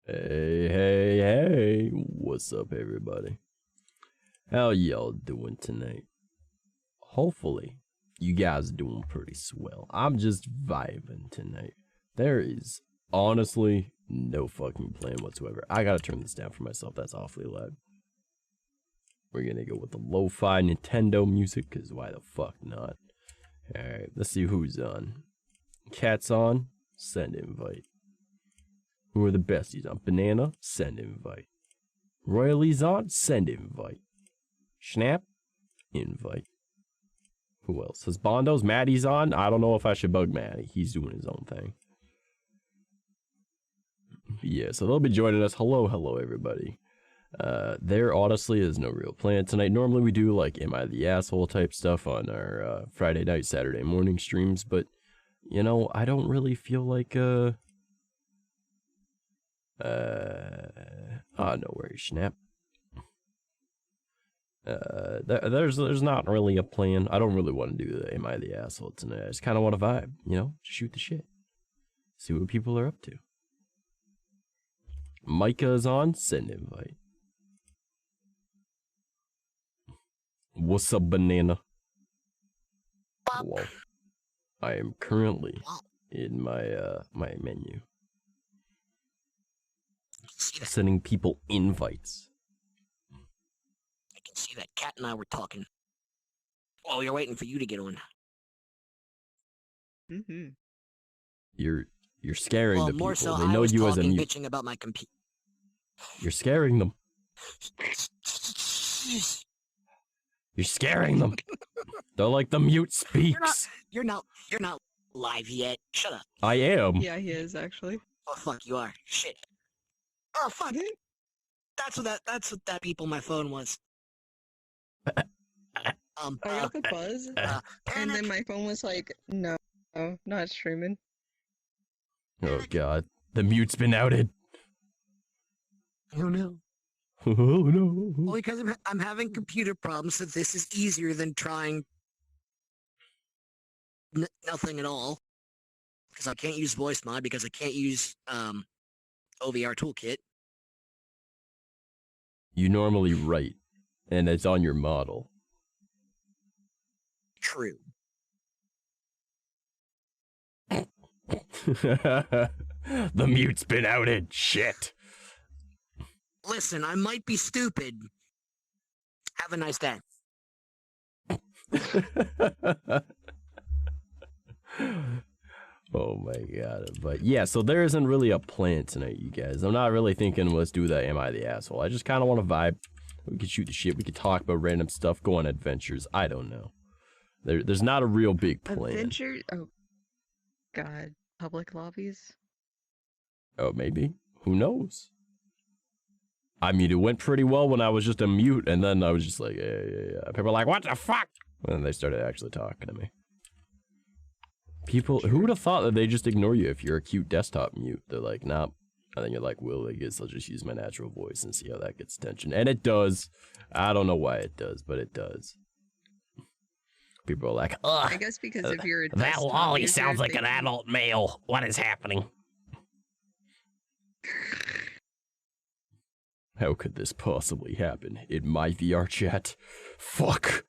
Hey, hey, hey. What's up, everybody? How y'all doing tonight? Hopefully, you guys are doing pretty swell. I'm just vibing tonight. There is honestly no fucking plan whatsoever. I gotta turn this down for myself. That's awfully loud. We're gonna go with the lo-fi Nintendo music, because why the fuck not? Alright, let's see who's on. Cat's on, send invite. Who are the besties on? Banana, send invite. Royally's on, send invite. Snap, invite. Who else? Has Bondo's Maddie's on? I don't know if I should bug Maddie. He's doing his own thing. Yeah, so they'll be joining us. Hello, hello, everybody. There honestly is no real plan tonight. Normally we do like Am I the Asshole type stuff on our Friday night, Saturday morning streams, but you know, I don't really feel like no worries, Snap. There's not really a plan. I don't really want to do the Am I the Asshole tonight. I just kind of want to vibe, you know, shoot the shit, see what people are up to. Micah is on, send invite. What's up, Banana? Whoa. I am currently in my my menu. Sending people invites. I can see that. Cat and I were talking. Oh, you're waiting for you to get on. Mm-hmm. You're scaring the people. More so, they know you as a mute. Bitching about my computer. You're scaring them. You're scaring them. They're like the mute speaks. You're not live yet. Shut up. I am. Yeah, he is actually. Oh fuck, you are. Shit. Oh fuck. That's what that beep on my phone was. I got the buzz, and then my phone was like, no, not streaming. Oh god, the mute's been outed. Oh no. Oh no. Well, because I'm having computer problems, so this is easier than trying nothing at all. Because I can't use voice mod, because I can't use OVR toolkit. You normally write, and it's on your model. True. The mute's been outed. Shit. Listen, I might be stupid. Have a nice day. Oh my god. But yeah, so there isn't really a plan tonight, you guys. I'm not really thinking let's do the Am I the Asshole. I just kind of want to vibe. We could shoot the shit. We could talk about random stuff, go on adventures. I don't know. There's not a real big plan. Adventure? Oh, God. Public lobbies? Oh, maybe. Who knows? I mean, it went pretty well when I was just a mute, and then I was just like, yeah. People were like, what the fuck? And then they started actually talking to me. People, who would have thought that they just ignore you if you're a cute desktop mute? They're like, nah. And then you're like, well, I guess I'll just use my natural voice and see how that gets attention. And it does. I don't know why it does, but it does. People are like, ugh. I guess because if you're a that Wally sounds like an adult male. What is happening? How could this possibly happen in my VRChat? Fuck.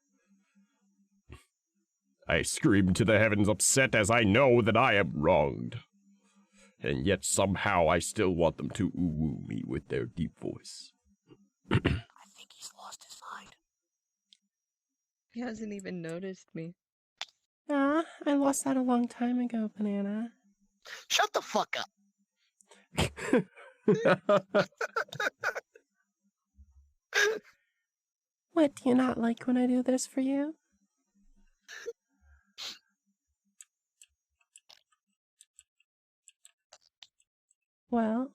I scream to the heavens upset as I know that I am wronged. And yet somehow I still want them to ooh-woo me with their deep voice. I think he's lost his mind. He hasn't even noticed me. Ah, I lost that a long time ago, Banana. Shut the fuck up. What, do you not like when I do this for you? Well.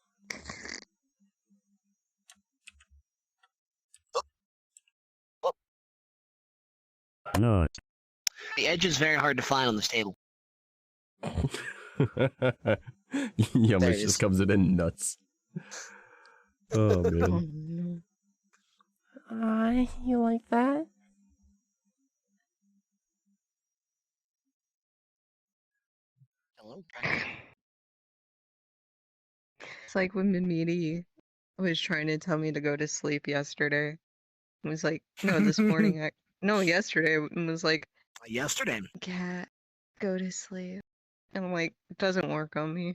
No. The edge is very hard to find on this table. Yummish just comes in nuts. Oh, man. You like that? Hello. It's like when Mimidi was trying to tell me to go to sleep yesterday. It was like, no, this morning. No, yesterday. It was like, Yesterday. cat, go to sleep. And I'm like, it doesn't work on me.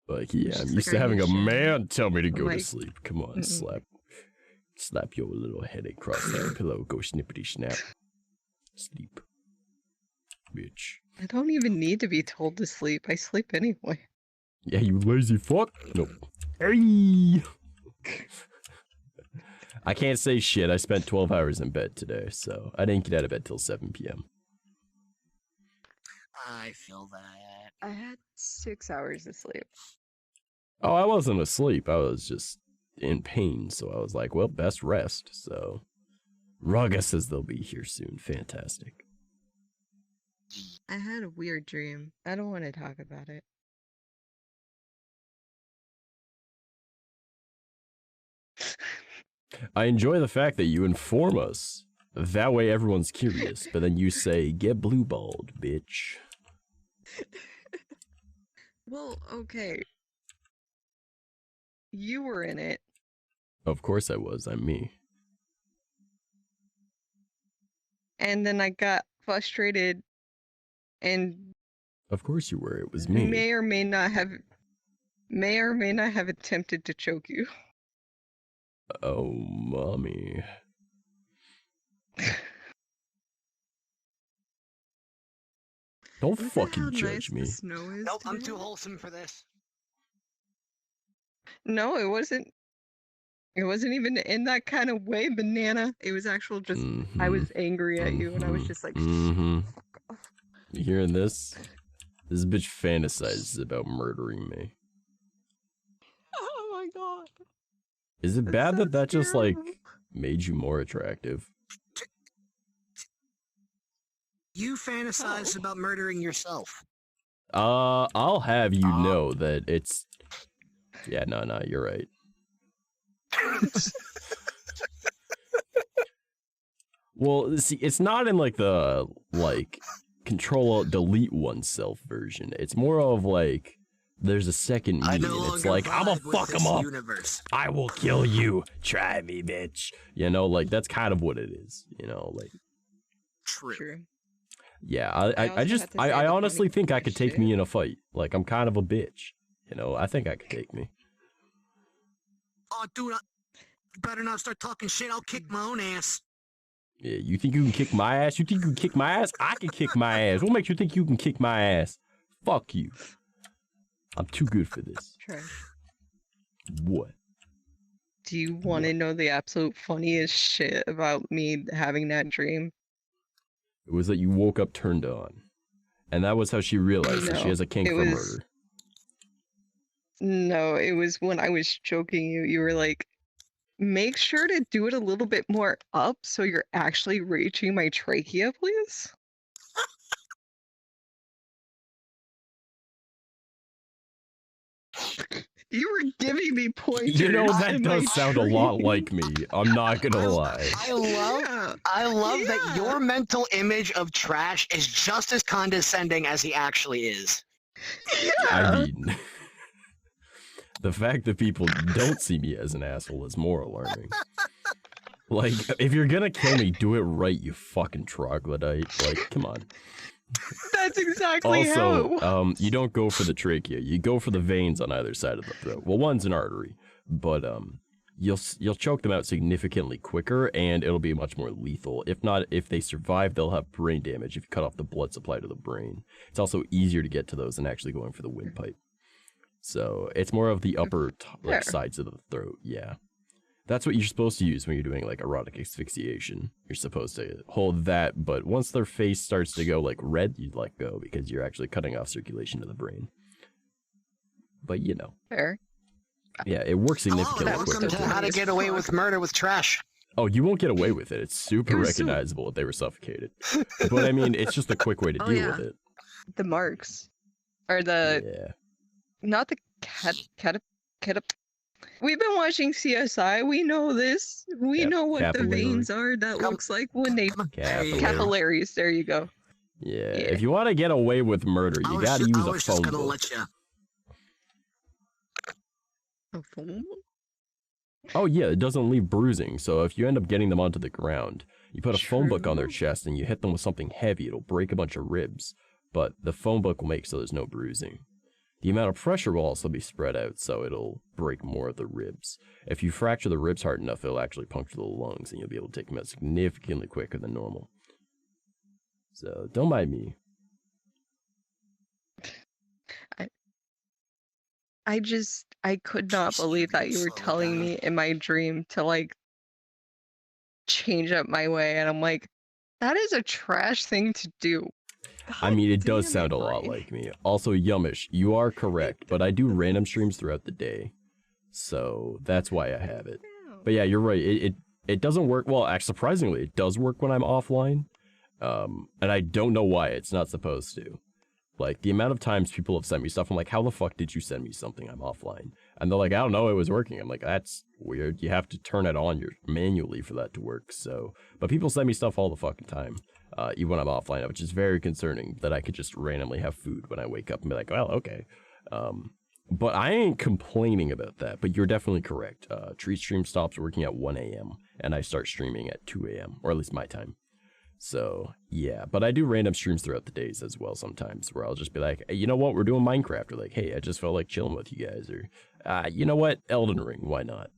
Like, yeah, She's I'm like, used "Are to having you a sure?" man tell me to I'm go to like, sleep. Come on, "Mm-mm." slap your little head across that pillow. Go snippity snap. Sleep, bitch. I don't even need to be told to sleep. I sleep anyway. Yeah, you lazy fuck. Nope. Hey. I can't say shit. I spent 12 hours in bed today, so I didn't get out of bed till 7 p.m. I feel that. I had 6 hours of sleep. Oh, I wasn't asleep. I was just in pain, so I was like, well, best rest. So Raga says they'll be here soon. Fantastic. I had a weird dream. I don't want to talk about it. I enjoy the fact that you inform us. That way everyone's curious, but then you say, get blue-balled, bitch. Well, okay. You were in it. Of course I was. I'm me. And then I got frustrated and Of course you were. It was me. may or may not have attempted to choke you. Oh, mommy. Don't Look at fucking how judge nice me. the snow is Nope, I'm today. too wholesome for this. No, it wasn't. It wasn't even in that kind of way, banana. It was actual just, I was angry at you and I was just like, You fuck off. hearing this? This bitch fantasizes about murdering me. Oh my god. Is it That's bad so that that just, like, terrible. made you more attractive? You fantasize about murdering yourself. I'll have you know that it's... Yeah, no, you're right. Well, see, it's not in, like, the, like, Control-Alt-Delete oneself version. It's more of, like, there's a second me, I and no it's longer like, I'ma vibe with fuck this him up. universe. I will kill you. Try me, bitch. You know, like, that's kind of what it is. You know, like... True. Yeah, I I also just, had to say I the honestly funny think I could take shit. me in a fight. Like, I'm kind of a bitch. You know, I think I could take me. Oh, dude, you better not start talking shit. I'll kick my own ass. Yeah, you think you can kick my ass? You think you can kick my ass? I can kick my ass. What makes you think you can kick my ass? Fuck you. I'm too good for this. Trash. What? Do you want to know the absolute funniest shit about me having that dream? It was that you woke up turned on. And that was how she realized that she No, has a kink it for was- murder. No, it was when I was choking you. You were like, make sure to do it a little bit more up so you're actually reaching my trachea, please. You were giving me pointers. You know, that in my does sound a lot dream. like me. I'm not gonna lie. I love that Yeah. your mental image of trash is just as condescending as he actually is. I mean, the fact that people don't see me as an asshole is more alarming. Like, if you're gonna kill me, do it right, you fucking troglodyte. Like, come on. That's exactly how it Also, was. you don't go for the trachea. You go for the veins on either side of the throat. Well, one's an artery, but you'll choke them out significantly quicker, and it'll be much more lethal. If not, if they survive, they'll have brain damage if you cut off the blood supply to the brain. It's also easier to get to those than actually going for the windpipe. So it's more of the upper like, sides of the throat. Yeah. That's what you're supposed to use when you're doing like erotic asphyxiation. You're supposed to hold that, but once their face starts to go like red, you let go because you're actually cutting off circulation to the brain. But you know. Fair. Yeah, it works significantly Hello, quicker. welcome to How to Get Away with Murder with Trash. Oh, you won't get away with it. It's super It was recognizable if they were suffocated. But I mean, it's just a quick way to Oh, deal yeah. with it. The marks. Or the, Yeah. not the cat. We've been watching CSI. We know this. We know what the capillary. veins are. That Come- looks like when they Capillary. capillaries. There you go. Yeah. Yeah. If you want to get away with murder, you gotta use I a was just phone gonna book. let you. A foam? Oh yeah, it doesn't leave bruising, so if you end up getting them onto the ground, you put a phone book on their True. chest and you hit them with something heavy, it'll break a bunch of ribs, but the phone book will make so there's no bruising. The amount of pressure will also be spread out, so it'll break more of the ribs. If you fracture the ribs hard enough, it'll actually puncture the lungs, and you'll be able to take them out significantly quicker than normal. So, don't mind me. I could not believe that you were telling me in my dream to like change up my way, and I'm like, that is a trash thing to do. I mean, it does damn sound it, a lot Brian. like me. Also, Yummish, you are correct, but I do random streams throughout the day, so that's why I have it. But yeah, you're right. It doesn't work. Well, actually, surprisingly, it does work when I'm offline, and I don't know why it's not supposed to. Like, the amount of times people have sent me stuff, I'm like, how the fuck did you send me something? I'm offline. And they're like, I don't know, it was working. I'm like, that's weird. You have to turn it on manually for that to work. So, but people send me stuff all the fucking time, even when I'm offline, which is very concerning that I could just randomly have food when I wake up and be like, well, okay. But I ain't complaining about that, but you're definitely correct. Tree Stream stops working at 1 a.m. and I start streaming at 2 a.m., or at least my time. So, yeah, but I do random streams throughout the days as well sometimes, where I'll just be like, hey, you know what, we're doing Minecraft, or like, hey, I just felt like chilling with you guys, or, you know what, Elden Ring, why not?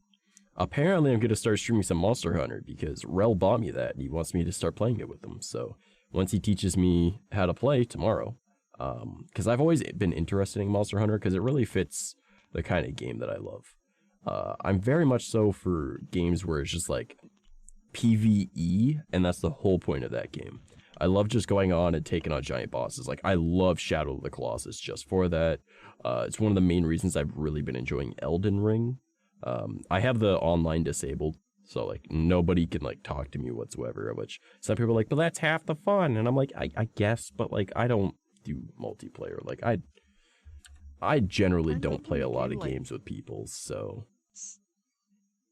Apparently, I'm going to start streaming some Monster Hunter, because Rel bought me that, and he wants me to start playing it with him, so once he teaches me how to play tomorrow, because I've always been interested in Monster Hunter, because it really fits the kind of game that I love. I'm very much so for games where it's just like, PvE, and that's the whole point of that game. I love just going on and taking on giant bosses. Like, I love Shadow of the Colossus just for that. It's one of the main reasons I've really been enjoying Elden Ring. I have the online disabled, so like nobody can like talk to me whatsoever, which some people are like, but that's half the fun. And I'm like, I guess, but like I don't do multiplayer. Like I generally don't play a lot of games with people, so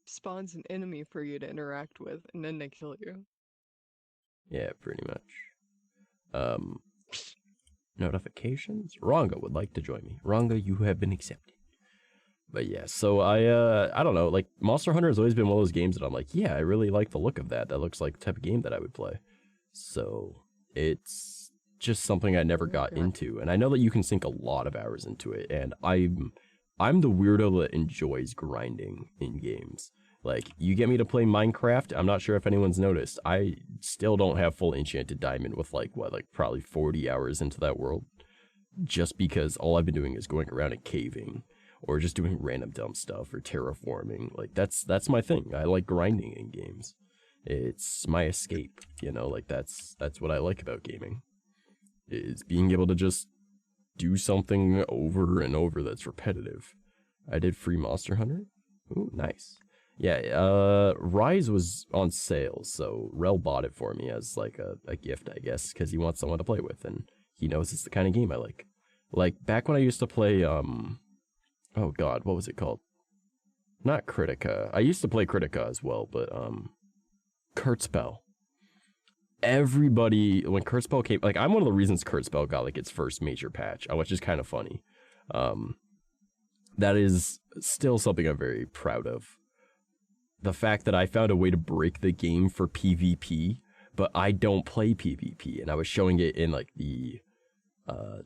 Spawns an enemy for you to interact with, and then they kill you. yeah, pretty much. Notifications? Ranga would like to join me. Ranga, you have been accepted. But yeah, so I don't know, like Monster Hunter has always been one of those games that I'm like, yeah, I really like the look of that. That looks like the type of game that I would play. So it's just something I never got into. And I know that you can sink a lot of hours into it, and I'm the weirdo that enjoys grinding in games. Like, you get me to play Minecraft, I'm not sure if anyone's noticed, I still don't have full enchanted diamond with like probably 40 hours into that world. Just because all I've been doing is going around and caving, or just doing random dumb stuff, or terraforming. Like, that's my thing. I like grinding in games. It's my escape, you know, like that's what I like about gaming. Is being able to just do something over and over that's repetitive. I did free Monster Hunter. Ooh, nice. Yeah, Rise was on sale, so Rel bought it for me as like a gift, I guess, because he wants someone to play with, and he knows it's the kind of game I like. Like, back when I used to play, oh god, what was it called? Not Critica. I used to play Critica as well, but, Kurtzspell. Everybody, when Kurtzspell came, like, I'm one of the reasons Kurtzspell got, like, its first major patch, which is kind of funny. That is still something I'm very proud of. The fact that I found a way to break the game for PvP, but I don't play PvP, and I was showing it in, like, the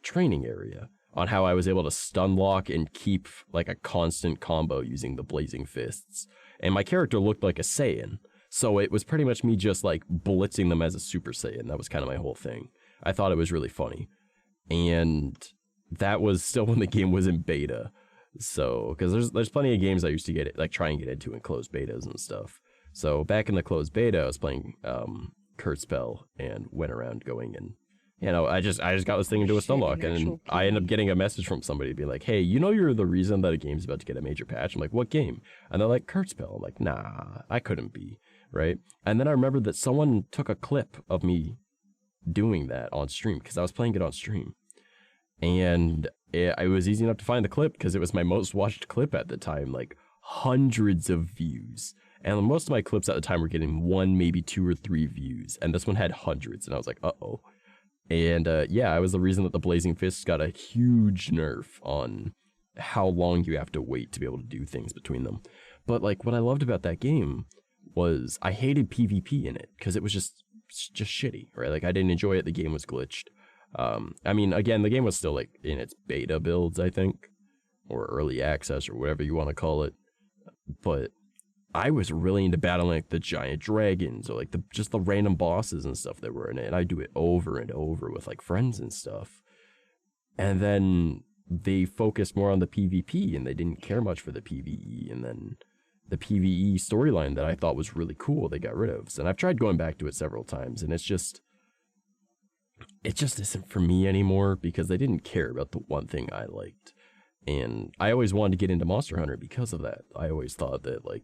training area on how I was able to stun lock and keep, like, a constant combo using the Blazing Fists. And my character looked like a Saiyan, so it was pretty much me just, like, blitzing them as a Super Saiyan. That was kind of my whole thing. I thought it was really funny. And that was still when the game was in beta. So, because there's plenty of games I used to get, like, try and get into in closed betas and stuff. So, back in the closed beta, I was playing Kurtzspell and went around going and, you know, I just got this thing into a stunlock, and I ended up getting a message from somebody being like, hey, you know you're the reason that a game's about to get a major patch? I'm like, what game? And they're like, Kurtzspell. I'm like, nah, I couldn't be, right? And then I remembered that someone took a clip of me doing that on stream, because I was playing it on stream. And it was easy enough to find the clip, because it was my most watched clip at the time, like hundreds of views. And most of my clips at the time were getting 1, maybe 2 or 3 views. And this one had hundreds, and I was like, uh-oh. And yeah, I was the reason that the Blazing Fists got a huge nerf on how long you have to wait to be able to do things between them. But like what I loved about that game was I hated PvP in it because it was just shitty, right? Like I didn't enjoy it. The game was glitched. I mean, again, the game was still like in its beta builds, I think, or early access or whatever you want to call it. But I was really into battling like the giant dragons or like just the random bosses and stuff that were in it. And I do it over and over with like friends and stuff. And then they focused more on the PvP and they didn't care much for the PvE. And then the PvE storyline that I thought was really cool, they got rid of. And I've tried going back to it several times, and it just isn't for me anymore because they didn't care about the one thing I liked. And I always wanted to get into Monster Hunter because of that. I always thought that like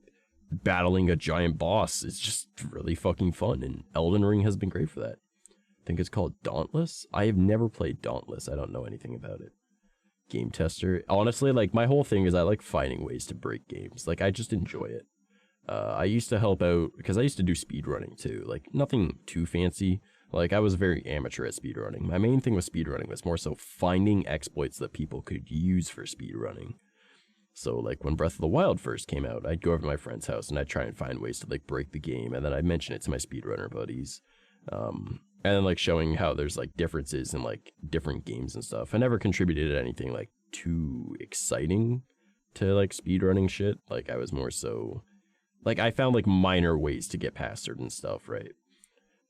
battling a giant boss is just really fucking fun, and Elden Ring has been great for that. I think it's called Dauntless. I have never played Dauntless. I don't know anything about it. Game tester. Honestly, like my whole thing is I like finding ways to break games. Like I just enjoy it. I used to help out because I used to do speedrunning too. Like nothing too fancy. Like I was very amateur at speedrunning. My main thing with speedrunning was more so finding exploits that people could use for speedrunning. So like when Breath of the Wild first came out, I'd go over to my friend's house and I'd try and find ways to like break the game, and then I'd mention it to my speedrunner buddies. And then like showing how there's like differences in like different games and stuff. I never contributed anything like too exciting to like speedrunning shit. Like I was more so like I found like minor ways to get past certain stuff, right?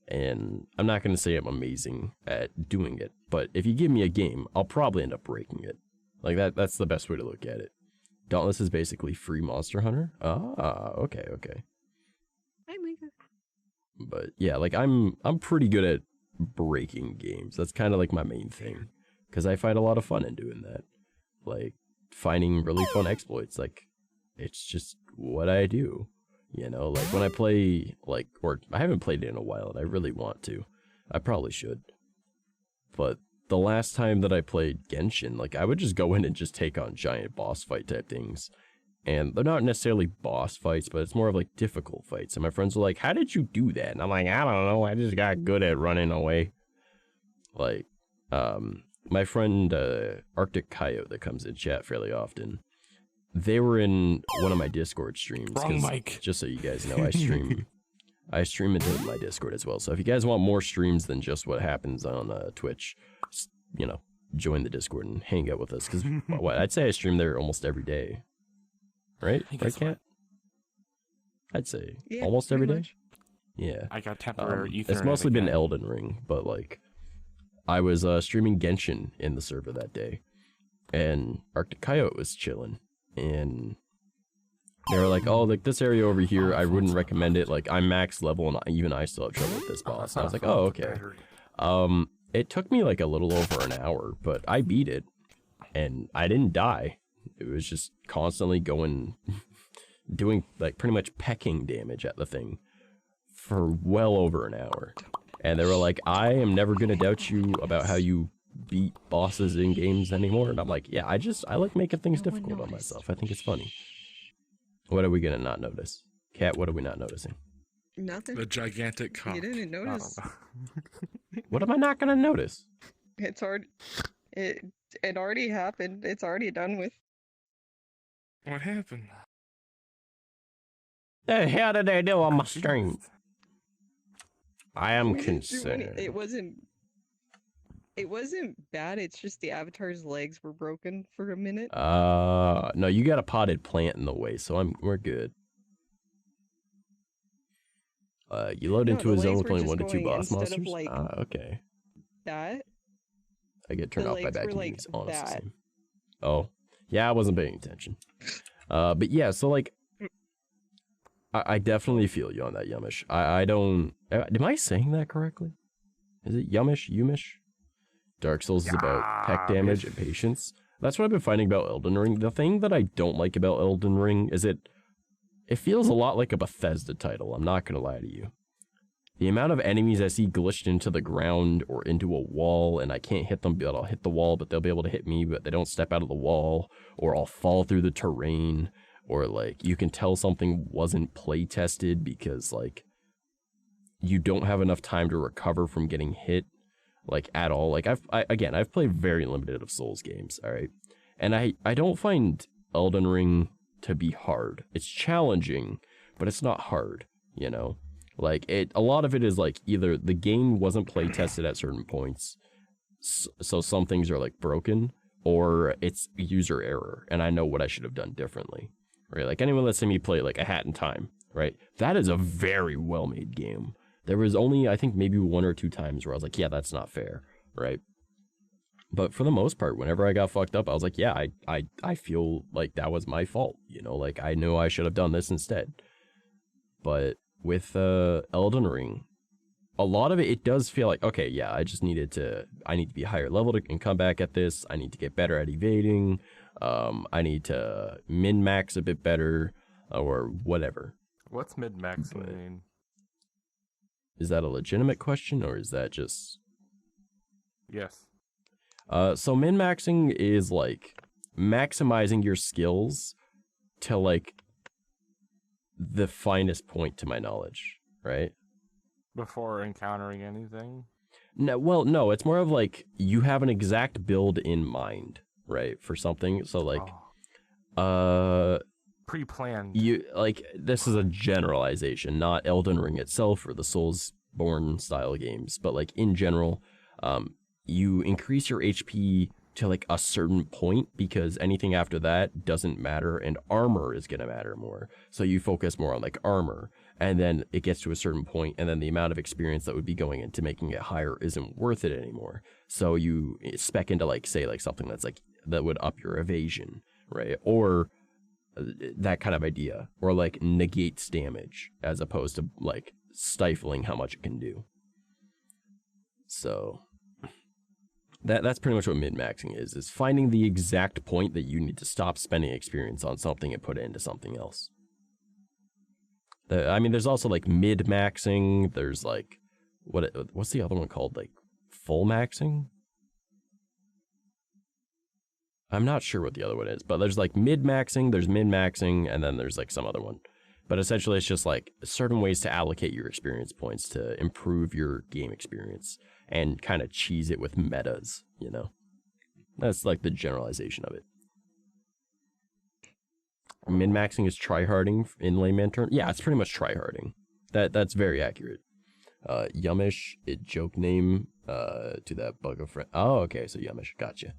And I'm not going to say I'm amazing at doing it, but if you give me a game, I'll probably end up breaking it. Like that's the best way to look at it. Dauntless is basically free Monster Hunter. Ah, okay. Hi, Mika. But yeah, like I'm pretty good at breaking games. That's kind of like my main thing, because I find a lot of fun in doing that. Like finding really fun exploits. Like it's just what I do. You know, like when I play like, or I haven't played it in a while and I really want to. I probably should. But the last time that I played Genshin, like I would just go in and just take on giant boss fight type things. And they're not necessarily boss fights, but it's more of like difficult fights. And my friends were like, how did you do that? And I'm like, I don't know. I just got good at running away. Like, my friend 𝐂𝐡𝐚𝐭 that comes in chat fairly often, they were in one of my Discord streams. Wrong mic. Just so you guys know, I stream into my Discord as well. So if you guys want more streams than just what happens on Twitch, just, you know, join the Discord and hang out with us. Because I'd say I stream there almost every day. Right? Right, Cat? I'd say almost every day. Yeah. I got temporary Ethernet. It's mostly been Elden Ring, but like I was streaming Genshin in the server that day, and 𝐂𝐡𝐚𝐭 was chilling, and they were like, oh, like this area over here, I wouldn't recommend it. Like I'm max level and even I still have trouble with this boss. And I was like, oh, okay. It took me like a little over an hour, but I beat it and I didn't die. It was just constantly going, doing like pretty much pecking damage at the thing for well over an hour. And they were like, I am never going to doubt you about how you beat bosses in games anymore. And I'm like, yeah, I like making things difficult on myself. I think it's funny. What are we going to not notice? Cat, what are we not noticing? Nothing. The gigantic cock. You didn't notice. What am I not going to notice? It's already. It already happened. It's already done with. What happened? The hell did they do on my stream? I am concerned. It wasn't bad. It's just the avatar's legs were broken for a minute. No, you got a potted plant in the way, so we're good. You load into a zone with only 1 to 2 boss monsters. Like okay. That. I get turned off by bad like keys. Honestly. Oh, yeah, I wasn't paying attention. But yeah, so like, I definitely feel you on that, Yumish. I don't. Am I saying that correctly? Is it Yumish? Dark Souls is about tech damage and patience. That's what I've been finding about Elden Ring. The thing that I don't like about Elden Ring is it feels a lot like a Bethesda title. I'm not gonna lie to you. The amount of enemies I see glitched into the ground or into a wall, and I can't hit them, but I'll hit the wall, but they'll be able to hit me, but they don't step out of the wall, or I'll fall through the terrain, or like you can tell something wasn't play tested because like you don't have enough time to recover from getting hit, like at all. Like I've played very limited of Souls games, all right, And I don't find Elden Ring to be hard. It's challenging, but it's not hard, you know? Like, a lot of it is like either the game wasn't play tested at certain points, so some things are like broken, or it's user error, and I know what I should have done differently, right? Like anyone that's seen me play like A Hat in Time, right? That is a very well-made game. There was only, I think, maybe 1 or 2 times where I was like, yeah, that's not fair, right? But for the most part, whenever I got fucked up, I was like, yeah, I feel like that was my fault, you know? Like, I know I should have done this instead. But with Elden Ring, a lot of it does feel like, okay, yeah, I need to be higher level and come back at this. I need to get better at evading. I need to min-max a bit better, or whatever. What's mid-maxing mean? Is that a legitimate question, or is that just... Yes. So min-maxing is like maximizing your skills to like the finest point to my knowledge, right? Before encountering anything? No, well, no, it's more of like you have an exact build in mind, right? For something. So like, pre-planned. You like, this is a generalization, not Elden Ring itself or the Soulsborne style games, but like in general, you increase your HP to like a certain point because anything after that doesn't matter, and armor is going to matter more. So you focus more on like armor, and then it gets to a certain point, and then the amount of experience that would be going into making it higher isn't worth it anymore. So you spec into like, say, like something that's like, that would up your evasion, right? Or that kind of idea, or like negates damage as opposed to like stifling how much it can do. So that's pretty much what min-maxing is finding the exact point that you need to stop spending experience on something and put it into something else. I mean, there's also like mid-maxing, there's like, what's the other one called? Like full maxing? I'm not sure what the other one is, but there's like mid-maxing, there's min-maxing, and then there's like some other one. But essentially it's just like certain ways to allocate your experience points to improve your game experience and kind of cheese it with metas, you know? That's like the generalization of it. Min-maxing is tryharding in layman terms. Yeah, it's pretty much tryharding. That's very accurate. Yummish, it joke name to that bug of friend. Oh, okay, so Yummish, gotcha.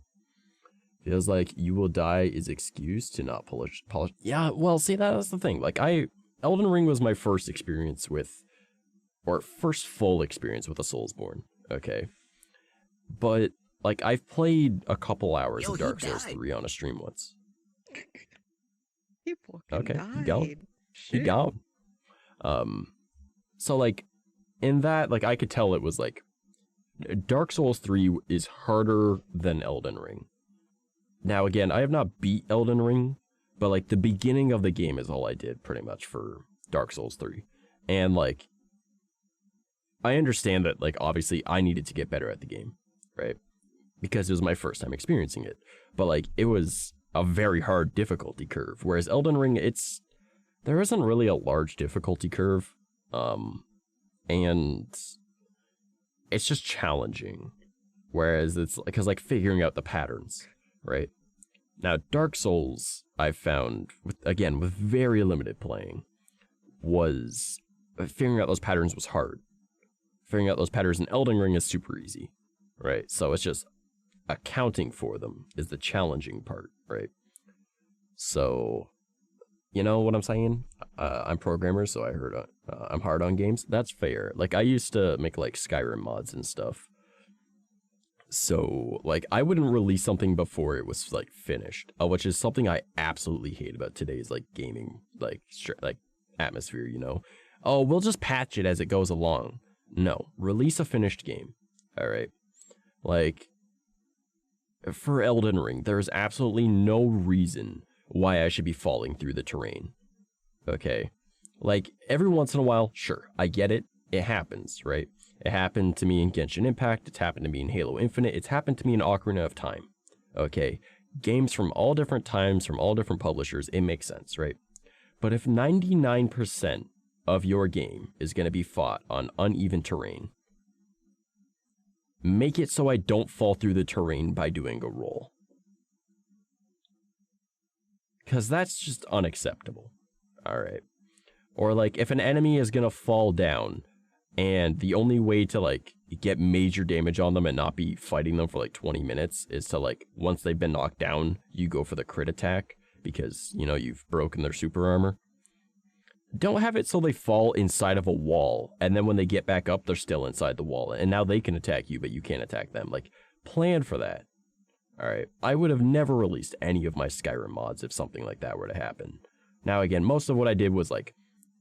Feels like you will die is excuse to not polish. Yeah, well, see, that's the thing. Like, Elden Ring was my first experience with, or first full experience with a Soulsborne, okay? But, like, I've played a couple hours of Dark Souls 3 on a stream once. People Okay, died. keep going. Keep going. So, like, in that, like, I could tell it was, like, Dark Souls 3 is harder than Elden Ring. Now, again, I have not beat Elden Ring, but, like, the beginning of the game is all I did, pretty much, for Dark Souls 3. And, like, I understand that, like, obviously, I needed to get better at the game, right? Because it was my first time experiencing it. But, like, it was a very hard difficulty curve. Whereas Elden Ring, there isn't really a large difficulty curve. And it's just challenging. Whereas it's, because, like, figuring out the patterns, right? Now, Dark Souls, I've found, with very limited playing, was figuring out those patterns was hard. Figuring out those patterns in Elden Ring is super easy, right? So it's just accounting for them is the challenging part, right? So, you know what I'm saying? I'm a programmer, so I heard I'm hard on games. That's fair. Like, I used to make, like, Skyrim mods and stuff. So, like, I wouldn't release something before it was, like, finished, which is something I absolutely hate about today's, like, gaming, like atmosphere, you know? Oh, we'll just patch it as it goes along. No, release a finished game, all right? Like, for Elden Ring, there's absolutely no reason why I should be falling through the terrain, okay? Like, every once in a while, sure, I get it. It happens, right? It happened to me in Genshin Impact. It's happened to me in Halo Infinite. It's happened to me in Ocarina of Time. Okay, games from all different times, from all different publishers, it makes sense, right? But if 99% of your game is going to be fought on uneven terrain, make it so I don't fall through the terrain by doing a roll. Because that's just unacceptable. All right. Or like if an enemy is going to fall down and the only way to like get major damage on them and not be fighting them for like 20 minutes is to like, once they've been knocked down, you go for the crit attack because, you know, you've broken their super armor. Don't have it so they fall inside of a wall, and then when they get back up, they're still inside the wall, and now they can attack you, but you can't attack them. Like, plan for that. Alright, I would have never released any of my Skyrim mods if something like that were to happen. Now again, most of what I did was like,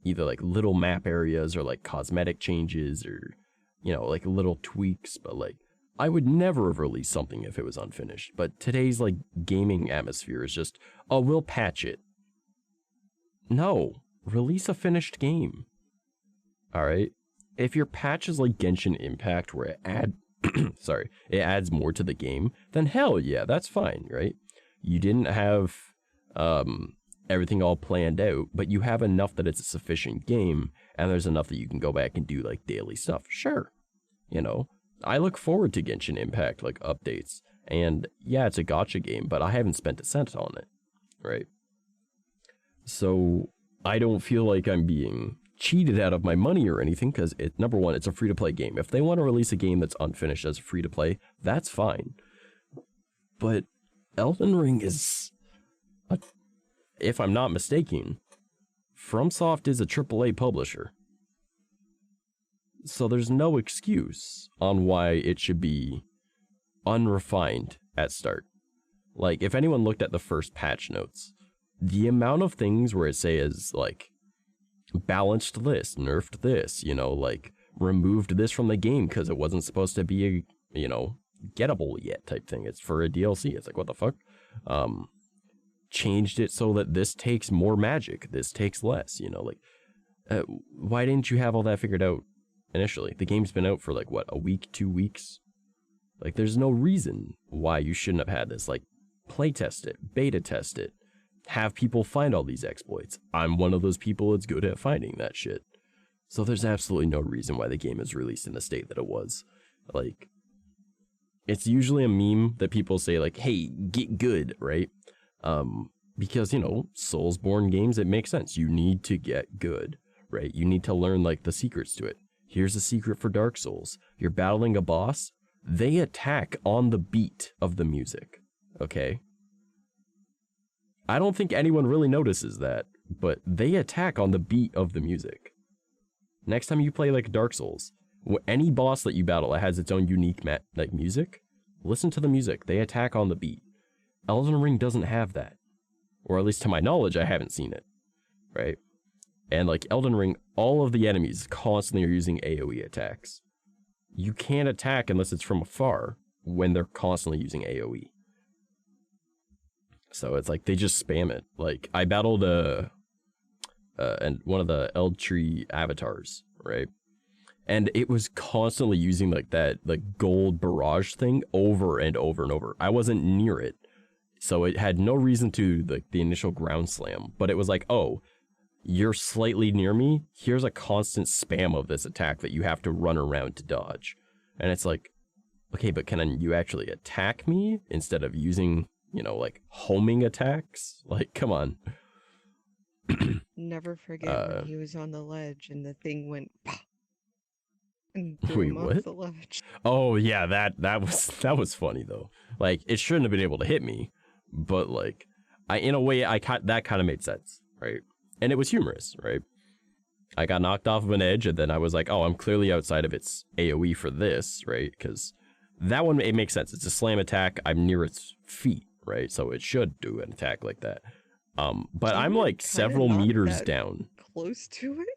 either like little map areas, or like cosmetic changes, or, you know, like little tweaks, but like, I would never have released something if it was unfinished. But today's like gaming atmosphere is just, oh, we'll patch it. No. Release a finished game. Alright? If your patch is like Genshin Impact where it adds more to the game, then hell yeah, that's fine, right? You didn't have everything all planned out, but you have enough that it's a sufficient game, and there's enough that you can go back and do like daily stuff. Sure. You know, I look forward to Genshin Impact like updates, and yeah, it's a gacha game, but I haven't spent a cent on it, right? So I don't feel like I'm being cheated out of my money or anything, because number one, it's a free-to-play game. If they want to release a game that's unfinished as a free-to-play, that's fine. But Elden Ring is, if I'm not mistaken, FromSoft is a AAA publisher. So there's no excuse on why it should be unrefined at start. Like, if anyone looked at the first patch notes, the amount of things where it says, like, balanced this, nerfed this, you know, like, removed this from the game because it wasn't supposed to be, you know, gettable yet type thing. It's for a DLC. It's like, what the fuck? Changed it so that this takes more magic, this takes less, you know, like, why didn't you have all that figured out initially? The game's been out for, like, what, a week, 2 weeks? Like, there's no reason why you shouldn't have had this. Like, playtest it, beta test it. Have people find all these exploits. I'm one of those people that's good at finding that shit. So there's absolutely no reason why the game is released in the state that it was. Like, it's usually a meme that people say like, hey, get good, right? Because, you know, Soulsborne games, it makes sense. You need to get good, right? You need to learn like the secrets to it. Here's a secret for Dark Souls. You're battling a boss. They attack on the beat of the music, okay? I don't think anyone really notices that, but they attack on the beat of the music. Next time you play like Dark Souls, any boss that you battle that has its own unique like music, listen to the music. They attack on the beat. Elden Ring doesn't have that. Or at least to my knowledge, I haven't seen it, right? And like Elden Ring, all of the enemies constantly are using AoE attacks. You can't attack unless it's from afar when they're constantly using AoE. So it's like they just spam it. Like I battled and one of the Eld-Tree avatars, right? And it was constantly using like that like gold barrage thing over and over and over. I wasn't near it, so it had no reason to like the initial ground slam. But it was like, oh, you're slightly near me. Here's a constant spam of this attack that you have to run around to dodge. And it's like, okay, but can you actually attack me instead of using, you know, like homing attacks? Like, come on. Never forget when he was on the ledge and the thing went pop and threw Wait, him what? off the ledge. Oh yeah, that was funny though. Like it shouldn't have been able to hit me, but like in a way that kind of made sense, right? And it was humorous, right? I got knocked off of an edge, and then I was like, oh, I'm clearly outside of its AoE for this, right? Because that one, it makes sense. It's a slam attack. I'm near its feet, right? So it should do an attack like that. But I'm like several meters down. Close to it?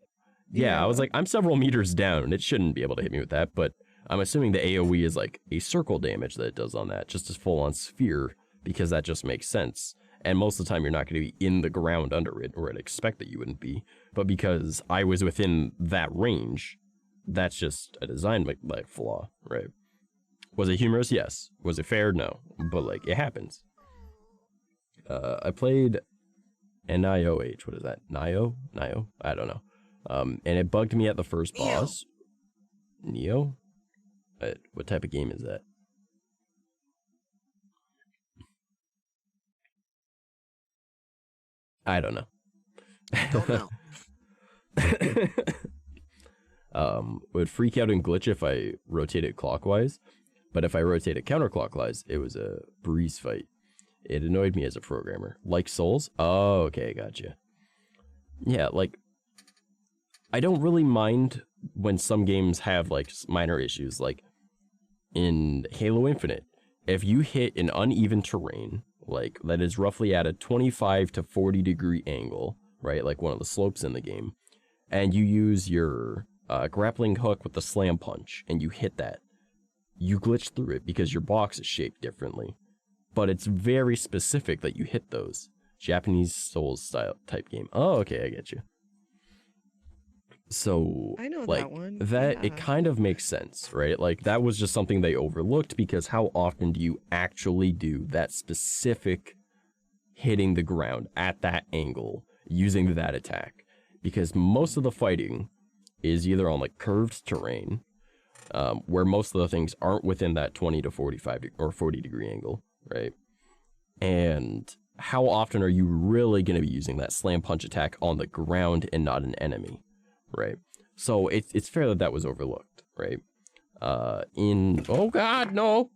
Yeah, I was like, I'm several meters down. It shouldn't be able to hit me with that, but I'm assuming the AoE is like a circle damage that it does on that, just as full on sphere, because that just makes sense. And most of the time you're not going to be in the ground under it, or I'd expect that you wouldn't be. But because I was within that range, that's just a design like flaw, right? Was it humorous? Yes. Was it fair? No. But like, it happens. I played NIOH. What is that? Nio? I don't know. And it bugged me at the first boss. Neo? What type of game is that? I don't know. Don't know. Would freak out and glitch if I rotated clockwise, but if I rotated counterclockwise, it was a breeze fight. It annoyed me as a programmer. Like Souls? Oh, okay, gotcha. Yeah, like, I don't really mind when some games have, like, minor issues. Like, in Halo Infinite, if you hit an uneven terrain, like, that is roughly at a 25 to 40 degree angle, right, like one of the slopes in the game, and you use your grappling hook with the slam punch, and you hit that, you glitch through it because your box is shaped differently. But it's very specific that you hit those. Japanese Souls style type game. Oh, okay, I get you. So, I know like, that one. that it Yeah. kind of makes sense, right? Like, that was just something they overlooked because how often do you actually do that specific hitting the ground at that angle using that attack? Because most of the fighting is either on, like, curved terrain, where most of the things aren't within that 20 to 45 or 40 degree angle, right? And how often are you really going to be using that slam punch attack on the ground and not an enemy, right? So it's fair that that was overlooked, right? Oh god, no!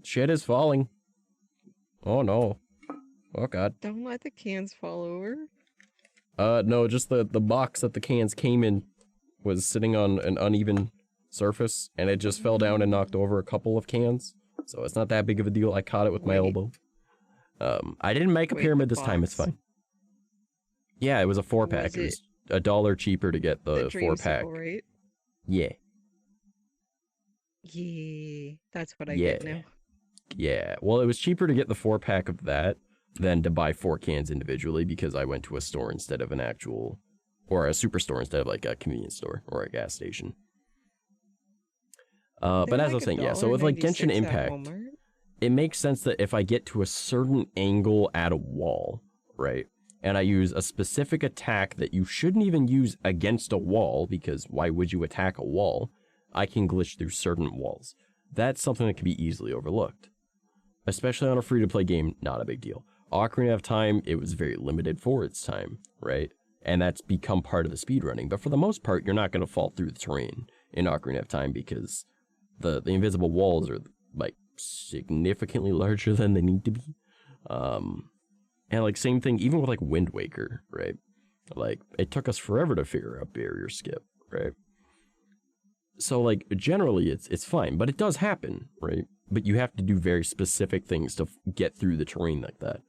Shit is falling. Oh no. Oh god. Don't let the cans fall over. No, just the box that the cans came in was sitting on an uneven surface, and it just fell down and knocked over a couple of cans. So it's not that big of a deal. I caught it with my elbow. I didn't make a Wait, pyramid the this time. It's box? fine. Yeah, it was a 4-pack. Was It was $1 cheaper to get the 4-pack. dreamsicle, right? Yeah. Yeah, that's what I Yeah. get now. Yeah. Well, it was cheaper to get the 4-pack of that than to buy 4 cans individually because I went to a store instead of an actual, or a superstore instead of like a convenience store or a gas station. But They're as I was saying, yeah, so with like Genshin $1.96 at Impact, Walmart. it makes sense that if I get to a certain angle at a wall, right, and I use a specific attack that you shouldn't even use against a wall, because why would you attack a wall, I can glitch through certain walls. That's something that can be easily overlooked. Especially on a free-to-play game, not a big deal. Ocarina of Time, it was very limited for its time, right? And that's become part of the speedrunning. But for the most part, you're not going to fall through the terrain in Ocarina of Time because the invisible walls are, like, significantly larger than they need to be. And like same thing even with like Wind Waker, right? Like it took us forever to figure out barrier skip, right? So like generally it's fine, but it does happen, right? But you have to do very specific things to get through the terrain like that.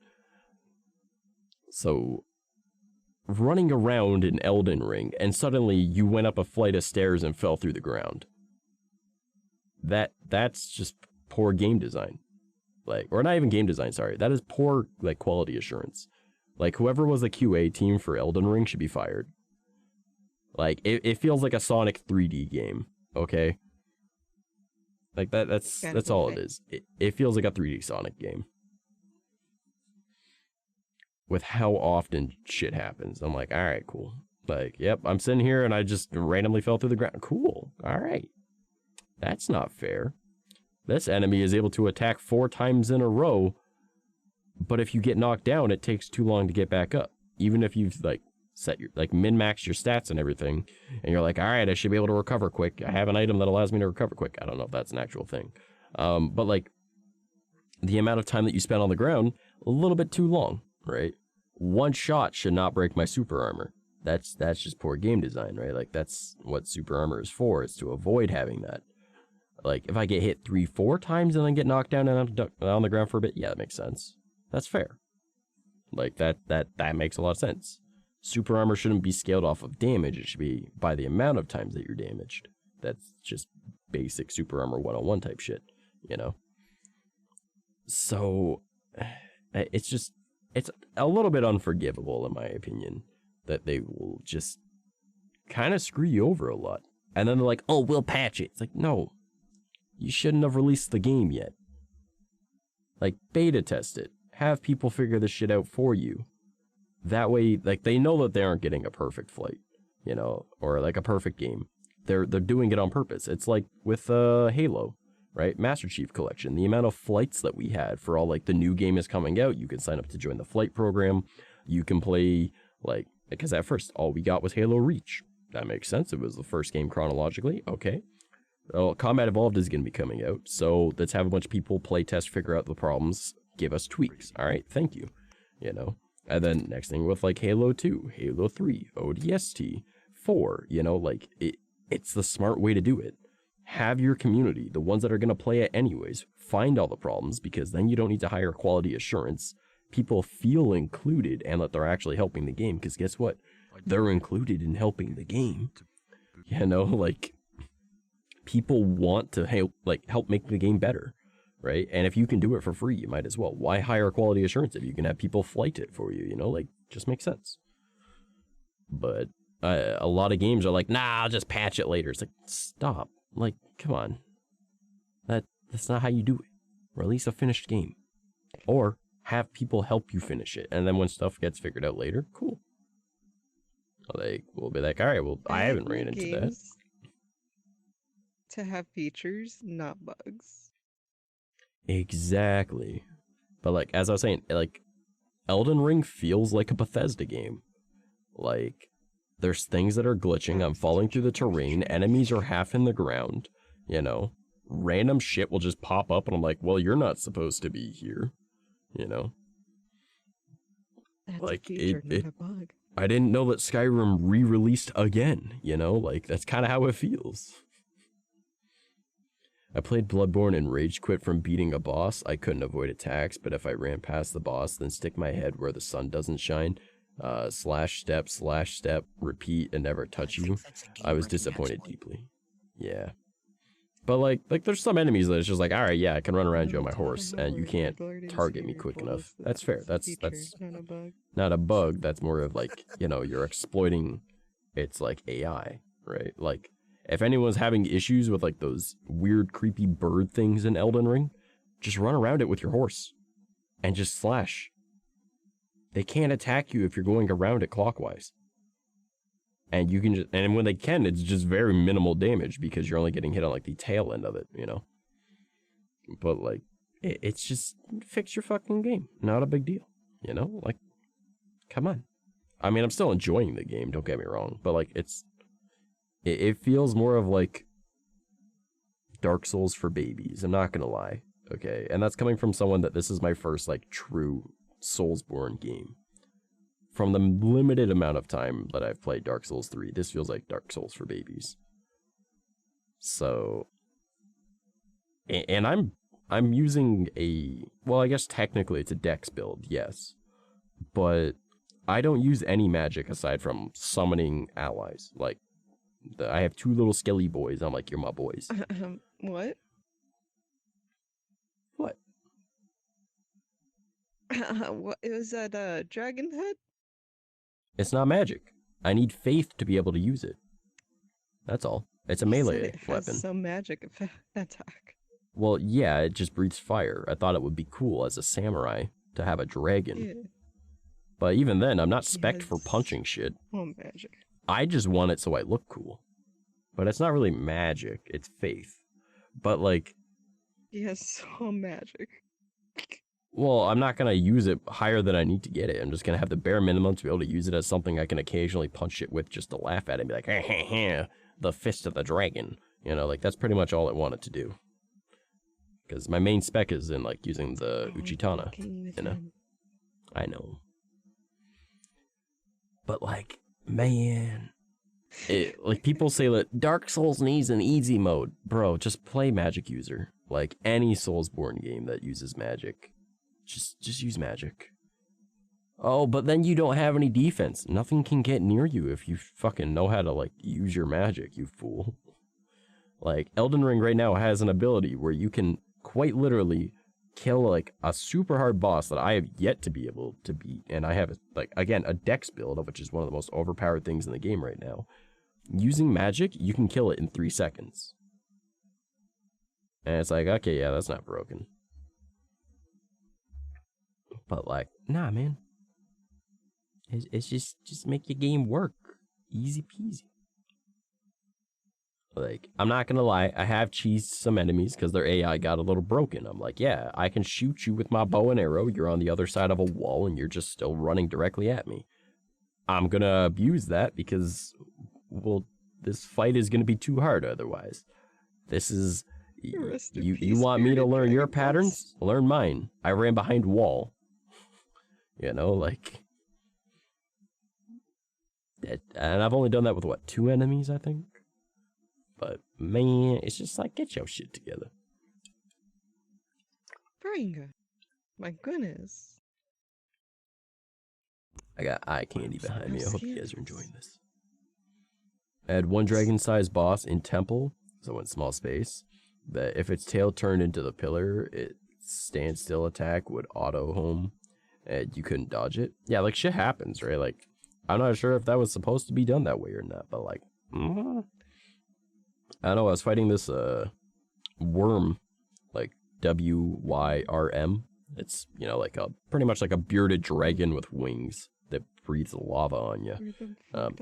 So running around in Elden Ring and suddenly you went up a flight of stairs and fell through the ground. That's just poor game design. Like, or not even game design, sorry. That is poor, like, quality assurance. Like, whoever was the QA team for Elden Ring should be fired. Like, it feels like a Sonic 3D game, okay? Like, that's all it is. It feels like a 3D Sonic game. With how often shit happens. I'm like, alright, cool. Like, yep, I'm sitting here and I just randomly fell through the ground. Cool, alright. That's not fair. This enemy is able to attack 4 times in a row, but if you get knocked down, it takes too long to get back up. Even if you've like set your like min-max your stats and everything, and you're like, all right, I should be able to recover quick. I have an item that allows me to recover quick. I don't know if that's an actual thing, but like the amount of time that you spend on the ground, a little bit too long, right? One shot should not break my super armor. That's just poor game design, right? Like that's what super armor is for. It's to avoid having that. Like, if I get hit 3-4 times and then get knocked down and I'm on the ground for a bit, yeah, that makes sense. That's fair. Like, that makes a lot of sense. Super armor shouldn't be scaled off of damage. It should be by the amount of times that you're damaged. That's just basic super armor 101 type shit, you know? So, it's a little bit unforgivable, in my opinion, that they will just kind of screw you over a lot. And then they're like, oh, we'll patch it. It's like, no. You shouldn't have released the game yet. Like, beta test it. Have people figure this shit out for you. That way, like, they know that they aren't getting a perfect flight, you know, or like a perfect game. They're doing it on purpose. It's like with Halo, right? Master Chief Collection. The amount of flights that we had for all, like, the new game is coming out. You can sign up to join the flight program. You can play, like, because at first, all we got was Halo Reach. That makes sense. It was the first game chronologically. Okay. Well, Combat Evolved is going to be coming out, so let's have a bunch of people play test, figure out the problems, give us tweaks. All right, thank you. You know, and then next thing with like Halo 2, Halo 3, ODST, 4, you know, like it's the smart way to do it. Have your community, the ones that are going to play it anyways, find all the problems, because then you don't need to hire quality assurance. People feel included and that they're actually helping the game, because guess what? They're included in helping the game. You know, like, people want to help make the game better, right? And if you can do it for free, you might as well. Why hire quality assurance if you can have people flight it for you? You know, like, just makes sense. But a lot of games are like, nah, I'll just patch it later. It's like, stop. Like, come on. That's not how you do it. Release a finished game. Or have people help you finish it. And then when stuff gets figured out later, cool. Like, we'll be like, all right, well, I haven't ran into that. To have features, not bugs. Exactly. But like, as I was saying, like, Elden Ring feels like a Bethesda game. Like, there's things that are glitching, I'm falling through the terrain, enemies are half in the ground, you know. Random shit will just pop up and I'm like, well, you're not supposed to be here, you know. That's like, a feature, not a bug. I didn't know that Skyrim re-released again, you know, like, that's kind of how it feels. I played Bloodborne and rage quit from beating a boss. I couldn't avoid attacks, but if I ran past the boss, then stick my head where the sun doesn't shine, slash step, repeat, and never touch you, I was disappointed deeply. Yeah. But like there's some enemies that it's just like, all right, yeah, I can run around you on my horse, and you can't target me quick enough. That's fair. That's not a bug. That's more of like, you know, you're exploiting its like AI, right? Like, if anyone's having issues with like those weird, creepy bird things in Elden Ring, just run around it with your horse and just slash. They can't attack you if you're going around it clockwise. And you can just, and when they can, it's just very minimal damage because you're only getting hit on like the tail end of it, you know? But like, it's just fix your fucking game. Not a big deal, you know? Like, come on. I mean, I'm still enjoying the game, don't get me wrong, but like, it feels more of like Dark Souls for babies. I'm not gonna lie, okay? And that's coming from someone that this is my first like true Soulsborne game. From the limited amount of time that I've played Dark Souls 3, this feels like Dark Souls for babies. So, and I'm using well, I guess technically it's a dex build, yes, but I don't use any magic aside from summoning allies. Like, I have two little skelly boys. I'm like, you're my boys. What? What? What was that? Dragon head? It's not magic. I need faith to be able to use it. That's all. It's a melee weapon. Some magic attack. Well, yeah, it just breathes fire. I thought it would be cool as a samurai to have a dragon. Yeah. But even then, I'm not spec'd for punching shit. Oh, magic. I just want it so I look cool. But it's not really magic, it's faith. But like... Yes, so magic. Well, I'm not going to use it higher than I need to get it. I'm just going to have the bare minimum to be able to use it as something I can occasionally punch it with just to laugh at it and be like, hey, hey, hey, the fist of the dragon. You know, like, that's pretty much all I wanted to do. Because my main spec is in, like, using the Uchihatana, you know? I know. But, like, man... like, people say that Dark Souls needs an easy mode. Bro, just play Magic User. Like, any Soulsborne game that uses magic. Just use magic. Oh, but then you don't have any defense. Nothing can get near you if you fucking know how to, like, use your magic, you fool. Like, Elden Ring right now has an ability where you can quite literally kill, like, a super hard boss that I have yet to be able to beat. And I have, like, again, a dex build, which is one of the most overpowered things in the game right now. Using magic, you can kill it in 3 seconds. And it's like, okay, yeah, that's not broken. But like, nah, man. It's just make your game work. Easy peasy. Like, I'm not gonna lie, I have cheesed some enemies because their AI got a little broken. I'm like, yeah, I can shoot you with my bow and arrow. You're on the other side of a wall and you're just still running directly at me. I'm gonna abuse that because, well, this fight is gonna be too hard otherwise. This is, you want me to learn your patterns? Learn mine. I ran behind wall. You know, like, and I've only done that with, what, 2 enemies, I think? But, man, it's just like, get your shit together. Very good. My goodness. I got eye candy behind me. I hope you guys are enjoying this. I had 1 dragon-sized boss in temple, so in small space, that if its tail turned into the pillar, its standstill attack would auto-home, and you couldn't dodge it. Yeah, like, shit happens, right? Like, I'm not sure if that was supposed to be done that way or not, but, like, I don't know, I was fighting this worm, like WYRM. It's, you know, like pretty much like a bearded dragon with wings that breathes lava on you.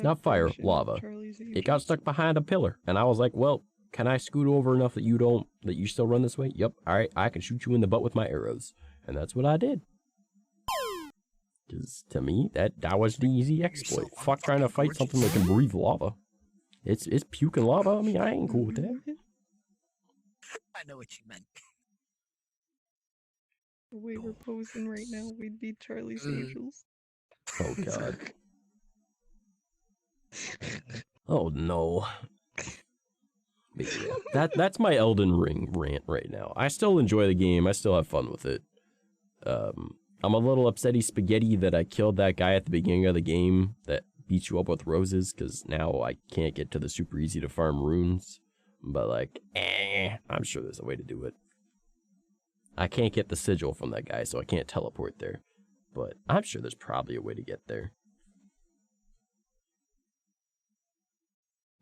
Not fire, lava. It got stuck behind a pillar, and I was like, well, can I scoot over enough that you still run this way? Yep, alright, I can shoot you in the butt with my arrows. And that's what I did. Because to me, that was the easy exploit. Fuck trying to fight something that can breathe lava. It's puking lava. I mean, I ain't cool with that. I know what you meant. The way we're posing right now, we'd be Charlie's Angels. Oh, God. Oh, no. But yeah, that's my Elden Ring rant right now. I still enjoy the game. I still have fun with it. I'm a little upsetty spaghetti that I killed that guy at the beginning of the game that beats you up with roses, because now I can't get to the super easy to farm runes. But like, I'm sure there's a way to do it. I can't get the sigil from that guy, so I can't teleport there. But I'm sure there's probably a way to get there.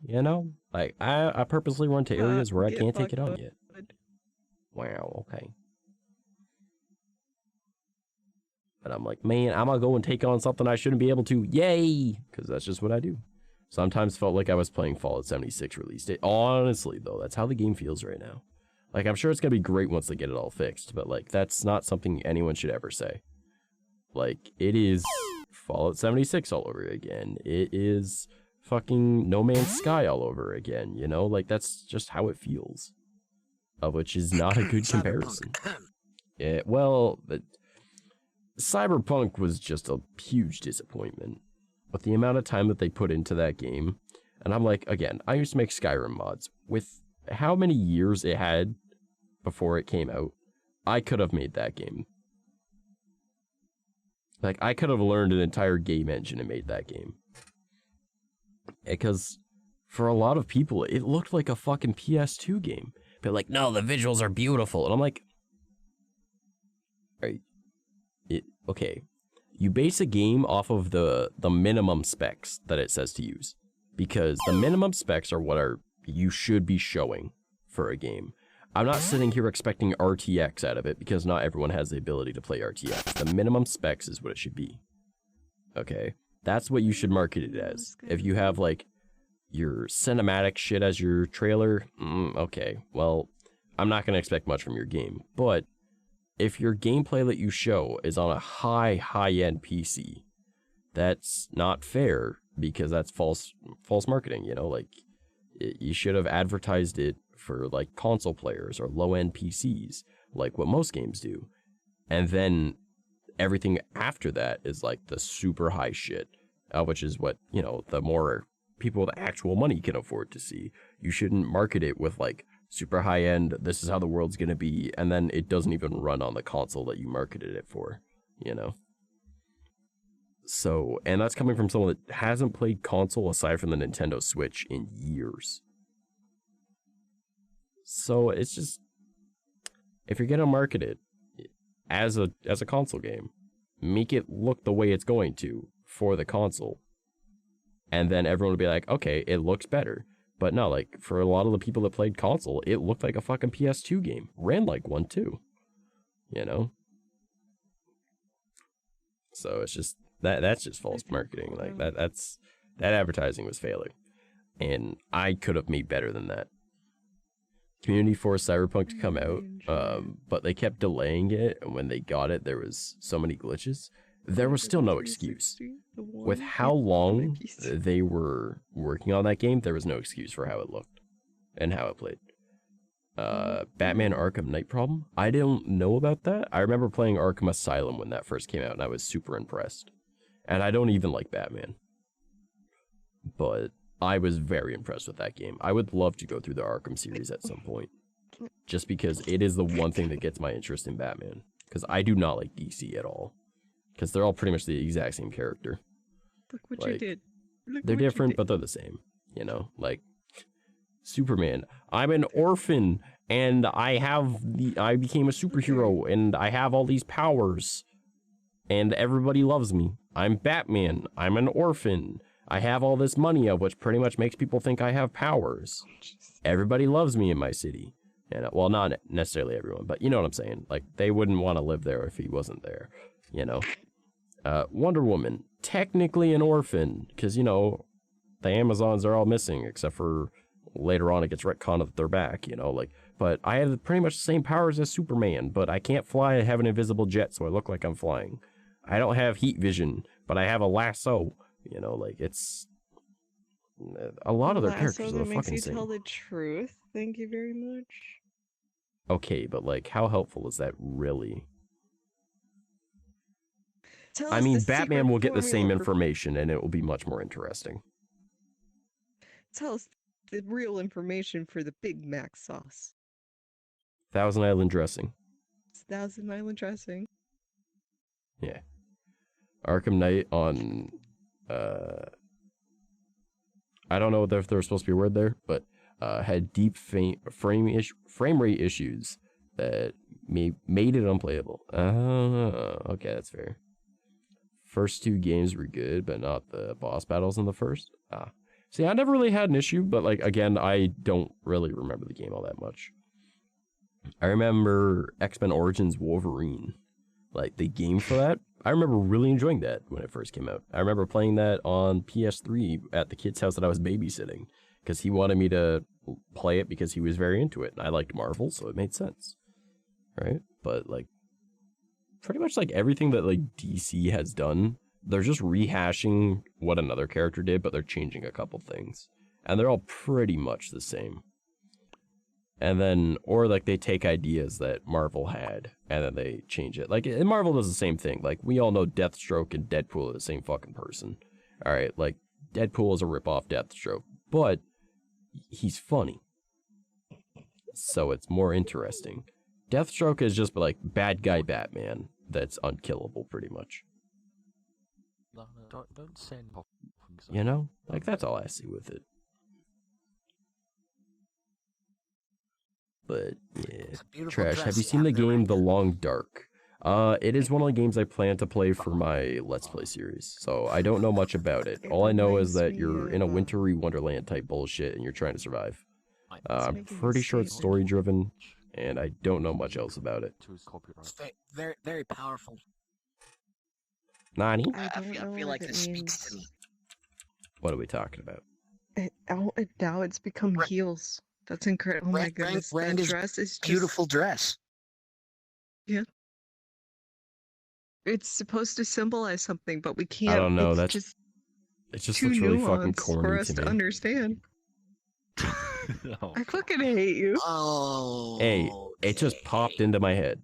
You know? Like, I purposely run to areas where I can't take it on yet. Wow, okay. But I'm like, man, I'm gonna go and take on something I shouldn't be able to. Yay! Because that's just what I do. Sometimes felt like I was playing Fallout 76 release date. Honestly, though, that's how the game feels right now. Like, I'm sure it's gonna be great once they get it all fixed, but, like, that's not something anyone should ever say. Like, it is Fallout 76 all over again. It is fucking No Man's Sky all over again, you know? Like, that's just how it feels. Which is not a good comparison. Yeah, well, Cyberpunk was just a huge disappointment with the amount of time that they put into that game. And I'm like, again, I used to make Skyrim mods. With how many years it had before it came out, I could have made that game. Like, I could have learned an entire game engine and made that game. Because for a lot of people, it looked like a fucking PS2 game. But like, no, the visuals are beautiful. And I'm like, okay, you base a game off of the minimum specs that it says to use. Because the minimum specs are what you should be showing for a game. I'm not sitting here expecting RTX out of it because not everyone has the ability to play RTX. The minimum specs is what it should be. Okay? That's what you should market it as. If you have, like, your cinematic shit as your trailer, okay, well, I'm not going to expect much from your game. But if your gameplay that you show is on a high-end PC, that's not fair because that's false marketing, you know? Like, you should have advertised it for, like, console players or low-end PCs, like what most games do. And then everything after that is, like, the super high shit, which is what, you know, the more people with actual money can afford to see. You shouldn't market it with, like, super high-end, this is how the world's gonna be, and then it doesn't even run on the console that you marketed it for, you know? So, and that's coming from someone that hasn't played console aside from the Nintendo Switch in years. So, it's just, if you're gonna market it as a console game, make it look the way it's going to for the console. And then everyone will be like, okay, it looks better. But no, like, for a lot of the people that played console, it looked like a fucking PS2 game. Ran like one, too. You know? So it's just, that's just false marketing. Like, that advertising was failing. and I could have made better than that. Community forced Cyberpunk to come out, but they kept delaying it, and when they got it, there was so many glitches. There was still no excuse. With how long they were working on that game, there was no excuse for how it looked and how it played. Batman Arkham Knight problem? I don't know about that. I remember playing Arkham Asylum when that first came out, and I was super impressed. And I don't even like Batman. But I was very impressed with that game. I would love to go through the Arkham series at some point. Just because it is the one thing that gets my interest in Batman. Because I do not like DC at all. Because they're all pretty much the exact same character. Look what you did. They're different, but they're the same. You know, like Superman. I'm an orphan, and I became a superhero, and I have all these powers, and everybody loves me. I'm Batman. I'm an orphan. I have all this money, of which pretty much makes people think I have powers. Everybody loves me in my city. And well, not necessarily everyone, but you know what I'm saying. Like, they wouldn't want to live there if he wasn't there. You know, Wonder Woman, technically an orphan, because, you know, the Amazons are all missing, except for later on it gets retconned that they're back, you know, like, but I have pretty much the same powers as Superman, but I can't fly, I have an invisible jet, so I look like I'm flying. I don't have heat vision, but I have a lasso, you know, like, it's, a lot of their characters are the fucking same. That makes you tell the truth, thank you very much. Okay, but, like, how helpful is that really? Tell I us mean, the Batman secret will get the same formula for- information, and it will be much more interesting. Tell us the real information for the Big Mac sauce. Thousand Island dressing. It's Thousand Island dressing. Yeah. Arkham Knight on, I don't know if there was supposed to be a word there, but had deep frame rate issues that made it unplayable. Okay, that's fair. First two games were good, but not the boss battles in the first. See, I never really had an issue, but, like, again, I don't really remember the game all that much. I remember X-Men Origins Wolverine. Like, the game for that, I remember really enjoying that when it first came out. I remember playing that on PS3 at the kid's house that I was babysitting, because he wanted me to play it because he was very into it, and I liked Marvel, so it made sense. Right? But, like, pretty much, like, everything that, like, DC has done, they're just rehashing what another character did, but they're changing a couple things. And they're all pretty much the same. And then, or, like, they take ideas that Marvel had, and then they change it. Like, and Marvel does the same thing. Like, we all know Deathstroke and Deadpool are the same fucking person. Alright, like, Deadpool is a rip-off Deathstroke, but he's funny. So it's more interesting. Deathstroke is just, like, bad guy Batman that's unkillable, pretty much. No, don't send things. You know? Like, that's all I see with it. But, yeah. Trash, have you seen the game The Long Dark? It is one of the games I plan to play for my Let's Play series, so I don't know much about it. All I know is that you're in a wintry wonderland type bullshit and you're trying to survive. I'm pretty sure it's story-driven, and I don't know much else about it. It's very, very powerful. Nani? I feel like this speaks to me. What are we talking about? Now it's become heels. That's incredible. Oh my goodness. That dress is just... beautiful dress. Yeah. It's supposed to symbolize something, but we can't. I don't know. It just looks really fucking corny for us to understand. No. I fucking hate you. Oh. Hey, it just popped into my head.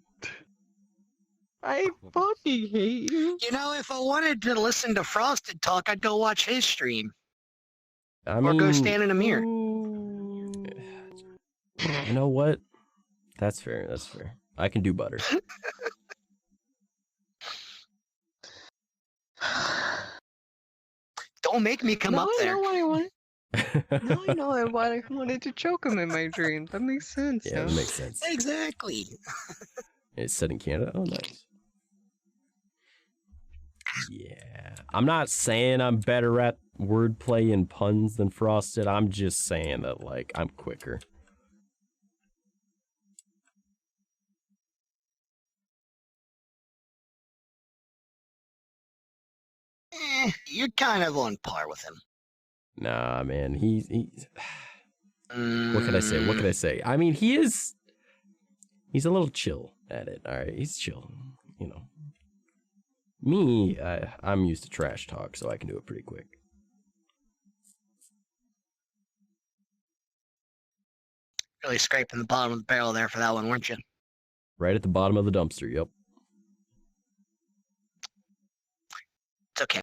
I fucking hate you. You know, if I wanted to listen to Frosted talk, I'd go watch his stream. I Or mean, go stand in a mirror. You know what? That's fair. That's fair. I can do butter. Don't make me come up there. I know what I want. No, I know I wanted to choke him in my dream. That makes sense. Yeah, that makes sense. Exactly. It's set in Canada? Oh, nice. Yeah. I'm not saying I'm better at wordplay and puns than Frosted. I'm just saying that, like, I'm quicker. You're kind of on par with him. Nah, man, he's what can I say? What can I say? I mean, he's a little chill at it. All right, he's chill. You know, me, I'm used to trash talk, so I can do it pretty quick. Really scraping the bottom of the barrel there for that one, weren't you? Right at the bottom of the dumpster. Yep. It's okay.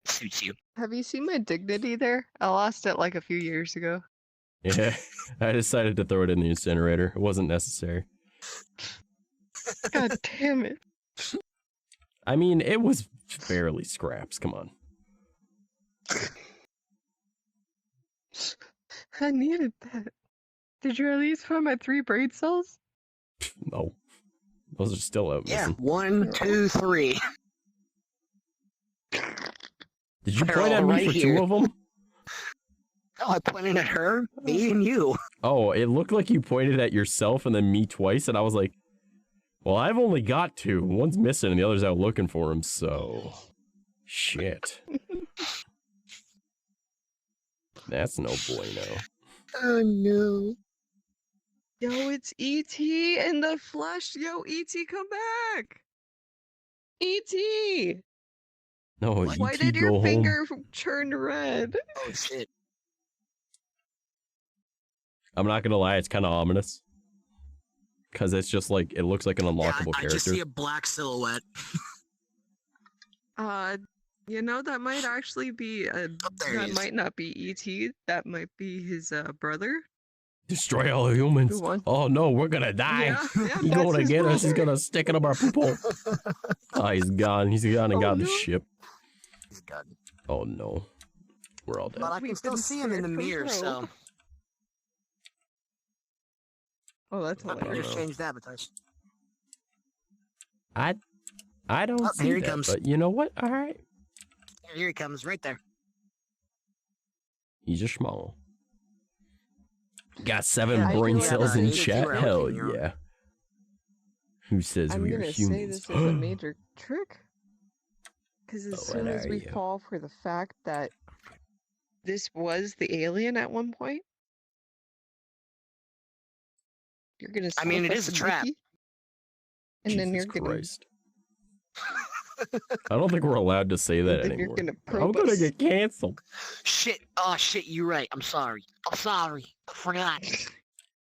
Suits you. Have you seen my dignity there? I lost it like a few years ago. Yeah, I decided to throw it in the incinerator. It wasn't necessary. God damn it. I mean, it was barely scraps. Come on. I needed that. Did you at least find my 3 brain cells? No. Those are still out Yeah, missing. 1, 2, 3. Did you They're point at all me right for here. 2 of them? No, I pointed at her, me, and you. Oh, it looked like you pointed at yourself and then me twice, and I was like, well, I've only got 2. One's missing and the other's out looking for him, so... Shit. That's no bueno. Oh, no. Yo, it's E.T. in the flesh. Yo, E.T., come back. E.T. No, Why ET did go your home. finger turn red? Oh, shit. I'm not gonna lie, it's kind of ominous. Because it's just like, it looks like an unlockable I character. just see a black silhouette. You know, that might actually be, there he that is. might not be E.T. That might be his, brother. Destroy all humans. Who wants- Oh no, we're gonna die. Yeah, He's that's gonna his get us. He's brother. gonna stick it up our poople. Oh, he's gone. He's gone and Oh, got the no. ship. He's good. Oh no. We're all dead. But I can We've still been see him in the spared from mirror, Crow. so Oh, that's I can hilarious. just change the avatars. I don't Oh, see here he that, comes. but you know what? All right. Here he comes, right there. He's just small. Got 7 Yeah, I brain do like cells that. in It's chat. zero Hell in your- yeah. Who says I'm we are gonna say humans? this is a major trick. Because as Oh, soon what as are we you? fall for the fact that this was the alien at one point, you're gonna. I mean, slip it us is a trap. Mickey, and then Jesus you're gonna. Christ. I don't think we're allowed to say that then you're anymore. gonna I'm probe gonna us. get canceled. Shit. Oh, shit, you're right. I'm sorry. I'm sorry. I forgot.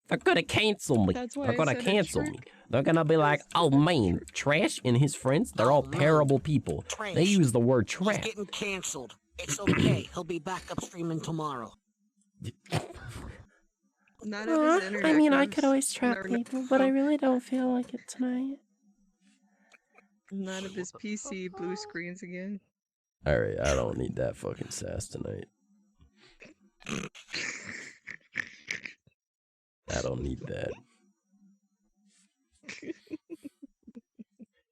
They're gonna cancel me. That's why They're I gonna said a cancel trick. me. They're gonna be like, oh man, Trash and his friends, they're all Oh, man. terrible people. Trash. They use the word He's trap. getting canceled. It's okay. He'll be back up streaming tomorrow. Not if his internet I mean, I comes- could always trap or no- people, but I really don't feel like it tonight. None of his PC blue screens again. Alright, I don't need that fucking sass tonight. I don't need that.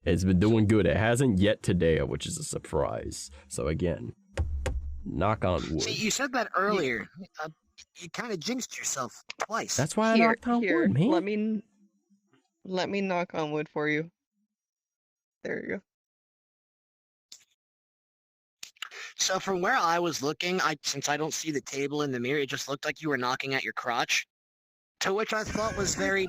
It's been doing good. It hasn't yet today, which is a surprise. So again, knock on wood. See, you said that earlier. You kind of jinxed yourself twice. That's why I Here, knocked on here. wood, man. Let me knock on wood for you. There you go. So from where I was looking, since I don't see the table in the mirror, it just looked like you were knocking at your crotch. To which I thought was very,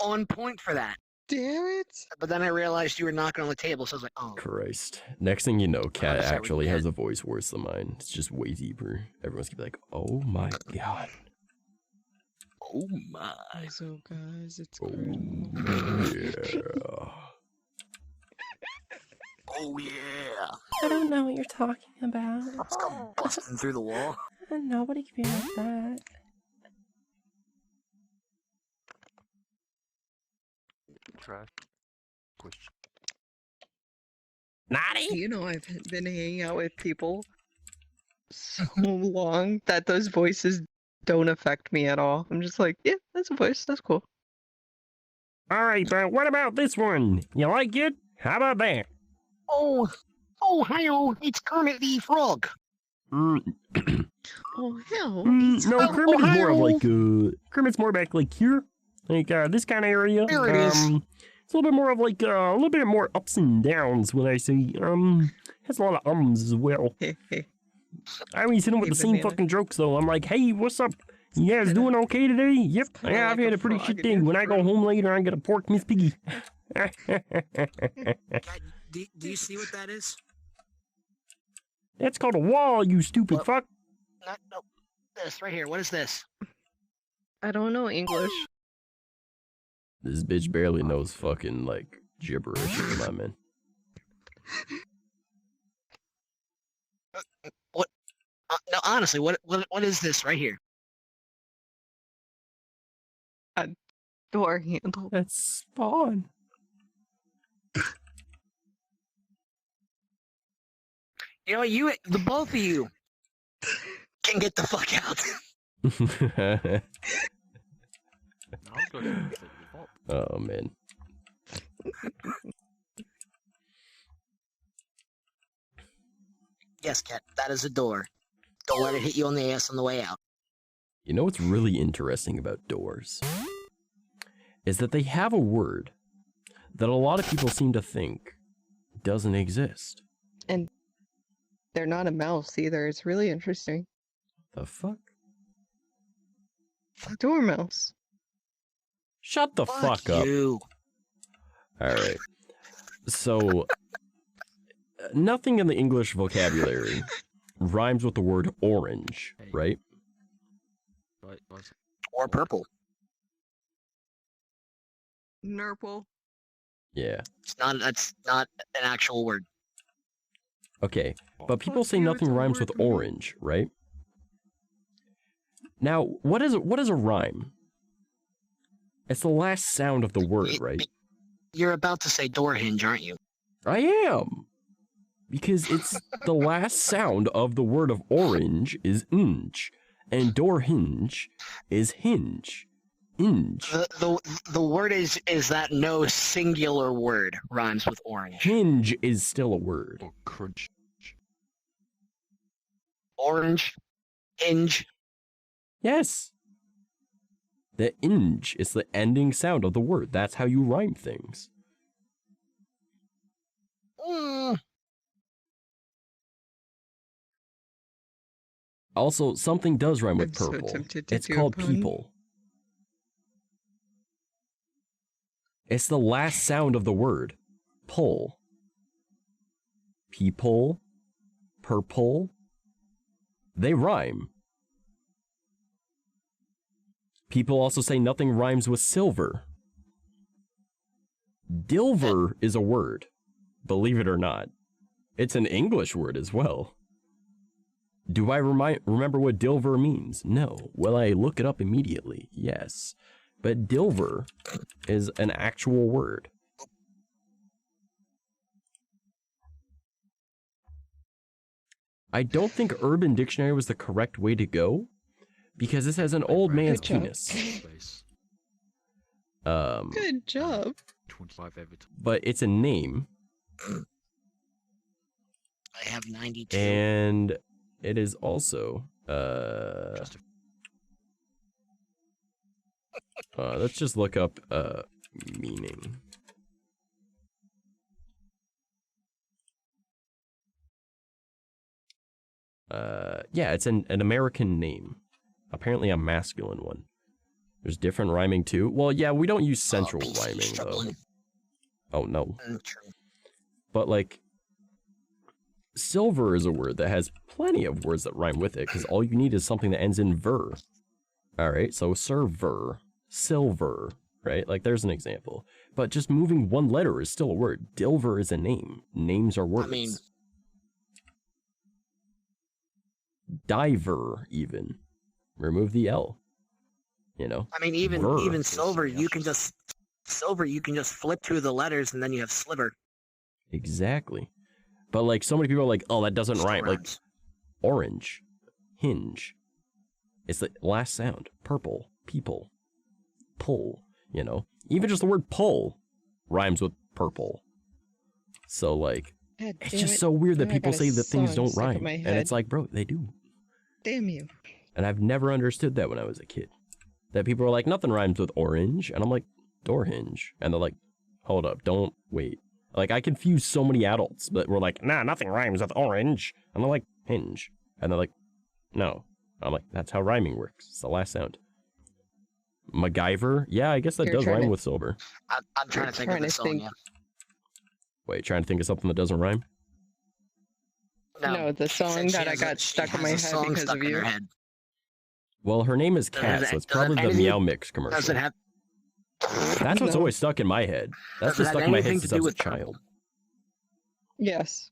on point for that. Damn it! But then I realized you were knocking on the table, so I was like, oh. Christ. Next thing you know, Cat that's how we actually get. has a voice worse than mine. It's just way deeper. Everyone's gonna be like, oh my god. Oh my. So guys, it's Oh crazy. yeah. Oh yeah. I don't know what you're talking about. Let's come busting through the wall. Nobody can be like that. Trash. Question. Naughty? You know, I've been hanging out with people so long that those voices don't affect me at all. I'm just like, yeah, that's a voice. That's cool. Alright, but what about this one? You like it? How about that? Oh, hello, it's Kermit the Frog. Oh, hell. No, Oh, Kermit is more of Ohio. like, Kermit's more back like here. Like, this kind of area. There it is. It's a little bit more of like, a little bit more ups and downs when I say, has a lot of ums as well. Hey, hey. I always hit him with the Hey, same banana. fucking jokes though. I'm like, hey, what's up? You guys doing okay today? Yep. kinda Yeah, I've like had a a pretty frog shit in day. your When I go throat. home later, I get a pork Miss Piggy. Cat, do you see what that is? That's called a wall, you stupid What? fuck. No, this right here. What is this? I don't know English. This bitch barely knows fucking like gibberish here, my man. What? No, honestly, what is this right here? Door handle. That's Spawn. You know, the both of you can get the fuck out. I'll go and set you up. Oh man. Yes, Cat, that is a door. Don't let it hit you on the ass on the way out. You know what's really interesting about doors? Is that they have a word that a lot of people seem to think doesn't exist. And they're not a mouse either. It's really interesting. The fuck? Dormouse. Shut the fuck up. You. Alright. So, nothing in the English vocabulary rhymes with the word orange, right? Right, right. Or purple. Nurple. Yeah. That's not an actual word. Okay, but people Fuck say you, nothing it's a rhymes word with for me. orange, right? Now, what is a rhyme? It's the last sound of the word, right? You're about to say door hinge, aren't you? I am! Because it's the last sound of the word of orange is inge, and door hinge is hinge. Inge. The word is that no singular word rhymes with orange. Hinge is still a word. Or crunch. Orange, hinge. Yes. The inge is the ending sound of the word. That's how you rhyme things. Also, something does rhyme with I'm so purple. tempted to It's do a called pun. people. It's the last sound of the word. Pull. People. Purple. They rhyme. People also say nothing rhymes with silver. Dilver is a word. Believe it or not. It's an English word as well. Do I remember what Dilver means? No. Will I look it up immediately? Yes. But Dilver is an actual word. I don't think Urban Dictionary was the correct way to go, because this has an old man's Good job. penis. Space. Good job. 25 Everton. But it's a name, I have 92. and it is also, Just let's just look up, meaning. Yeah, it's an American name. Apparently a masculine one. There's different rhyming too. Well, yeah, we don't use central rhyming though. Struggling. Oh no. True. But like, silver is a word that has plenty of words that rhyme with it, because all you need is something that ends in ver. Alright, so server, silver, right? Like there's an example. But just moving one letter is still a word. Dilver is a name. Names are words. I mean, Diver, even. Remove the L. You know? even Ver. silver, you can just flip through the letters and then you have sliver. Exactly. But like, so many people are like, oh, that doesn't Still rhyme. Like, rhymes. orange, hinge. It's the last sound. Purple, people, pull, you know? Even just the word pull rhymes with purple. So like, God it's damn just it. so weird that Now I people got a say that things song don't stuck in rhyme. my And head. it's like, bro, they do. Damn you. And I've never understood that when I was a kid. That people are like, nothing rhymes with orange. And I'm like, door hinge. And they're like, hold up, don't wait. Like, I confuse so many adults that were like, nah, nothing rhymes with orange. And I'm like, hinge. And they're like, no. I'm like, that's how rhyming works. It's the last sound. MacGyver? Yeah, I guess that You're does trying rhyme to- with sober. I'm trying to think of Trying the to song, think. yeah. Wait, trying to think of something that doesn't rhyme? No, the she said song she that I has a- got she stuck in my has a head song because stuck of in you. her head. Well, her name is Does Cat, it- so it's does it probably the anything- Meow Mix commercial. Does it have? That's what's No. always stuck in my head. That's Does it been have stuck in my head anything to since I do was a with purple? child. Yes.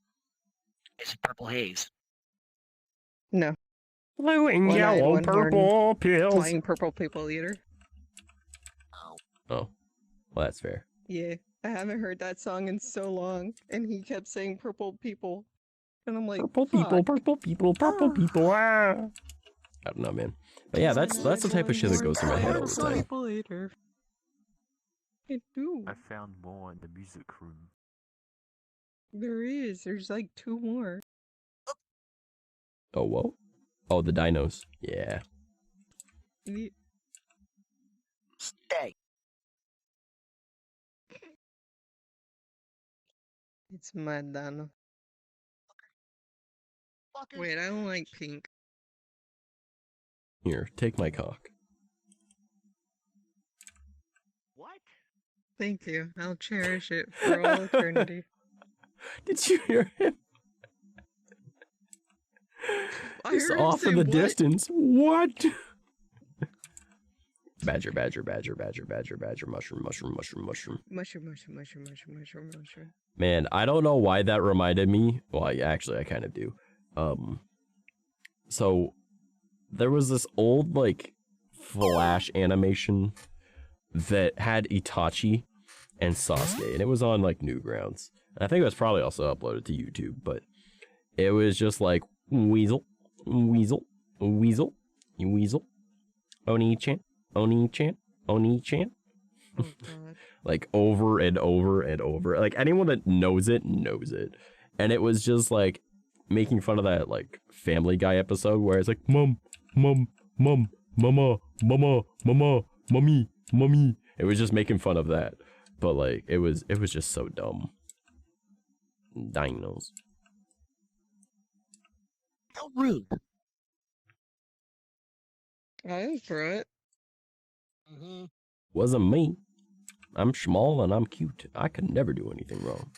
It's Purple Haze. No. Blue and One-eyed, yellow, one-horned, purple pills. Flying purple people eater. Oh, well, that's fair. Yeah. I haven't heard that song in so long, and he kept saying purple people. And I'm like, Purple people, fuck. purple people, purple people. Ah. I don't know, man. But yeah, that's the type of shit that goes through my head all the time. People eater. I do. I found more in the music room. There is. There's like 2 more. Oh, whoa. Oh, the dinos. Yeah. Ye- Stay. It's mad, Donna. Wait, I don't like pink. Here, take my cock. What? Thank you. I'll cherish it for all eternity. Did you hear him? I It's heard him off say in the what? distance. What? Badger, badger, badger, badger, badger, badger, mushroom, mushroom, mushroom, mushroom. Mushroom, mushroom, mushroom, mushroom, mushroom, mushroom. Man, I don't know why that reminded me. Well, actually, I kind of do. So there was this old like Flash animation that had Itachi and Sasuke, and it was on like Newgrounds. I think it was probably also uploaded to YouTube, but it was just like Weasel, Weasel, Weasel, you Weasel, Oni-chan, Oni-chan, Oni-chan. Oh, God. Like over and over and over. Like anyone that knows it knows it. And it was just like making fun of that like Family Guy episode where it's like mom, mom, mom, mama, mama, mama, mummy, mummy. It was just making fun of that. But like it was just so dumb. Dinos. How rude. I didn't throw it. Mm-hmm. Wasn't me. I'm small and I'm cute. I could never do anything wrong.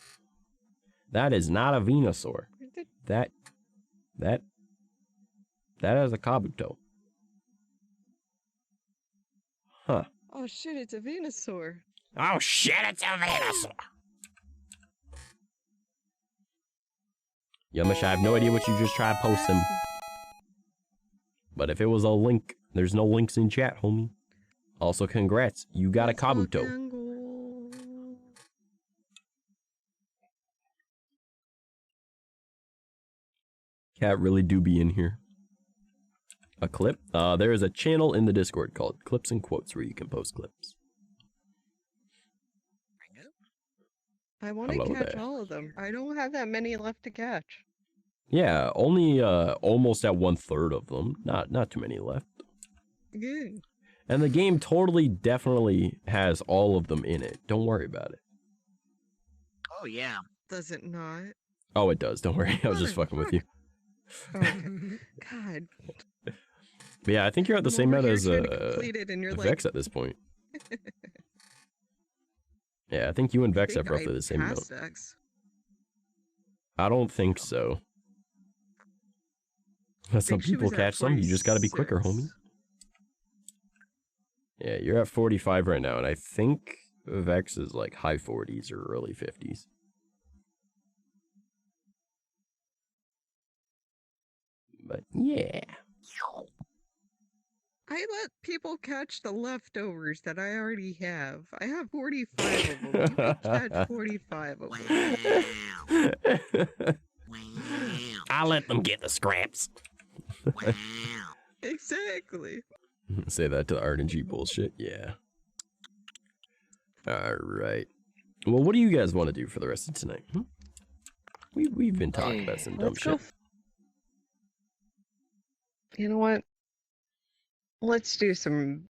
That is not a Venusaur. That is a Kabuto. Huh. Oh shit, it's a Venusaur. Oh shit, it's a Venusaur. Yumish, I have no idea what you just tried posting. But if it was a link, there's no links in chat, homie. Also, congrats. You got a Kabuto. Cat really do be in here. A clip? There is a channel in the Discord called Clips and Quotes where you can post clips. I want to Hello catch there. all of them. I don't have that many left to catch. Yeah, only almost at 1/3 of them. Not too many left. Good. And the game totally, definitely has all of them in it. Don't worry about it. Oh yeah. Does it not? Oh, it does. Don't worry. I was just fucking with you. Okay. God. But yeah, I think you're at the I'm same over amount here as trying to complete it and you're Vex like, at this point. Yeah, I think you and Vex think have roughly I the same amount. passed X. I don't think so. Some think she people was at catch some. You just gotta be quicker, 46. homie. Yeah, you're at 45 right now, and I think Vex is like high 40s or early 50s. But yeah. I let people catch the leftovers that I already have. I have 45 of them. You can catch 45 of them. Wow. I'll let them get the scraps. Wow. Exactly. Say that to the RNG bullshit. Yeah. All right. Well, what do you guys want to do for the rest of tonight? We've been talking about some dumb Let's go. shit. You know what? Let's do some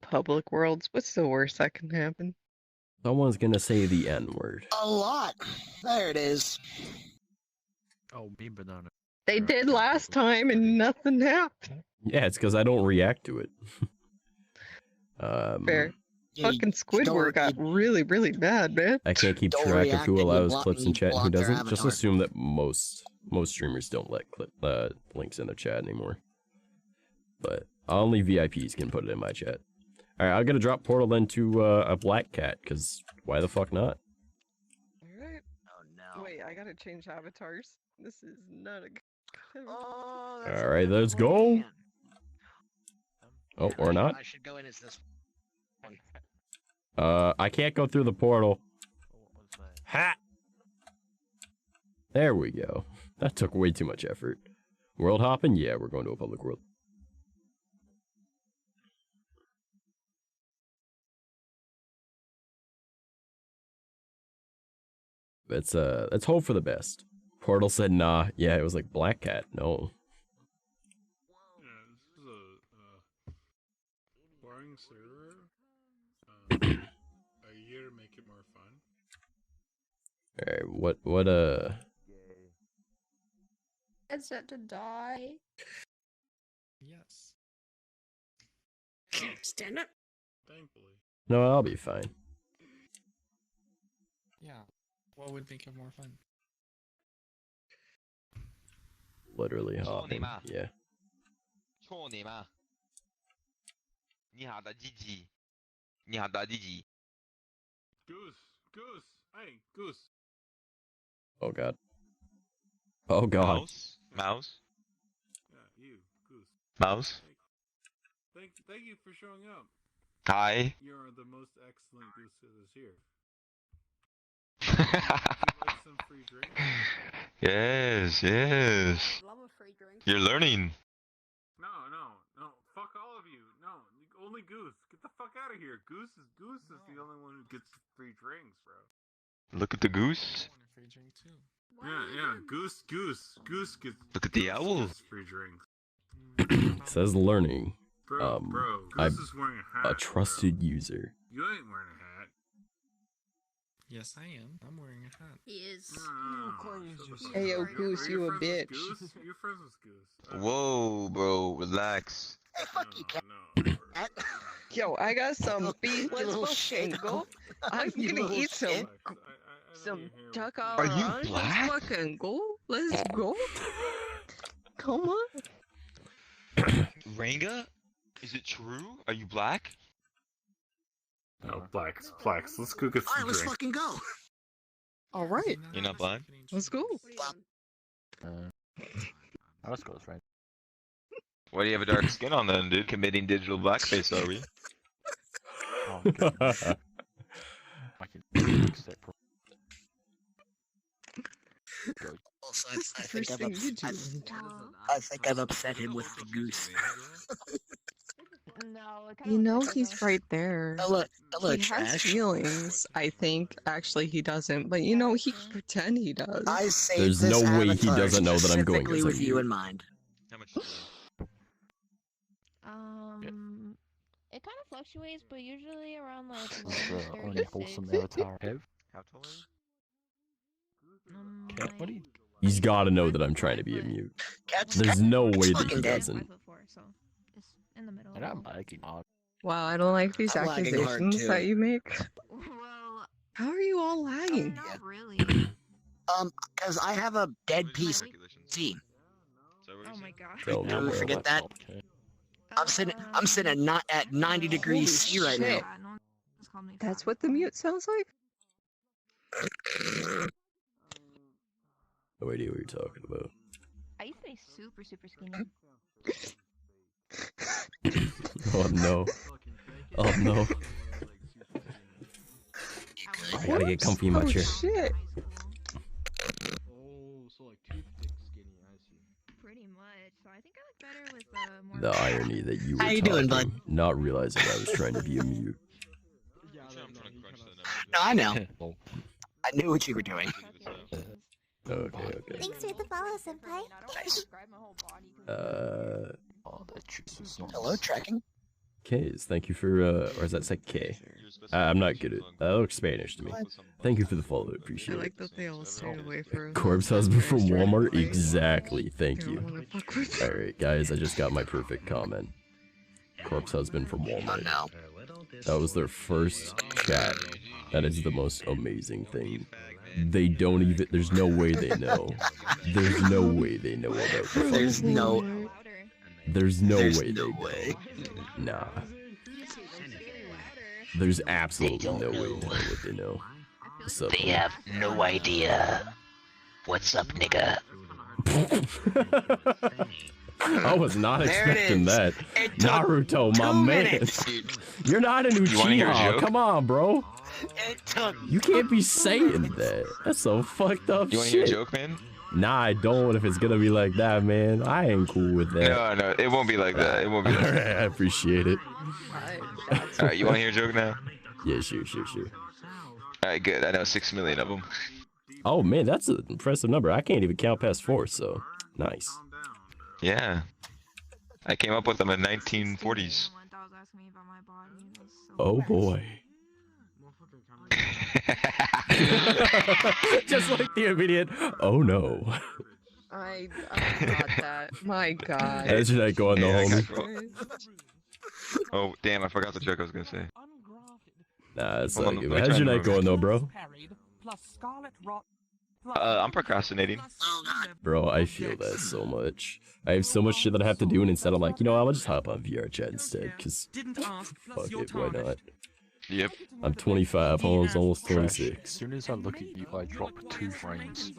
public worlds. What's the worst that can happen? Someone's gonna say the N word. A lot. There it is. Oh, me banana. They did last time and nothing happened. Yeah, it's because I don't react to it. Fair. Yeah, Fucking Squidward got really, really bad, man. I can't keep Don't track of react who and you allows block- clips in you chat and who block their doesn't. Just avatar. assume that most streamers don't let links in their chat anymore. But only VIPs can put it in my chat. All right, I'm gonna drop Portal into a black cat, cause why the fuck not? Alright. Oh no. Wait, I gotta change avatars. This is not a good. Oh, All right, let's go. plan. Oh, or not? I should go in as this one. I can't go through the portal. Ha! There we go. That took way too much effort. World hopping? Yeah, we're going to a public world. Let's hope for the best. Portal said nah. Yeah, it was like Black Cat. No. Yeah, this is a boring server. A year to make it more fun. Alright, what It's set to die. Yes. Stand up. Thankfully. No, I'll be fine. Yeah. What would make it more fun? Literally hopping. Yeah. 操你妈！你好大鸡鸡，你好大鸡鸡。 Goose, hey, Goose. Oh god. Oh god. Mouse. Yeah, you, Goose. Mouse. Thank you for showing up. Hi. You're the most excellent goose that is here. Would you like some free drink? Yes. Love a free drink. You're learning. No. Fuck all of you. No, only Goose. Get the fuck out of here. Goose is the only one who gets free drinks, bro. Look at the goose. I want a free drink too. Yeah. Goose gets. Look at the Goose owl. gets free drinks. It says learning. Bro, I'm Goose is wearing a hat. a trusted user. You ain't wearing a hat. Yes, I am. I'm wearing a hat. He is. Hey, yo, Goose, you a bitch. You're friends with Goose. Whoa, bro, relax. Hey, fuck you, cat. No. Yo, I got some beef. Let's little fucking shit. go. I'm You gonna little eat some shit. some duck Are you Let's black? fucking go. Let's go. Come on. Ranga? Is it true? Are you black? No, Plex. Let's go get some Alright, let's drinks. fucking go. All right, You're not black? let's go. Let's go, friend. Why do you have a dark skin on then, dude? Committing digital blackface, are we? I can accept. Also, Interesting. I think I've upset him with the goose. No, it You know he's right there. Hello, He has trash. feelings, I think. Actually, he doesn't, but you know, he can pretend he does. I saved There's this no way he avatar doesn't know that I'm going specifically as a with you mute. in mind. How much? It kind of fluctuates, but usually around like It's the only 36. wholesome avatar I have. How tall are you? Cat, what do you? He's gotta know that I'm trying to be a mute. Cat's There's no way that fucking he dead. doesn't. 5'4", so it's in the middle. And I'm lagging hard. Wow, I don't like these I'm lagging hard, accusations too. that you make. Well, How are you all lagging? not really. Cause I have a dead piece Regulations. C. So what Oh are you my saying? god. Tell me Never where. forget that. Okay. I'm sitting at 90 degrees C right now. shit. That's what the mute sounds like? No idea what you're talking about. I used to be super skinny. Oh no. Oh no. I gotta get comfy in my Oh chair. shit. Oh, so like toothpick skinny, I see. Pretty much. So I think I look better with more. The irony that you were How you talking, doing, bud? not realizing I was trying to be a mute. I'm trying to crunch the No, I know. Well, I knew what you were doing. Okay. Thanks for the follow, senpai. Nice. oh, that juice is not. Hello, tracking. K's, thank you for, or is that say K? I'm not good at that. Looks Spanish to me. Thank you for the follow. I Appreciate like it. that they all stayed away from Corpse husband from restaurant Walmart? fight. Exactly. Thank They don't you. wanna fuck with Alright, guys, I just got my perfect comment. Corpse husband from Walmart. No. That was their first chat. That is the most amazing thing. They don't even. There's no way they know. There's no way they know about the There's fucking- no. There's no There's way no they way. know. Nah. There's absolutely no way they know what they know. What's up, They have no idea. What's up, nigga? I was not There it expecting is. that. It took Naruto, my 2 man. minutes. You're not an You wanna hear a Uchiha. joke? Come on, bro. It took. You can't be saying that. That's some fucked up You wanna hear a shit. joke, man? Nah, I don't. If it's gonna be like that, man, I ain't cool with that. No, it won't be like that. It won't be like Alright, that. I appreciate it. Alright, you wanna hear a joke now? Yeah, sure. Alright, good. I know 6 million of them. Oh man, that's an impressive number. I can't even count past 4, so nice. Yeah. I came up with them in 1940s. Oh boy. Just like the immediate, oh no. I got that. My god. As you go on the Yeah, I got homie. Oh, damn, I forgot the joke I was gonna say. Nah, it's Hold on, like, let me try how's your and night remember. going though, bro? I'm procrastinating. Bro, I feel that so much. I have so much shit that I have to do, and instead I'm like, you know, I'll just hop on VRChat instead, cause fuck it, why not? Yep. I'm 25, almost Fresh. 26. As soon as I look at you, I drop 2 frames.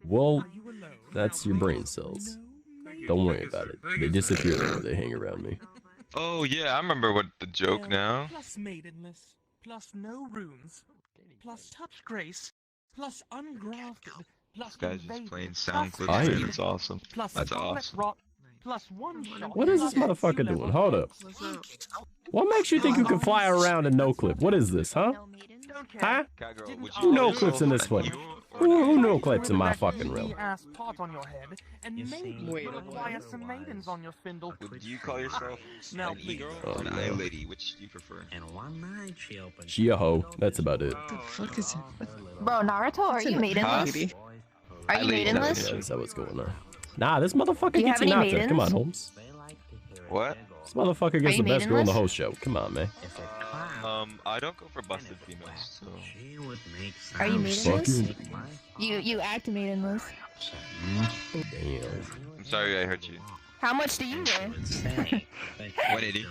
Well, that's your brain cells. Don't worry about it. They disappear whenever they hang around me. Oh yeah, I remember what the joke now. Plus maidenless, plus no runes, plus touch grace, plus ungrafted, plus This guy's just invaded, playing sound plus clips. I- Man, that's awesome. plus That's scarlet awesome. rot, plus one shot. What is this plus motherfucker sea doing? level Hold up. What makes you think you can fly around in no clip? What is this, huh? Don't care. Huh? Catgirl, would Who you no call clips in yourself this place? evil or Who not? no clips in my fucking realm? Ass pot on your head, and maybe Wait you'll a acquire minute. some maidens on your spindle. Would you call yourself Now, an e-girl Oh, or an no. eye-lady? Which do you prefer? She a hoe. That's about it. What the fuck is it? Bro, Naruto, are you maidenless? Lady. Are you ladies, maidenless? Yeah, is that what's going on? Nah, this motherfucker Do you gets have you any not Come on, maidens? Holmes. What? This motherfucker gets you the best girl on the maidenless? whole show. Come on, man. I don't go for busted females, so. Are you maidenless? Fucking You act maidenless. damn. I'm sorry I hurt you. How much do you weigh? 180.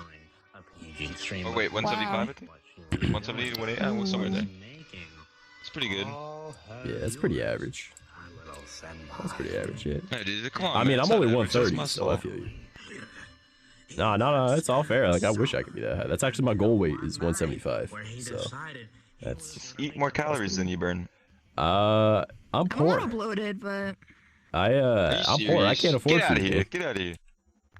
Oh wait, 175 I think? 170 to 180? I was somewhere there. It's pretty good. Yeah, that's pretty average. That's pretty average, yeah. No, dude, come on. I mean, man, I'm it's not only average, that's 130, muscle. so I feel you. No, it's all fair. Like, I wish I could be that high. That's actually my goal weight is 175. So, that's... Just eat more calories than you burn. I'm poor. bloated, but Are you I'm poor. I serious? can't afford Get out of food. here. though. Get out of here.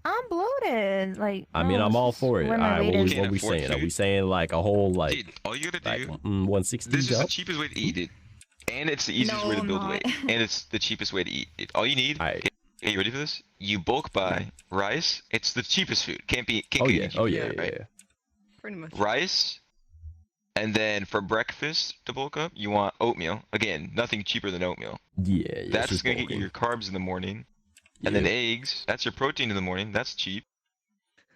I'm bloated. Like, I mean, no, I'm it's all just for it. where my Alright, weight what is. we Can't saying? afford Are we food. saying like a whole like Dude, all you gotta like do. 160 This is the up? cheapest way to eat it. And it's the easiest No, way to I'm build not. weight. And it's the cheapest way to eat it. All you need. Alright. Hey, you ready for this? You bulk buy rice. It's the cheapest food. Can't Oh get yeah. any Oh cheaper, yeah. Yeah. right? yeah. Pretty much. Rice. And then for breakfast to bulk up, you want oatmeal. Again, nothing cheaper than oatmeal. Yeah. Yeah. it's That's just gonna get bulking. you your carbs in the morning. And then Yeah. eggs. That's your protein in the morning. That's cheap.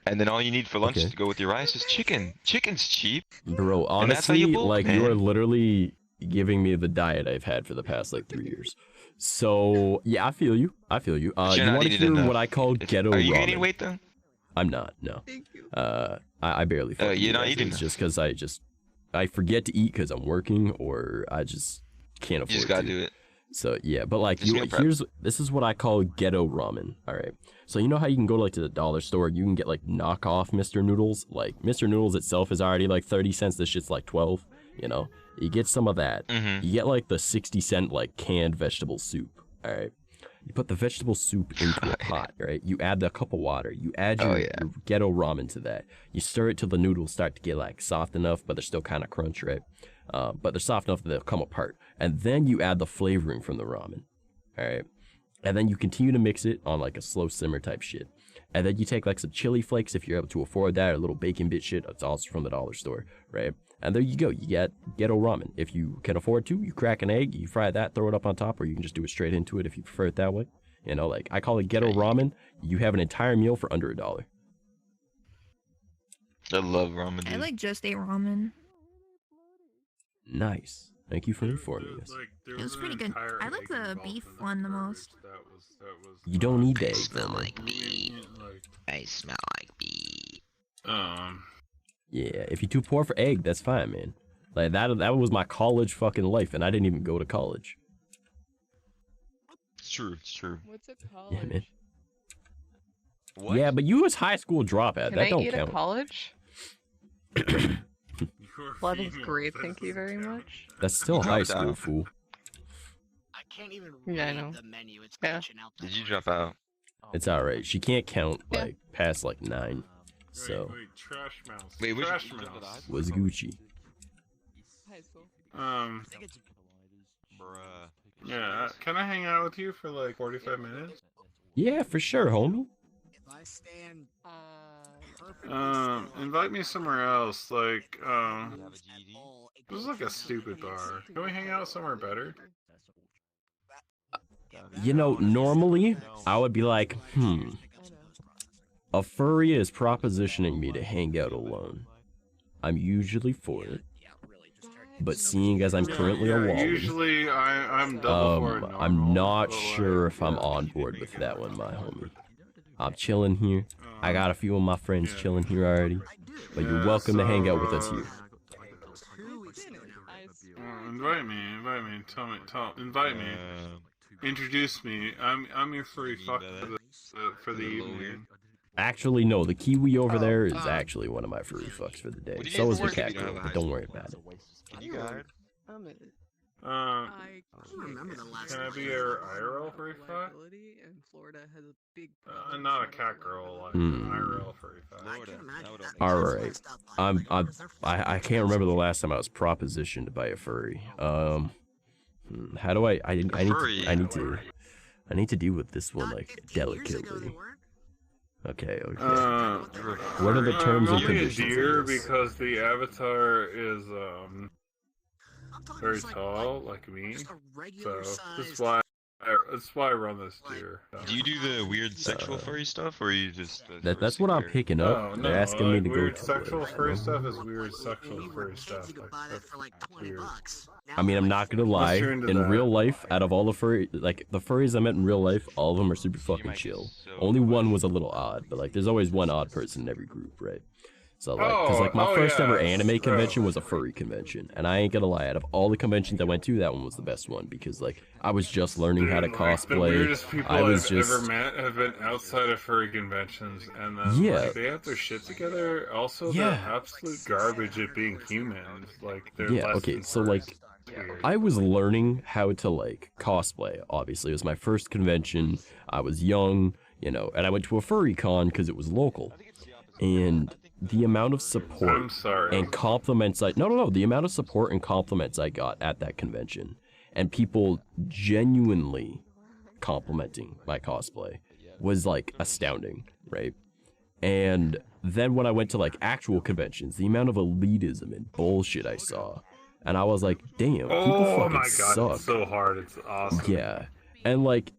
And then all you need for lunch Okay. to go with your rice is chicken. Chicken's cheap. Bro, And that's how you honestly, bulk, like you man. are literally giving me the diet I've had for the past like 3 years. So yeah, I feel you. But You you're want not to eating hear enough. what I call ghetto Are you ramen? gaining weight though? I'm not. No. I barely. fucking you're eat not as eating is, enough. just because I forget to eat because I'm working or I just can't afford You just gotta to. do it. So yeah, but like Just meal prep. this is what I call ghetto ramen. All right. So you know how you can go like to the dollar store, you can get like knockoff Mr. Noodles. Like Mr. Noodles itself is already like 30 cents. This shit's like 12. You know, you get some of that. Mm-hmm. You get like the 60-cent like canned vegetable soup. All right. You put the vegetable soup into a pot, right? You add a cup of water. You add your, Oh, yeah. your ghetto ramen to that. You stir it till the noodles start to get like soft enough, but they're still kind of crunch, right? But they're soft enough that they'll come apart. And then you add the flavoring from the ramen, all right? And then you continue to mix it on like a slow simmer type shit. And then you take like some chili flakes if you're able to afford that, or a little bacon bit shit. It's also from the dollar store, right? And there you go. You get ghetto ramen. If you can afford to, you crack an egg, you fry that, throw it up on top, or you can just do it straight into it if you prefer it that way. You know, like I call it ghetto ramen. You have an entire meal for under $1. I love ramen, dude. I like just ate ramen. Nice. Thank you for informing us. It was pretty good. I like the beef one the most. You don't need the egg. Smell like meat. I smell like meat. Yeah, if you're too poor for egg, that's fine, man. Like that was my college fucking life, and I didn't even go to college. It's true. It's true. What's a college? Yeah, man. What? Yeah, but you was high school dropout. Can That I don't eat count. at college? 11th grade, thank you very much. That's still high school, fool. I can't even Yeah, I read know. the menu. It's Yeah. glitching out. Did you drop out? It's alright. She can't count Yeah. like past like 9. So Wait, trash mouse. Wait, which trash mouse. was Gucci. High school. Bruh. Yeah, can I hang out with you for like 45 minutes? Yeah, for sure, homie. If I stand Invite me somewhere else. Like, this is like a stupid bar. Can we hang out somewhere better? You know, normally I would be like, a furry is propositioning me to hang out alone. I'm usually for it. But seeing as I'm currently a wall, Usually I'm double for it. I'm not sure if I'm on board with that one, my homie. I'm chilling here. I got a few of my friends chilling here already. But you're welcome to hang out with us here. Invite me. Invite me. Introduce me. I'm your furry fuck for the evening. Actually, no, the Kiwi over there is actually one of my furry fucks for the day. What do you So guys is the work cat if you don't girl, have but a don't high worry school? about it. Can you go ahead? I Can I be your IRL furry fuck? and Florida has a big I'm not a cat girl, like IRL furry fuck. Alright. I can't remember the last time I was propositioned by a furry. How do I need to deal with this one like delicately. Okay. What are the terms and conditions? I'm only a deer of this? because the avatar is very tall, like me. So that's why I run this deer. Do you do the weird sexual furry stuff, or you just? That's what I'm picking up. They're asking me to go weird to sexual furry stuff is weird sexual furry stuff. That's weird. I mean, I'm not gonna lie. you're into In that. real life, out of all the the furries I met in real life, all of them are super fucking chill. Only one was a little odd, but like, there's always one odd person in every group, right? So like, cause like my first ever anime convention was a furry convention, and I ain't gonna lie, out of all the conventions I went to, that one was the best one because like I was just learning how to The cosplay. weirdest people I was I've just ever met have been outside of furry conventions, and then like, they have their shit together. Also, they're absolute garbage at being humans. Like they're less okay, than so furries. like I was learning how to like cosplay. Obviously, it was my first convention. I was young, you know, and I went to a furry con because it was local, and the amount of support and compliments the amount of support and compliments I got at that convention, and people genuinely complimenting my cosplay was like astounding, right? And then when I went to like actual conventions, the amount of elitism and bullshit I saw, and I was like, damn, people fucking suck. It's so hard. It's awesome. Yeah, and like,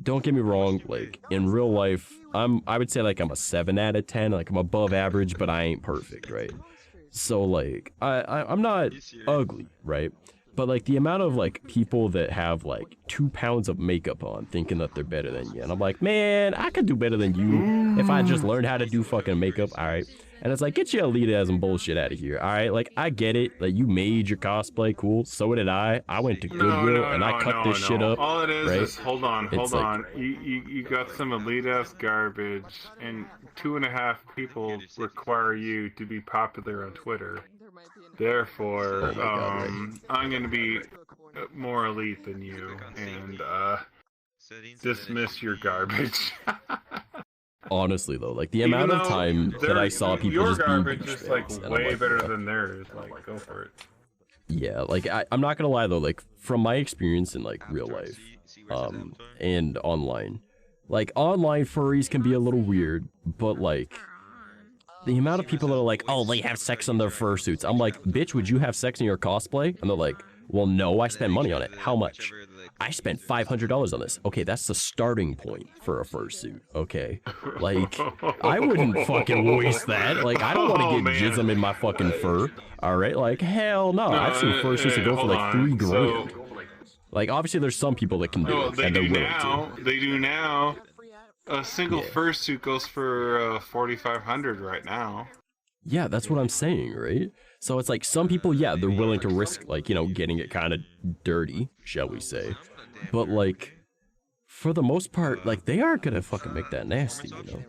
don't get me wrong, like in real life, I would say like I'm a 7 out of 10. Like I'm above average, but I ain't perfect, right? So like I'm not ugly, right? But like the amount of like people that have like 2 pounds of makeup on thinking that they're better than you, and I'm like, man, I could do better than you if I just learned how to do fucking makeup, all right? And it's like, get your elitism bullshit out of here, all right? Like, I get it. Like, you made your cosplay cool. So did I. I went to Goodwill and I cut this shit up. All it is right? is, hold on. Like, You got some elite-ass garbage, and 2.5 people require you to be popular on Twitter. Therefore, I'm going to be more elite than you, and dismiss your garbage. Honestly though, like the amount of time that I saw people just being garbage is like way better than theirs. Like, go for it. Yeah, like I'm not gonna lie though, like from my experience in like real life, and online, Like, online furries can be a little weird, but like, the amount of people that are like, oh, they have sex on their fursuits. I'm like, bitch, would you have sex in your cosplay? And they're like, well, no, I spent money on it. How much? I spent $500 on this. Okay, that's the starting point for a fursuit, okay? Like, I wouldn't fucking waste that. Like, I don't want to get jism in my fucking fur, alright? Like, hell no. I've seen fursuits that go for like $3 grand. Like, obviously there's some people that can do it, and they're willing to. They do now. A single fursuit goes for $4,500 right now. Yeah, that's what I'm saying, right? So it's like some people, yeah, they're willing to risk, like, you know, getting it kind of dirty, shall we say. But like, for the most part, like, they aren't gonna fucking make that nasty, you know?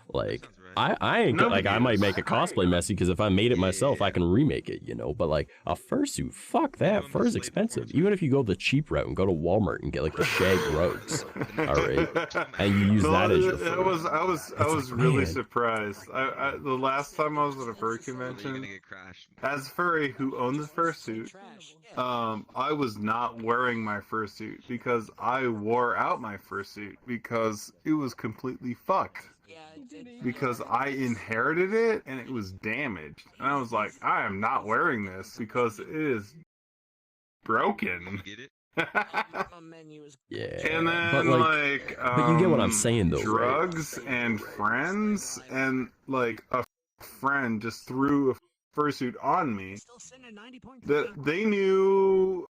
Like, I ain't like, I might make a cosplay messy because if I made it myself, I can remake it, you know? But like, a fursuit, fuck that. Fur's expensive. Even if you go the cheap route and go to Walmart and get like the shag rugs, all right? And you use that as your fur. I was really surprised. The last time I was at a furry convention, as a furry who owns a fursuit, I was not wearing my fursuit because I wore out my fursuit because it was completely fucked. Because I inherited it and it was damaged. And I was like, I am not wearing this because it is broken. Yeah. And then but you get what I'm saying though, drugs right? and friends, and like a friend just threw a fursuit on me. They knew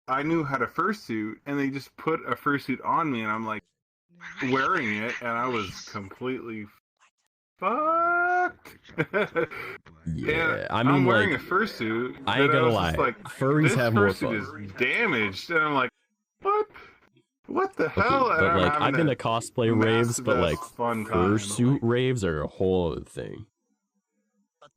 I knew how to fursuit, and they just put a fursuit on me, and I'm like wearing it, and I was completely fucked. Yeah, I mean, I'm wearing like, a fursuit. I ain't gonna lie, like, furries have more fun. This fursuit is damaged, and I'm like, what? What the hell? But like, I've been to cosplay raves, but like, fursuit raves are a whole other thing.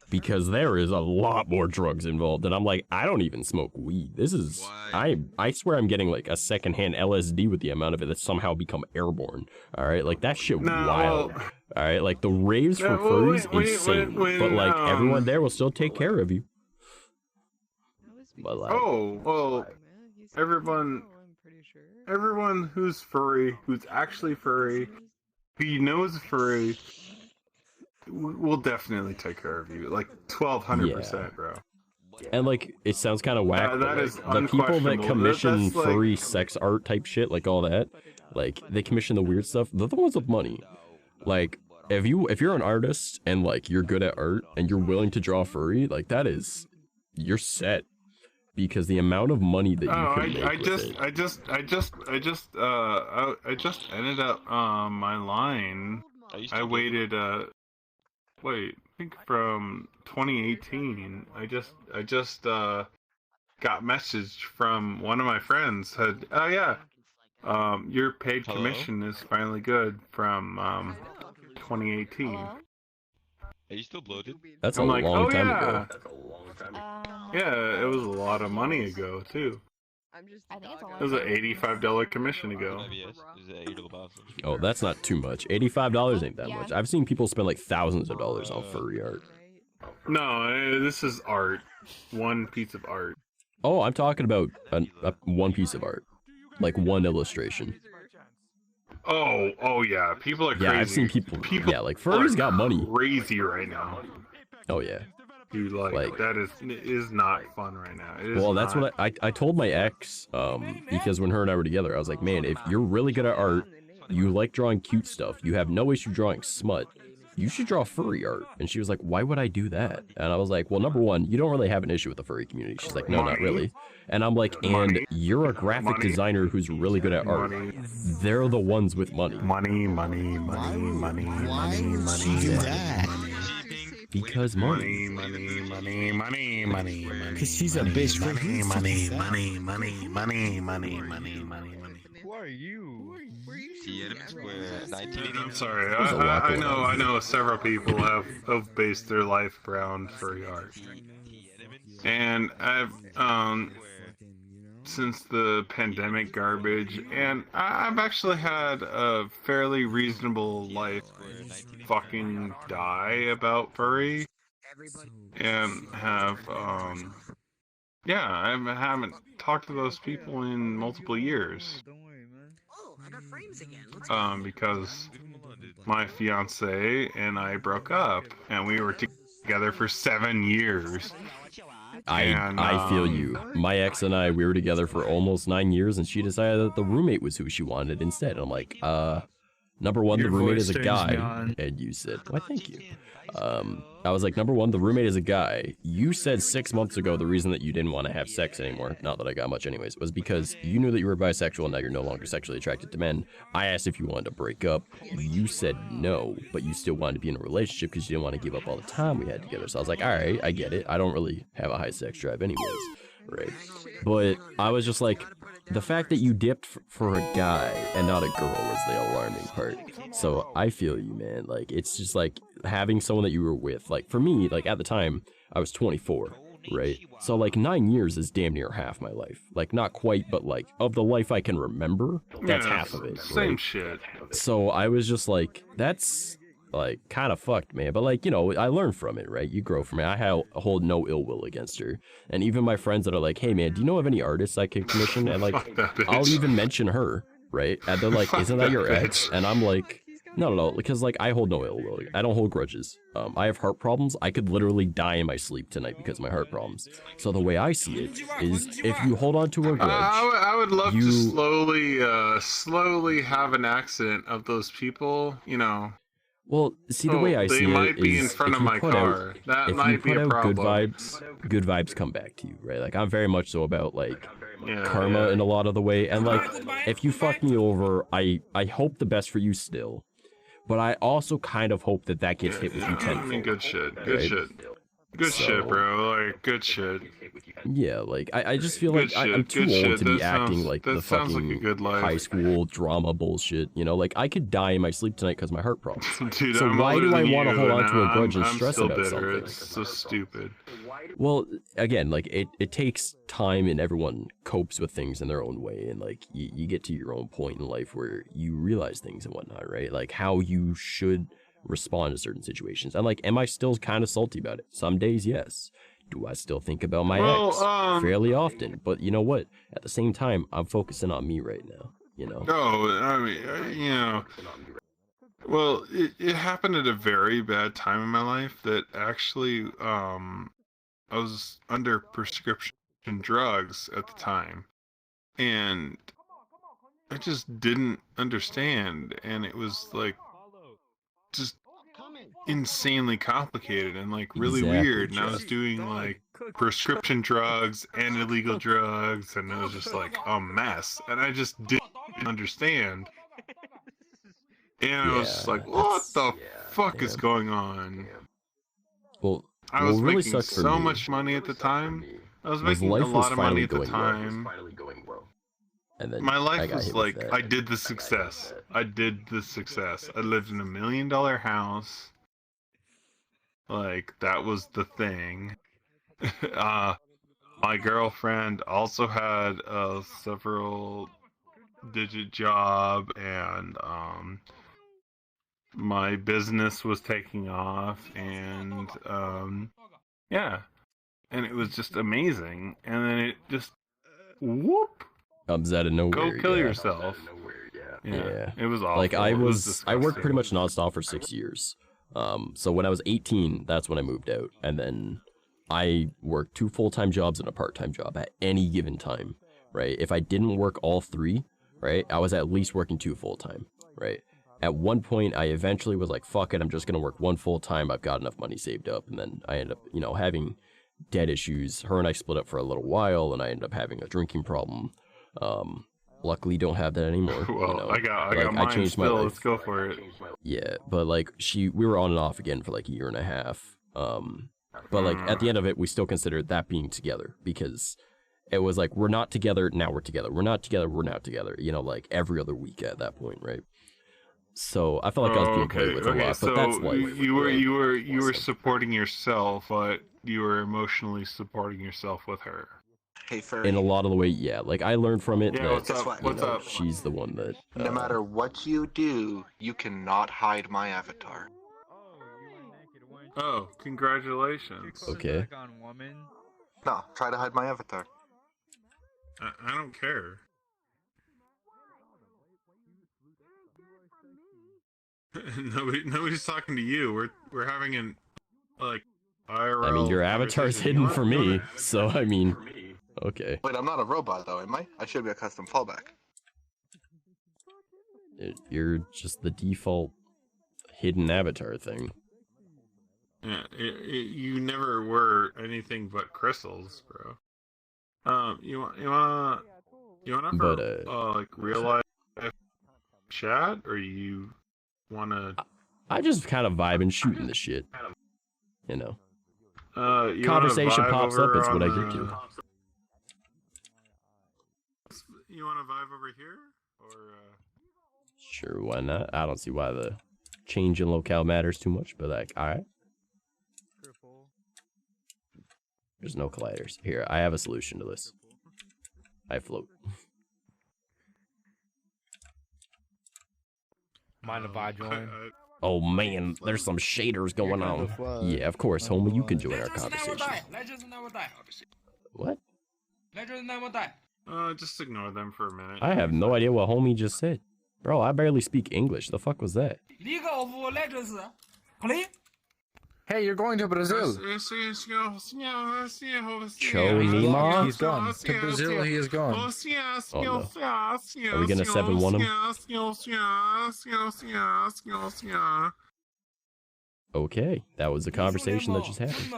Because there is a lot more drugs involved, and I'm like, I don't even smoke weed. This is, I swear I'm getting like a secondhand LSD with the amount of it that's somehow become airborne. All right, like that shit wild. All right, like the raves for furries, insane. But like everyone there will still take care of you. But like, everyone who's furry, who's actually furry, who you know is furry, we'll definitely take care of you, like 1,200%, bro. And like, it sounds kind of whack. That is the people that commission furry sex art type shit, like all that, like they commission the weird stuff. They're the ones with money. Like, if you're an artist and like you're good at art and you're willing to draw furry, like that is, you're set. Because the amount of money that you can make I just ended up my line. I waited I think from 2018. I just got messaged from one of my friends, said, oh yeah, your paid commission is finally good from 2018. Are you still bloated? That's a long time ago. Yeah, it was a lot of money ago too. It was an $85 commission ago. Oh, that's not too much. $85 ain't that much. I've seen people spend like thousands of dollars on furry art. No, this is art. One piece of art. Oh, I'm talking about one piece of art. Like one illustration. Oh yeah. People are crazy. Yeah, I've seen people yeah, like furries got money. Crazy right now. Oh yeah. Dude, like that is not fun right now. Well, that's what I told my ex, because when her and I were together, I was like, man, if you're really good at art, you like drawing cute stuff, you have no issue drawing smut, you should draw furry art. And she was like, why would I do that? And I was like, well, number one, you don't really have an issue with the furry community. She's like, no, not really. And I'm like, and you're a graphic designer who's really good at art. They're the ones with money. Money. Because money. Because she's a bitch. Money. Who are you? I'm sorry. I know several people have based their life around furry art. And I've since the pandemic garbage, and I've actually had a fairly reasonable life. Fucking die about furry, and have I haven't talked to those people in multiple years. because my fiance and I broke up, and we were together for 7 years. I feel you. My ex and I, we were together for almost 9 years, and she decided that the roommate was who she wanted instead. I'm like, number one, the roommate is a guy, and you said, why, thank you. I was like, number one, the roommate is a guy. You said 6 months ago the reason that you didn't want to have sex anymore, not that I got much anyways, was because you knew that you were bisexual and now you're no longer sexually attracted to men. I asked if you wanted to break up. You said no, but you still wanted to be in a relationship because you didn't want to give up all the time we had together. So I was like, all right, I get it. I don't really have a high sex drive anyways, right? But I was just like, the fact that you dipped for a guy and not a girl is the alarming part. So I feel you, man. Like, it's just like having someone that you were with. Like, for me, like at the time, I was 24, right? So like 9 years is damn near half my life. Like, not quite, but like of the life I can remember, that's half of it. Same right? shit. So I was just like, that's like kind of fucked, man. But like, you know, I learned from it, right? You grow from it. I hold no ill will against her. And even my friends that are like, hey man, do you know of any artists I can commission? And like, I'll even mention her, right? And they're like, isn't that your ex? And I'm like, no, because like I hold no ill will. I don't hold grudges. I have heart problems. I could literally die in my sleep tonight because of my heart problems. So the way I see it is, if you hold on to a grudge, I would love to slowly have an accident of those people, you know. Well, see, the way I see it is, they might be in front of my car. That might be a problem. Good vibes come back to you, right? Like, I'm very much so about, like, karma in a lot of the way. And, like, if you fuck me over, I hope the best for you still. But I also kind of hope that gets hit with you tenfold. I mean, good shit. Good shit. Good shit, bro. Like, good shit. Yeah, like, I just feel like I'm too old to be acting like the fucking high school drama bullshit, you know? Like, I could die in my sleep tonight because of my heart problems. Dude, so why do I want to hold on to a grudge and stress about something? It's so stupid. Well, again, like, it takes time and everyone copes with things in their own way. And, like, you get to your own point in life where you realize things and whatnot, right? Like, how you should respond to certain situations. And like, am I still kind of salty about it? Some days, yes. Do I still think about my ex? Fairly often. But you know what? At the same time, I'm focusing on me right now, you know? No, I mean, you know, well, it happened at a very bad time in my life that actually, I was under prescription drugs at the time. And I just didn't understand. And it was like, just insanely complicated and like really weird, and I was doing like prescription drugs and illegal drugs, and it was just like a mess, and I just didn't understand, and I was just like, what the fuck is going on? Well, I was really making so much money at the time. I was making a lot of money at the time. And then my life was like, I did the success. I lived in $1 million house. Like, that was the thing. My girlfriend also had a several digit job, and my business was taking off, and yeah. And it was just amazing. And then it just whoop. Comes out of nowhere. Go kill yourself. Yeah. It was awful. Like, I worked pretty much nonstop for 6 years. So when I was 18, that's when I moved out. And then I worked 2 full-time jobs and a part-time job at any given time, right? If I didn't work all 3, right, I was at least working 2 full-time, right? At one point, I eventually was like, fuck it, I'm just going to work 1 full-time. I've got enough money saved up. And then I ended up, you know, having debt issues. Her and I split up for a little while, and I ended up having a drinking problem. Luckily don't have that anymore. Well, you know? I got mine. I changed my life. Let's go for it. Yeah, but like we were on and off again for like a year and a half. But like at the end of it, we still considered that being together, because it was like, we're not together, now we're together. We're not together, we're not together. You know, like every other week at that point, right? So I felt like I was being played with a lot, but that's life. You were supporting yourself, but you were emotionally supporting yourself with her. Hey, Furry. In a lot of the way, yeah. Like, I learned from it that, What's up? she's the one that... No matter what you do, you cannot hide my avatar. Oh, congratulations. Okay. No, try to hide my avatar. I don't care. Nobody's talking to you. We're having an like IRL. I mean, your avatar's hidden for me, so I mean, okay. Wait, I'm not a robot though, am I? I should be a custom fallback. You're just the default hidden avatar thing. Yeah, you never were anything but crystals, bro. You wanna like real life chat, or you wanna? I just kind of vibe and shooting the shit, you know. You Conversation pops up. It's what I get to. You wanna vibe over here, or? Sure, why not? I don't see why the change in locale matters too much, but like, all right. There's no colliders. Here, I have a solution to this. I float. Mind if I join? Oh man, there's some shaders going on. Yeah, of course, homie, you can join our conversation. What? Just ignore them for a minute. I have no idea what homie just said. Bro, I barely speak English. The fuck was that? Hey, you're going to Brazil. 𝐂𝐴𝐚𝐭? He's gone. To Brazil, he is gone. Oh no. Are we gonna 7-1 him? Okay, that was a conversation that just happened.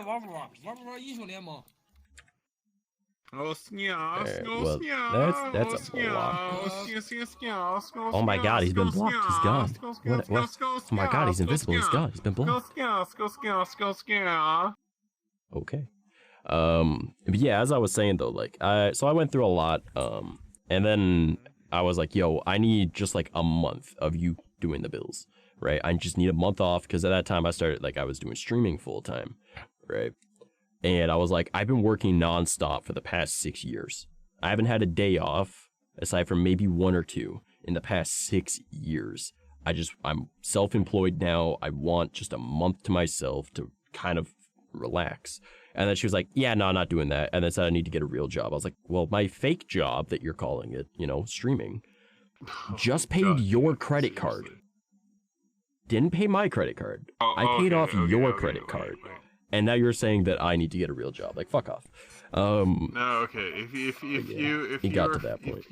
Well, that's a block. Oh my god, he's been blocked. He's gone. What? Oh my god, he's invisible. He's gone. He's been blocked. Okay. But yeah, as I was saying though, like, so I went through a lot. And then I was like, yo, I need just like a month of you doing the bills, right? I just need a month off because at that time I started, like, I was doing streaming full time, right? And I was like, I've been working nonstop for the past 6 years. I haven't had a day off, aside from maybe 1 or 2, in the past 6 years. I'm self-employed now. I want just a month to myself to kind of relax. And then she was like, yeah, no, I'm not doing that. And then said I need to get a real job. I was like, well, my fake job that you're calling it, you know, streaming, just paid your credit card. Didn't pay my credit card. I paid off your credit card. And now you're saying that I need to get a real job. Like, fuck off. No, okay. If you got to that point. If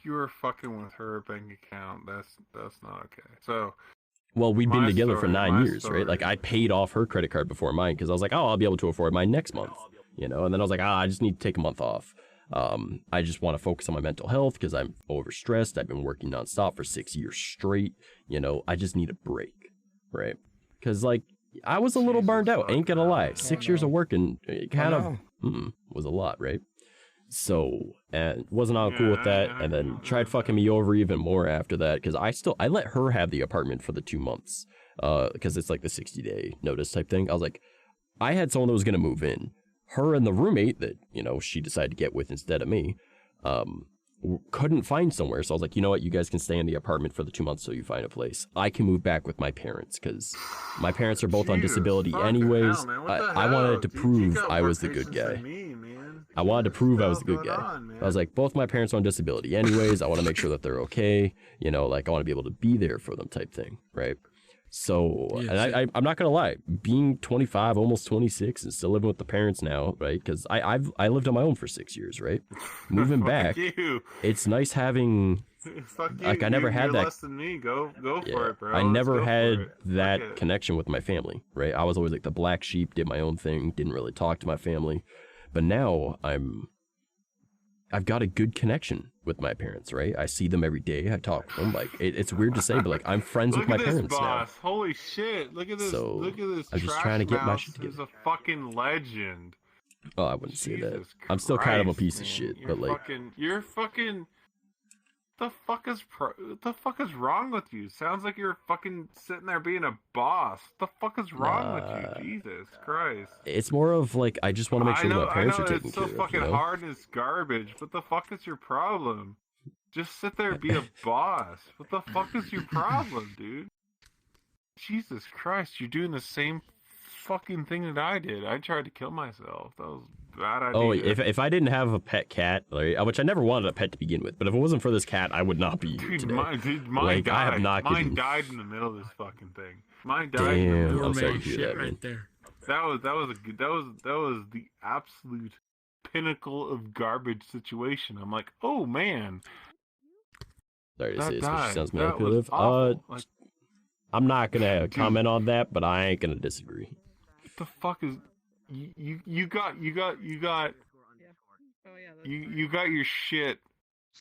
you were fucking with her bank account, that's not okay. So. Well, we'd been together for 9 years, right? Like, I paid off her credit card before mine because I was like, oh, I'll be able to afford mine next month, you know. And then I was like, I just need to take a month off. I just want to focus on my mental health because I'm overstressed. I've been working nonstop for 6 years straight. You know, I just need a break, right? Because like. I was a little burned out, ain't gonna lie. 6 years of working, it kind of was a lot, right? So, and wasn't all cool with that, and then tried fucking me over even more after that, because I let her have the apartment for the 2 months, because it's like the 60-day notice type thing. I was like, I had someone that was gonna move in. Her and the roommate that, you know, she decided to get with instead of me, couldn't find somewhere. So I was like, you know what, you guys can stay in the apartment for the 2 months till you find a place. I can move back with my parents because my parents are both on disability anyways. I wanted to prove I was the good guy. I wanted to prove I was the good guy. I was like, both my parents are on disability anyways. I want to make sure that they're okay. You know, like I want to be able to be there for them type thing, right? So, and I'm not gonna lie, being 25, almost 26, and still living with the parents now, right? Because I lived on my own for 6 years, right? Moving back, it's nice having. Like I never had that. Less than me. Go for it, bro. I never had that connection with my family, right? I was always like the black sheep, did my own thing, didn't really talk to my family, but now I've got a good connection with my parents, right? I see them every day. I talk to them. Like it's weird to say, but like I'm friends with my parents now. Holy shit! Look at this! So, look at this! I'm just trying to get my shit together. He's a fucking legend. Oh, I wouldn't say that. I'm still kind of a piece of shit, but like you're fucking. The fuck is wrong with you? Sounds like you're fucking sitting there being a boss. The fuck is wrong with you? Jesus Christ. It's more of like I just want to make sure that my parents are taken care of. It's so fucking hard and it's garbage. What the fuck is your problem? Just sit there and be a boss. What the fuck is your problem, dude? Jesus Christ, you're doing the same fucking thing that I did. I tried to kill myself. That was bad idea. Oh, if I didn't have a pet cat, like, which I never wanted a pet to begin with, but if it wasn't for this cat, I would not be here today. Mine like, died. I have not Mine given... died in the middle of this fucking thing. Mine died in the Damn, middle I'm of sorry to this hear shit that, man. right there. That was the absolute pinnacle of garbage situation. I'm like, oh man. Sorry to say this, but she sounds That was manipulative. awful. Like, I'm not gonna comment on that, but I ain't gonna disagree. what the fuck is you got your shit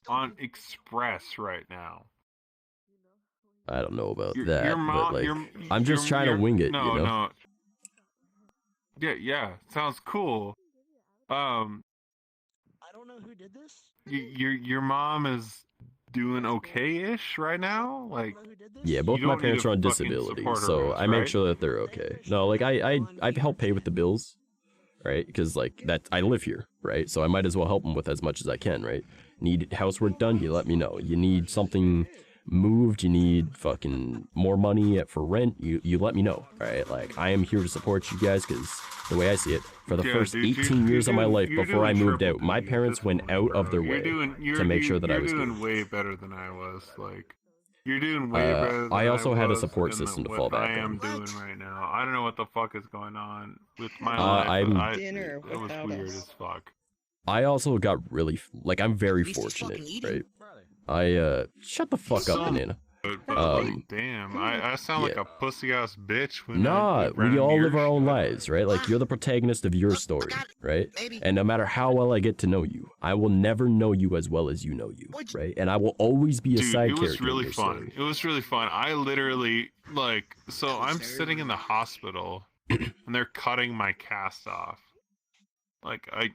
on Express right now. I don't know about Your that, mom, but like, I'm just trying to wing it, no, you know? No. Yeah, sounds cool. I don't know who did this. Your mom is doing okay-ish right now, like. Yeah, both my parents are on disability, so I make sure that they're okay. No, like I help pay with the bills, right? Because like that, I live here, right? So I might as well help them with as much as I can, right? Need housework done? You let me know. You need something moved? You need fucking more money for rent? You let me know, right? Like I am here to support you guys because the way I see it, for the first 18 years of my life before I moved out, my parents went out of their way to make sure that I was good. You're doing way better than I was, like. You're doing way better than I also had a was support than system to what fall back I am on. doing right now. I don't know what the fuck is going on with my life. Dinner It was without weird us. as fuck. I also got really, like, I'm very fortunate, right? Shut the fuck up, Banana. But like, damn, I sound like a pussy ass bitch when Nah, we all live our own lives, right? Like, you're the protagonist of your story, right? And no matter how well I get to know you, I will never know you as well as you know you, right? And I will always be a side character. It was really in your fun. story. It was really fun. I literally, like, so I'm sitting in the hospital and they're cutting my cast off. Like, I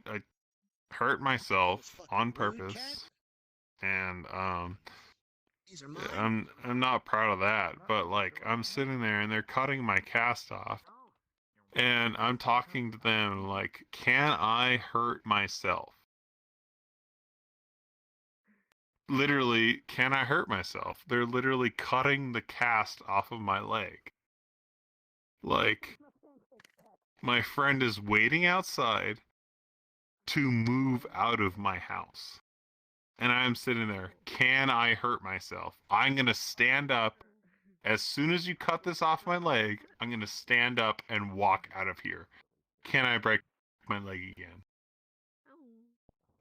hurt myself on purpose, and I'm not proud of that, but like I'm sitting there and they're cutting my cast off, and I'm talking to them like, can I hurt myself? Literally, can I hurt myself? They're literally cutting the cast off of my leg. Like, my friend is waiting outside to move out of my house. And I'm sitting there, can I hurt myself? I'm going to stand up. As soon as you cut this off my leg, I'm going to stand up and walk out of here. Can I break my leg again?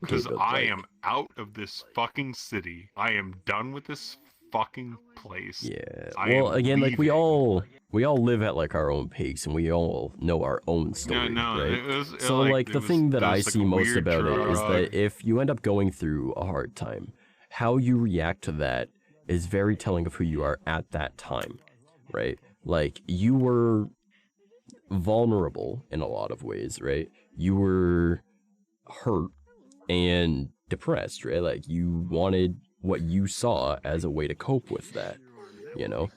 Because I am out of this fucking city. I am done with this fucking place. Yeah. Well, again, like we all live at like our own pace, and we all know our own story, right? So like the thing that I see most about it is that if you end up going through a hard time, how you react to that is very telling of who you are at that time, right? Like you were vulnerable in a lot of ways, right? You were hurt and depressed, right? Like you wanted what you saw as a way to cope with that, you know?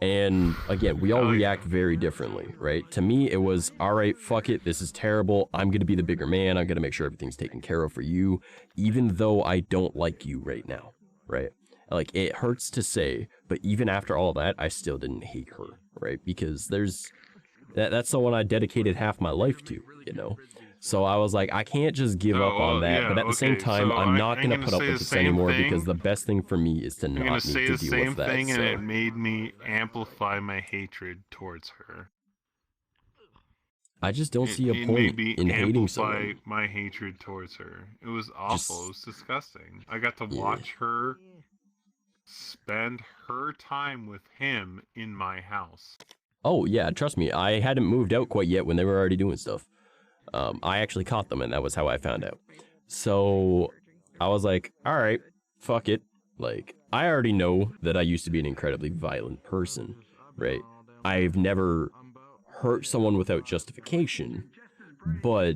And again, we all react very differently, right? To me, it was, all right, fuck it, this is terrible. I'm going to be the bigger man. I'm going to make sure everything's taken care of for you, even though I don't like you right now, right? Like, it hurts to say, but even after all that, I still didn't hate her, right? Because that's the one I dedicated half my life to, you know? So I was like, I can't just give up on that, yeah, but at the same time, so I'm not going to gonna put up say with the this same anymore thing. because the best thing for me is to I'm not gonna need say to the deal same with that. thing, and So. it made me amplify my hatred towards her. I just don't see a It point made me in hating amplify someone. my hatred towards her. It was awful. It was disgusting. I got to watch her spend her time with him in my house. Oh yeah, trust me, I hadn't moved out quite yet when they were already doing stuff. I actually caught them, and that was how I found out. So I was like, all right, fuck it. Like, I already know that I used to be an incredibly violent person, right? I've never hurt someone without justification, but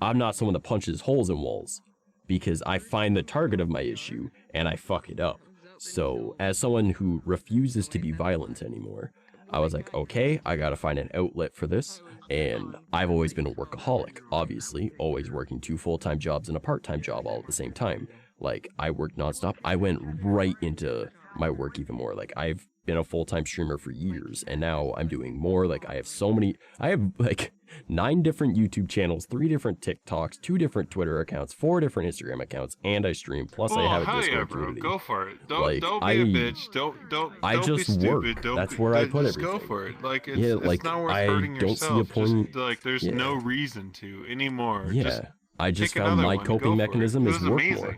I'm not someone that punches holes in walls because I find the target of my issue and I fuck it up. So as someone who refuses to be violent anymore, I was like, okay, I gotta find an outlet for this. And I've always been a workaholic, obviously, always working 2 full-time jobs and a part-time job all at the same time. Like, I worked nonstop. I went right into my work even more. Like, I've been a full-time streamer for years, and now I'm doing more. Like, I have like 9 different YouTube channels, 3 different TikToks, 2 different Twitter accounts, 4 different Instagram accounts, and I stream. Plus, I have a Discord community. Go for it. Don't Like, be a bitch. Don't just be stupid. work. That's where I put just everything. Go for it. Like, it's, Yeah, it's like, not worth I hurting don't yourself. see a point. Just, like, there's no reason to anymore. Yeah, I just pick found another my one, coping go for mechanism it. is It was work amazing. more.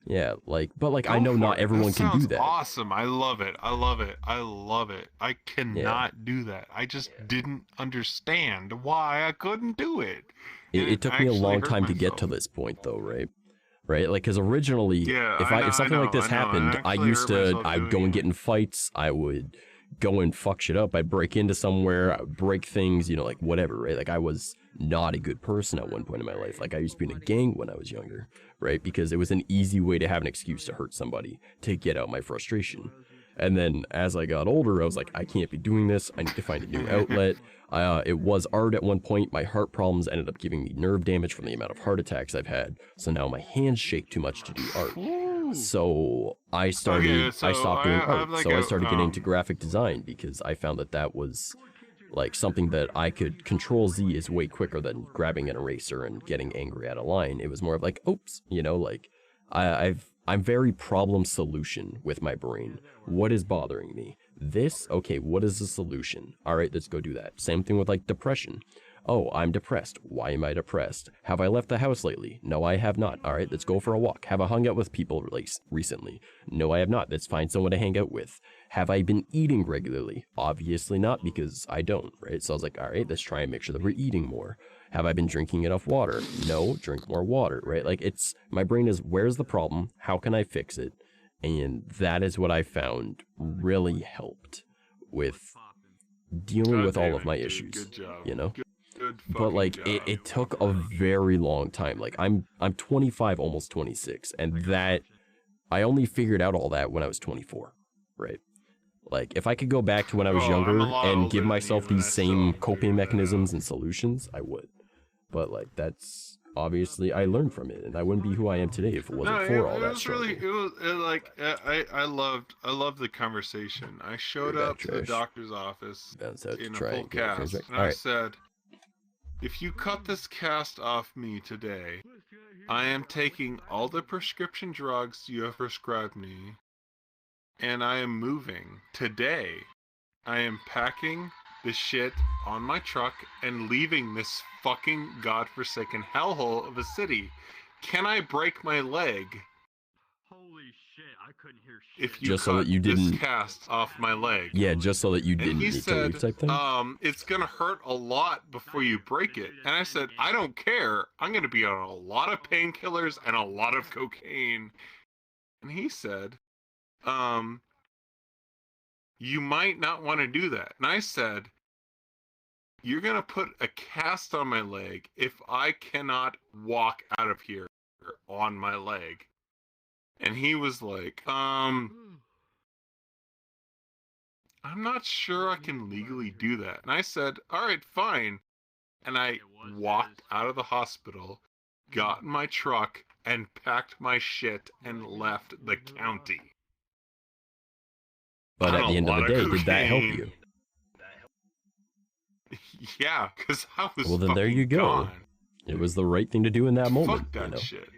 Yeah, like, but like, Go I know for not it. everyone can do sounds that. Awesome. I love it. I love it. I love it. I cannot do that. I just didn't understand why I couldn't do it. It took me a long time to get to this point, though, right? Right, like, because originally, if something like this happened, I would go and get in fights. I would go and fuck shit up. I'd break into somewhere. I would break things, you know, like whatever, right? Like, I was not a good person at one point in my life. Like, I used to be in a gang when I was younger, right? Because it was an easy way to have an excuse to hurt somebody, to get out my frustration. And then as I got older, I was like, I can't be doing this. I need to find a new outlet. It was art at one point. My heart problems ended up giving me nerve damage from the amount of heart attacks I've had. So now my hands shake too much to do art. So I stopped doing art. So I started getting into graphic design because I found that was like something that I could control Z is way quicker than grabbing an eraser and getting angry at a line. It was more of like, oops, you know, like I'm very problem solution with my brain. What is bothering me? This, okay, what is the solution? All right, let's go do that. Same thing with like depression. Oh, I'm depressed. Why am I depressed? Have I left the house lately? No, I have not. All right, let's go for a walk. Have I hung out with people recently? No, I have not. Let's find someone to hang out with. Have I been eating regularly? Obviously not, because I don't, right? So I was like, all right, let's try and make sure that we're eating more. Have I been drinking enough water? No, drink more water, right? Like, my brain is, where's the problem? How can I fix it? And that is what I found really helped with dealing with all of my issues, Good job. you know? Good But like, job. it took a very long time. Like, I'm 25, almost 26, and that, I only figured out all that when I was 24, right? Like, if I could go back to when I was younger and give myself these same coping mechanisms and solutions, I would. But like, that's obviously, I learned from it, and I wouldn't be who I am today if it wasn't for all that struggle. I love the conversation. I showed up to the doctor's office in a full cast, and I said, if you cut this cast off me today, I am taking all the prescription drugs you have prescribed me, and I am moving today. I am packing the shit on my truck and leaving this fucking godforsaken hellhole of a city. Can I break my leg? Holy shit, I couldn't hear shit. If you just cut so that you didn't this cast off my leg. Yeah, just so that you And didn't he need to said, leave type thing. it's gonna hurt a lot before you break it. And I said, I don't care. I'm gonna be on a lot of painkillers and a lot of cocaine. And he said, you might not want to do that. And I said, you're going to put a cast on my leg if I cannot walk out of here on my leg. And he was like, I'm not sure I can legally do that. And I said, all right, fine. And I walked out of the hospital, got in my truck, and packed my shit and left the county. But at the end of the day, did that help you? Yeah, because I was Well, then there you go. gone. It was the right thing to do in that moment. Fuck that you know? shit.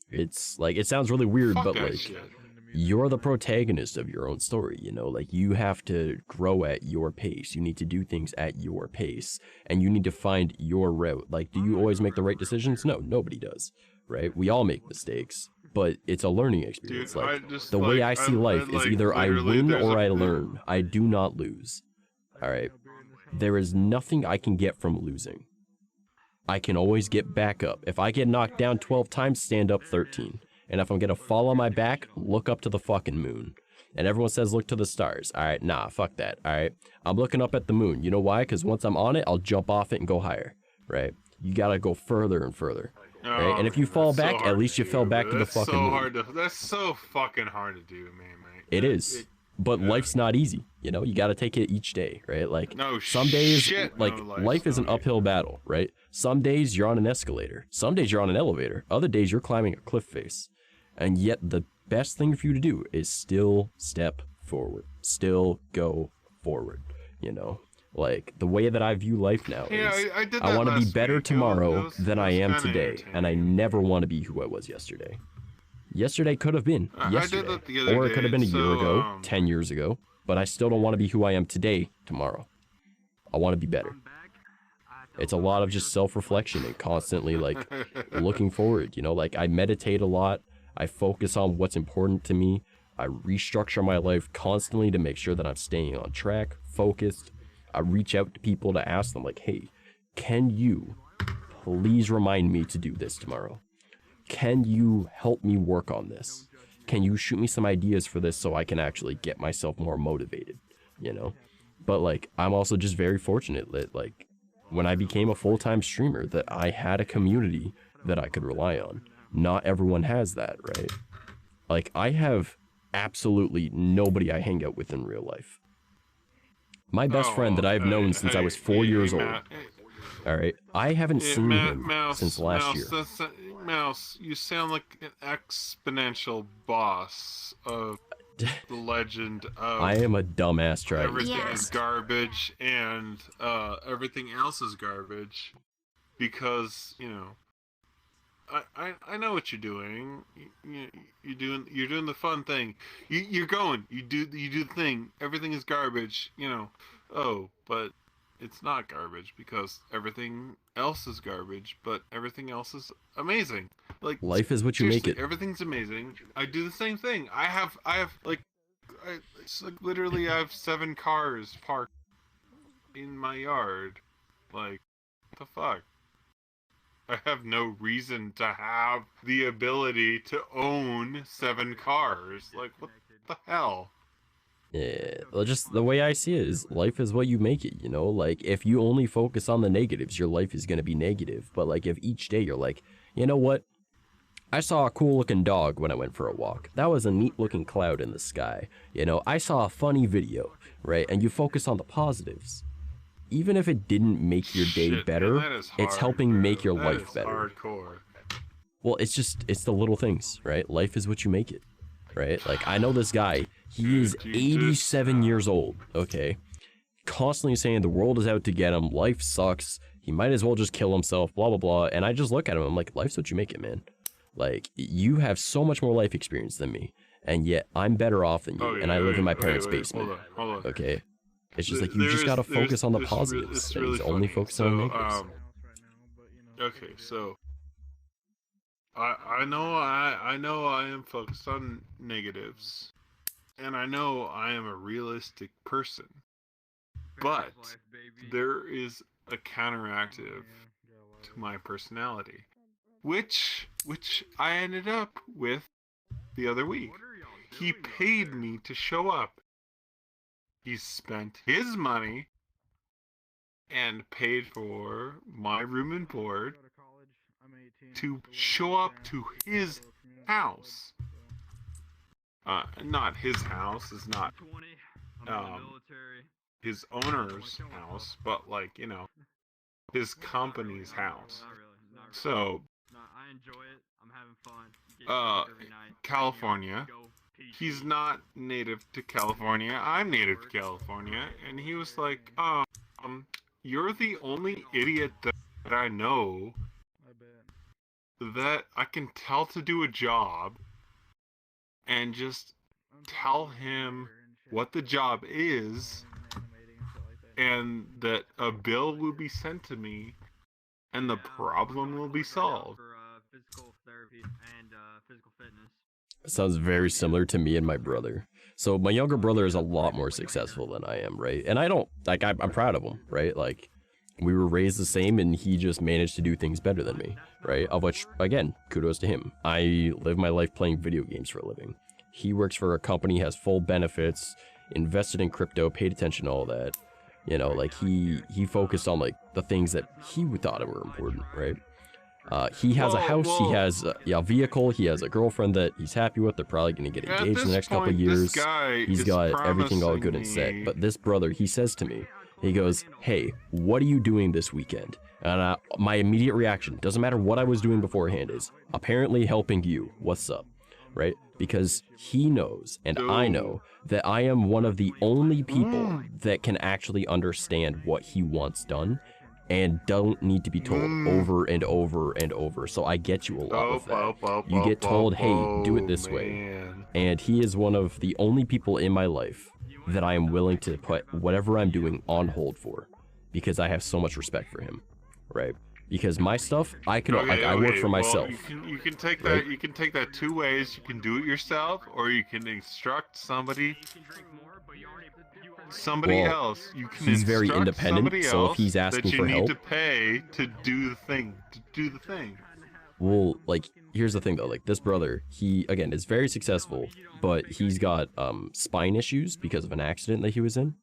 It's like, it sounds really weird, Fuck but that like, shit. you're the protagonist of your own story, you know? Like, you have to grow at your pace. You need to do things at your pace, and you need to find your route. Like, do you always make the right decisions? No, nobody does, right? We all make mistakes, but it's a learning experience. Dude, like, just, the way I like, see life is like, either I literally, win there's or a- I learn. I do not lose, all right? There is nothing I can get from losing. I can always get back up. If I get knocked down 12 times, stand up 13. And if I'm gonna fall on my back, look up to the fucking moon. And everyone says look to the stars. All right, nah, fuck that. All right, I'm looking up at the moon. You know why? Because once I'm on it, I'll jump off it and go higher. Right? You gotta go further and further. Right? And if you fall That's so back, hard at least you do, fell back but to the that's fucking so moon. hard to, that's so fucking hard to do, man. It is. But life's not easy, you know. You got to take it each day, right? Like No some days, shit, like no, life is an uphill battle, right? Some days you're on an escalator, some days you're on an elevator, other days you're climbing a cliff face, and yet the best thing for you to do is still step forward. Still go forward, you know? Like, the way that I view life now is, I want to be better tomorrow than I am today, and I never want to be who I was yesterday. Yesterday could have been yesterday, or it could have been a year ago, 10 years ago, but I still don't want to be who I am today, tomorrow. I want to be better. It's a lot of just self-reflection and constantly, like, looking forward, you know? Like, I meditate a lot, I focus on what's important to me, I restructure my life constantly to make sure that I'm staying on track, focused. I reach out to people to ask them, like, hey, can you please remind me to do this tomorrow? Can you help me work on this? Can you shoot me some ideas for this so I can actually get myself more motivated, you know? But, like, I'm also just very fortunate that, like, when I became a full-time streamer, that I had a community that I could rely on. Not everyone has that, right? Like, I have absolutely nobody I hang out with in real life. My best friend that I've known since I was 4 years old. Alright, I haven't seen him since last year. Mouse, you sound like an exponential boss of the legend of... I am a dumbass trying. Everything is garbage and everything else is garbage. Because, you know, I know what you're doing. You're doing the fun thing. You do the thing. Everything is garbage. You know. Oh, but it's not garbage because everything else is garbage. But everything else is amazing. Like, life is what you make it. Everything's amazing. I do the same thing. I have literally I have 7 cars parked in my yard. Like, what the fuck? I have no reason to have the ability to own 7 cars. Like, what the hell? Yeah, well, just the way I see it is life is what you make it, you know? Like, if you only focus on the negatives, your life is going to be negative. But, like, if each day you're like, you know what? I saw a cool looking dog when I went for a walk. That was a neat looking cloud in the sky. You know, I saw a funny video, right? And you focus on the positives. Even if it didn't make your day better, it's helping make your life better. Hardcore. Well, it's the little things, right? Life is what you make it, right? Like, I know this guy, he is 87 years old, okay? Constantly saying the world is out to get him, life sucks, he might as well just kill himself, blah, blah, blah. And I just look at him, I'm like, life's what you make it, man. Like, you have so much more life experience than me, and yet I'm better off than you, and I live in my parents' basement, okay? It's just like, you just gotta focus on the positives, and really only focus on the negatives. Okay, so I know I am focused on negatives, and I know I am a realistic person, but there is a counteractive to my personality, which I ended up with the other week. He paid me to show up. He spent his money and paid for my room and board to show up to his house. Not his house, is not his owner's house, but, like, you know, his company's house. So, California. He's not native to California. I'm native to California. And he was like, you're the only idiot that I know that I can tell to do a job and just tell him what the job is and that a bill will be sent to me and the problem will be solved. Physical therapy and physical fitness. Sounds very similar to me and my brother. So my younger brother is a lot more successful than I am, right? And I don't, like, I'm proud of him, right? Like, we were raised the same and he just managed to do things better than me, right? Of which, again, kudos to him. I live my life playing video games for a living. He works for a company, has full benefits, invested in crypto, paid attention to all that. You know, like, he focused on, like, the things that he thought were important, right? He has a house, he has a vehicle, he has a girlfriend that he's happy with. They're probably going to get engaged in the next couple of years. He's got everything all good and set. But this brother, he says to me, he goes, hey, what are you doing this weekend? And my immediate reaction, doesn't matter what I was doing beforehand, is apparently helping you. What's up? Right? because he knows and I know that I am one of the only people that can actually understand what he wants done and don't need to be told over and over and over. So I get you a lot with that. You get told, hey, do it this way. And he is one of the only people in my life that I am willing to put whatever I'm doing on hold for, because I have so much respect for him, right? Because my stuff, I can, I work for myself. You can take that. Right? You can take that two ways. You can do it yourself, or you can instruct somebody else. You can he's very independent, so if he's asking for help, that you need to pay to do the thing. Well, like, here's the thing though, like, this brother, he, again, is very successful, but he's got spine issues because of an accident that he was in.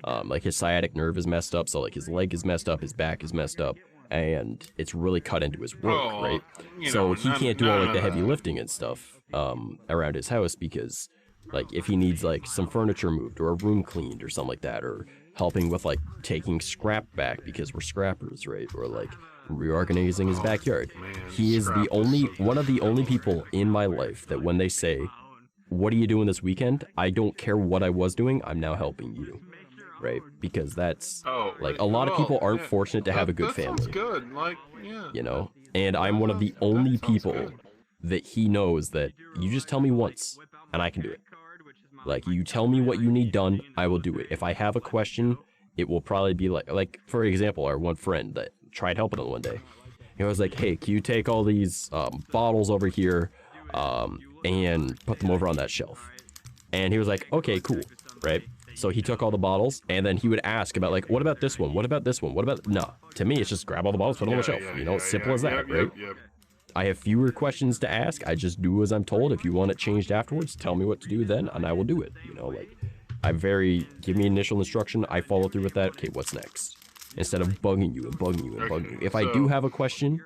Like, his sciatic nerve is messed up, so, like, his leg is messed up, his back is messed up, and it's really cut into his work, right? So he can't do all, like, the heavy lifting and stuff around his house because, like, if he needs, like, some furniture moved or a room cleaned or something like that, or helping with, like, taking scrap back because we're scrappers, right? Or, like, reorganizing his backyard. He is the only, one of the only people in my life that when they say, what are you doing this weekend? I don't care what I was doing, I'm now helping you. Right? Because that's, like, a lot of people aren't fortunate to have a good family. Good. Like, yeah. You know? And I'm one of the only people that he knows that you just tell me once, and I can do it. Like, you tell me what you need done, I will do it. If I have a question, it will probably be like, for example, our one friend that tried helping him one day. He was like, hey, can you take all these bottles over here and put them over on that shelf? And he was like, okay, cool, right? So he took all the bottles, and then he would ask about, like, what about this one? What about this one? What about... No, to me, it's just grab all the bottles, put them on the shelf. You know, simple as that, right? I have fewer questions to ask. I just do as I'm told. If you want it changed afterwards, tell me what to do then, and I will do it. You know, like, I'm very... Give me initial instruction, I follow through with that. Okay, what's next? Instead of bugging you and bugging you and bugging you. If I do have a question,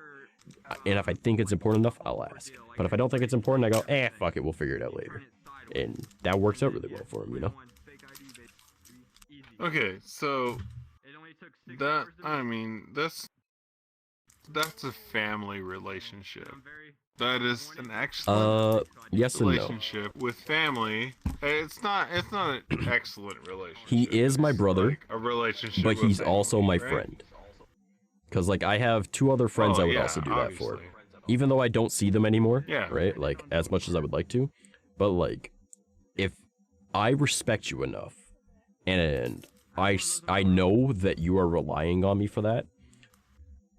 and if I think it's important enough, I'll ask. But if I don't think it's important, I go, fuck it, we'll figure it out later. And that works out really well for him, you know? Okay, so that, I mean, that's a family relationship. That is an excellent yes and relationship with family. It's not an excellent relationship. He is my brother, like a relationship, but he's family, also my right? friend. Because, like, I have two other friends I would also do that for. Even though I don't see them anymore, right? Like, as much as I would like to. But, like, if I respect you enough, and I know that you are relying on me for that,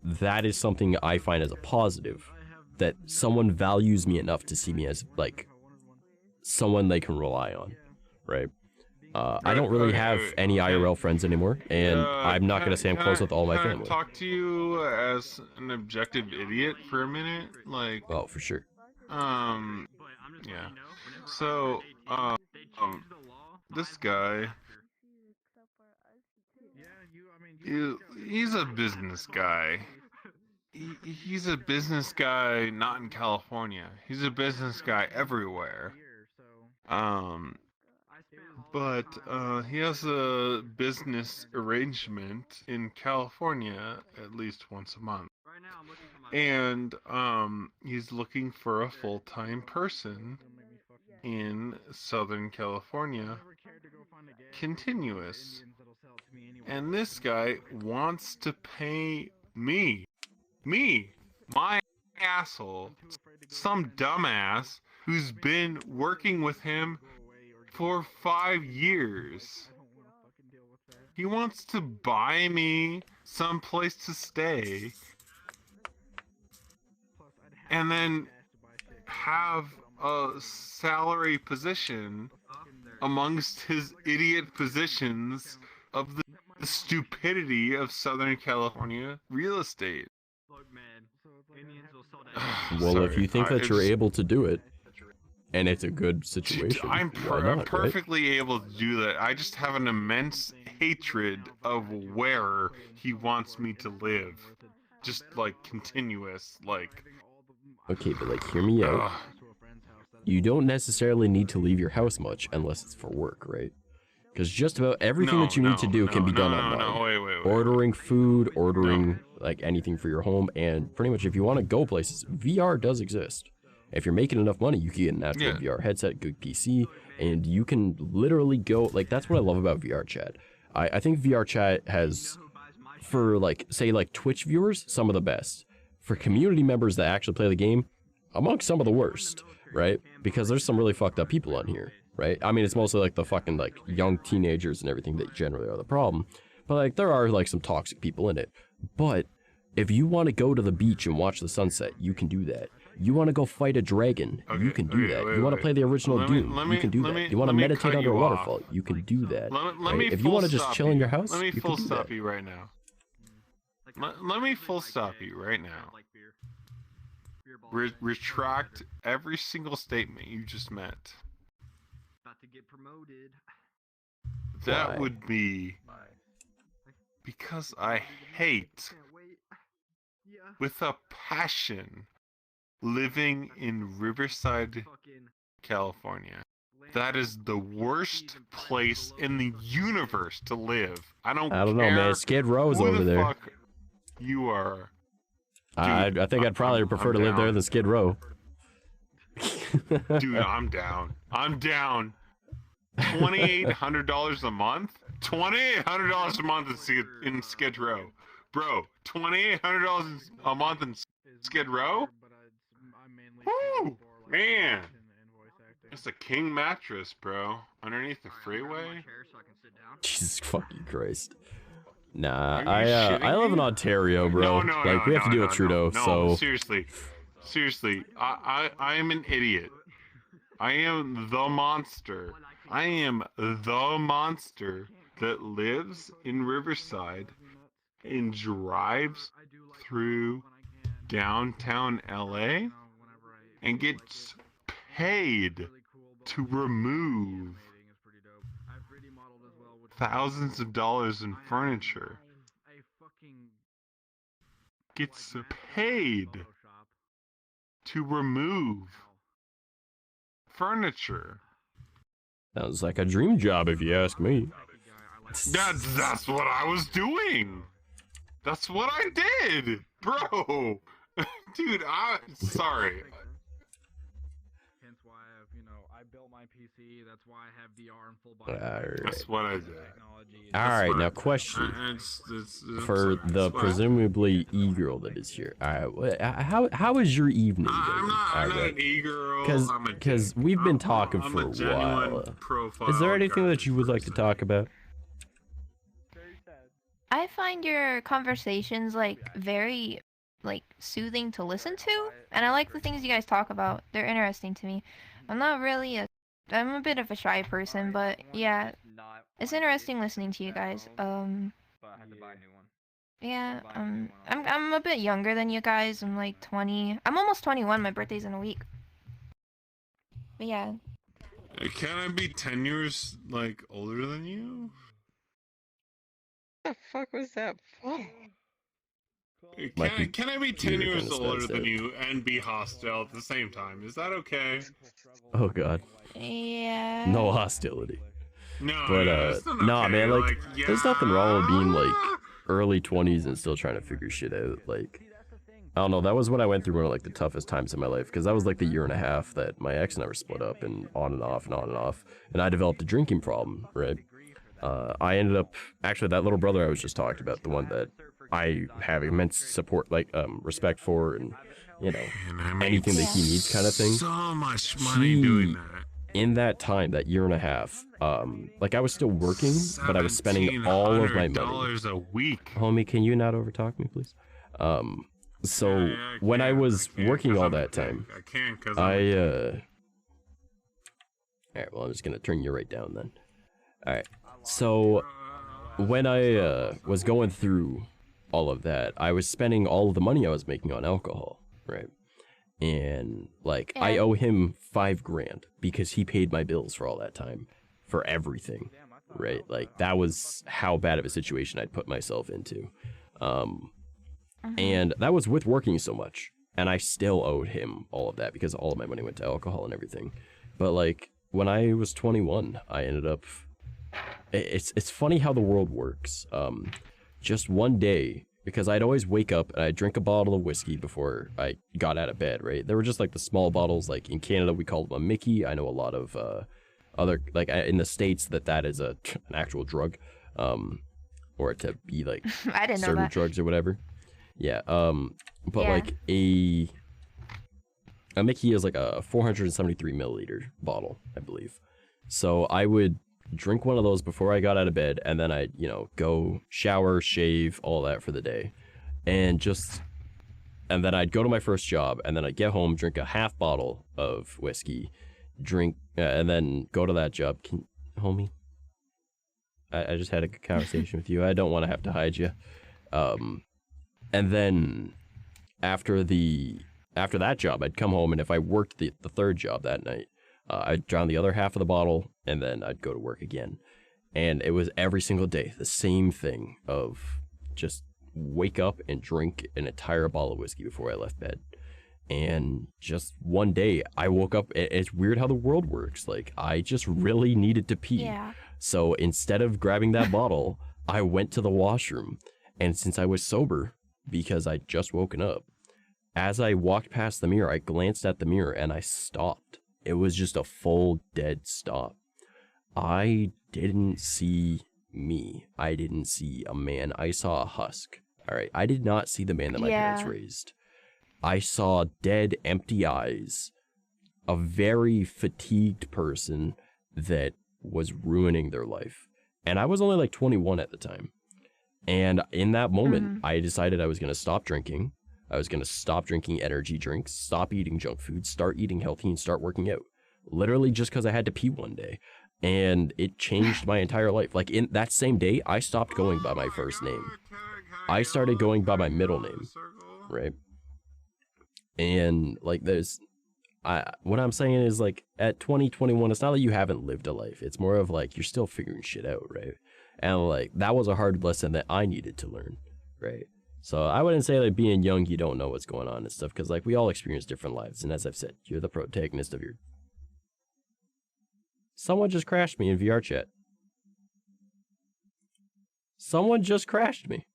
that is something I find as a positive. That someone values me enough to see me as, like, someone they can rely on, right? I don't really have any IRL friends anymore, and I'm not going to say I'm close with all my family. Can I talk to you as an objective idiot for a minute? Like... Oh, for sure. Yeah. So, this guy... He's a business guy. He's a business guy not in California. He's a business guy everywhere. But he has a business arrangement in California at least once a month. And he's looking for a full-time person in Southern California, continuous. And this guy wants to pay me, my asshole, some dumbass who's been working with him for 5 years. He wants to buy me some place to stay and then have a salary position amongst his idiot positions of the stupidity of Southern California real estate. Well, if you think that you're able to do it, and it's a good situation, I'm perfectly able to do that. I just have an immense hatred of where he wants me to live. Just, like, continuous, like... Okay, but, like, hear me out. You don't necessarily need to leave your house much unless it's for work, right? Because just about everything that you need to do can be done online. Wait. Ordering food, ordering like anything for your home, and pretty much if you want to go places, VR does exist. If you're making enough money, you can get an actual VR headset, good PC, and you can literally go, like, that's what I love about VRChat. I think VRChat has, for, like, say, like, Twitch viewers, some of the best. For community members that actually play the game, amongst some of the worst, right? Because there's some really fucked up people on here, right? I mean, it's mostly, like, the fucking, like, young teenagers and everything that generally are the problem. But, like, there are, like, some toxic people in it. But if you want to go to the beach and watch the sunset, you can do that. You want to go fight a dragon, you can do that. You want to play the original Doom, you can do that. You want to meditate under a waterfall, you can do that. If you want to just chill in your house, let me you full can do stop that. you right now. Let me full stop you right now. Retract every single statement you just meant. About to get promoted. That Why? would be because I hate, with a passion, living in Riverside, California. That is the worst place in the universe to live. I don't know, care man. Skid Row's who over the there. fuck you are. I think I'd probably prefer to live there than Skid Row. Dude, I'm down. I'm down. $2,800 a month? $2,800 a month in Skid Row. Bro, $2,800 a month in Skid Row? Woo! Man! It's a king mattress, bro. Underneath the freeway? Jesus fucking Christ. Nah, Are you shitting I live in me? Ontario, bro. No, We have to deal with Trudeau, so... Seriously, I am an idiot. I am the monster. I am the monster that lives in Riverside and drives through downtown LA and gets paid to remove thousands of dollars in furniture. Gets paid to remove furniture. Sounds like a dream job, if you ask me. That's what I was doing. That's what I did, bro. Dude, sorry. Hence why I built my PC. That's why I have VR in full body. That's what I did. Alright, now question. For the presumably e-girl that is here. Alright, how is your evening going? I'm not an e-girl. Because we've been talking for a while. Is there anything that you would like to talk about? I find your conversations very soothing to listen to, and I like the things you guys talk about. They're interesting to me. I'm a bit of a shy person, but yeah, it's interesting listening to you guys. Yeah, I'm a bit younger than you guys. I'm like 20. I'm almost 21. My birthday's in a week. But yeah. Can I be 10 years older than you? The fuck was that? Can I be 10 years older than you and be hostile at the same time? Is that okay? Oh god. Yeah. No hostility. No, But nah, man, there's nothing wrong with being early 20s and still trying to figure shit out. I don't know, that was when I went through one of the toughest times in my life, because that was the year and a half that my ex and I were split up, and on and off and on and off, and I developed a drinking problem, right? I ended up, actually, that little brother I was just talking about, the one that I have immense support, respect for, and, anything that he needs kind of thing. So much money doing that. In that time, that year and a half, I was still working, but I was spending all of my money. $1,700 a week. Homie, can you not overtalk me, please? So when I was working all that time, alright, well, I'm just gonna turn you right down then. Alright, so when I was going through all of that, I was spending all of the money I was making on alcohol, right? And I owe him $5 grand because he paid my bills for all that time, for everything, right? That was how bad of a situation I'd put myself into. And that was with working so much, and I still owed him all of that because all of my money went to alcohol and everything. But when I was 21, I ended up, it's funny how the world works. Just one day, because I'd always wake up and I'd drink a bottle of whiskey before I got out of bed, right? They were just like the small bottles, like in Canada we call them a Mickey. I know a lot of other, like in the States that is an actual drug, or to be like I didn't know certain that. drugs or whatever. Yeah, but Yeah. like a Mickey is like a 473 milliliter bottle, I believe. So I would drink one of those before I got out of bed, and then I'd, go shower, shave, all that for the day. And then I'd go to my first job, and then I'd get home, drink a half bottle of whiskey, and then go to that job. Homie? I just had a good conversation with you. I don't want to have to hide you. And then after that job, I'd come home, and if I worked the third job that night, I'd drown the other half of the bottle, and then I'd go to work again. And it was every single day, the same thing of just wake up and drink an entire bottle of whiskey before I left bed. And just one day, I woke up, it's weird how the world works. Like, I just really needed to pee. Yeah. So instead of grabbing that bottle, I went to the washroom. And since I was sober, because I'd just woken up, as I walked past the mirror, I glanced at the mirror and I stopped. It was just a full dead stop. I didn't see me. I didn't see a man. I saw a husk. All right. I did not see the man that my parents raised. I saw dead, empty eyes. A very fatigued person that was ruining their life. And I was only like 21 at the time. And in that moment, I decided I was going to stop drinking. I was going to stop drinking energy drinks, stop eating junk food, start eating healthy, and start working out. Literally just because I had to pee one day. And it changed my entire life. Like, in that same day, I stopped going by my first name. I started going by my middle name, right? And, like, what I'm saying is, like, at 20, 21, it's not that you haven't lived a life. It's more of, like, you're still figuring shit out, right? And, like, that was a hard lesson that I needed to learn, right? So I wouldn't say that being young, you don't know what's going on and stuff, because, like, we all experience different lives. And as I've said, you're the protagonist of your... Someone just crashed me in VRChat. Someone just crashed me.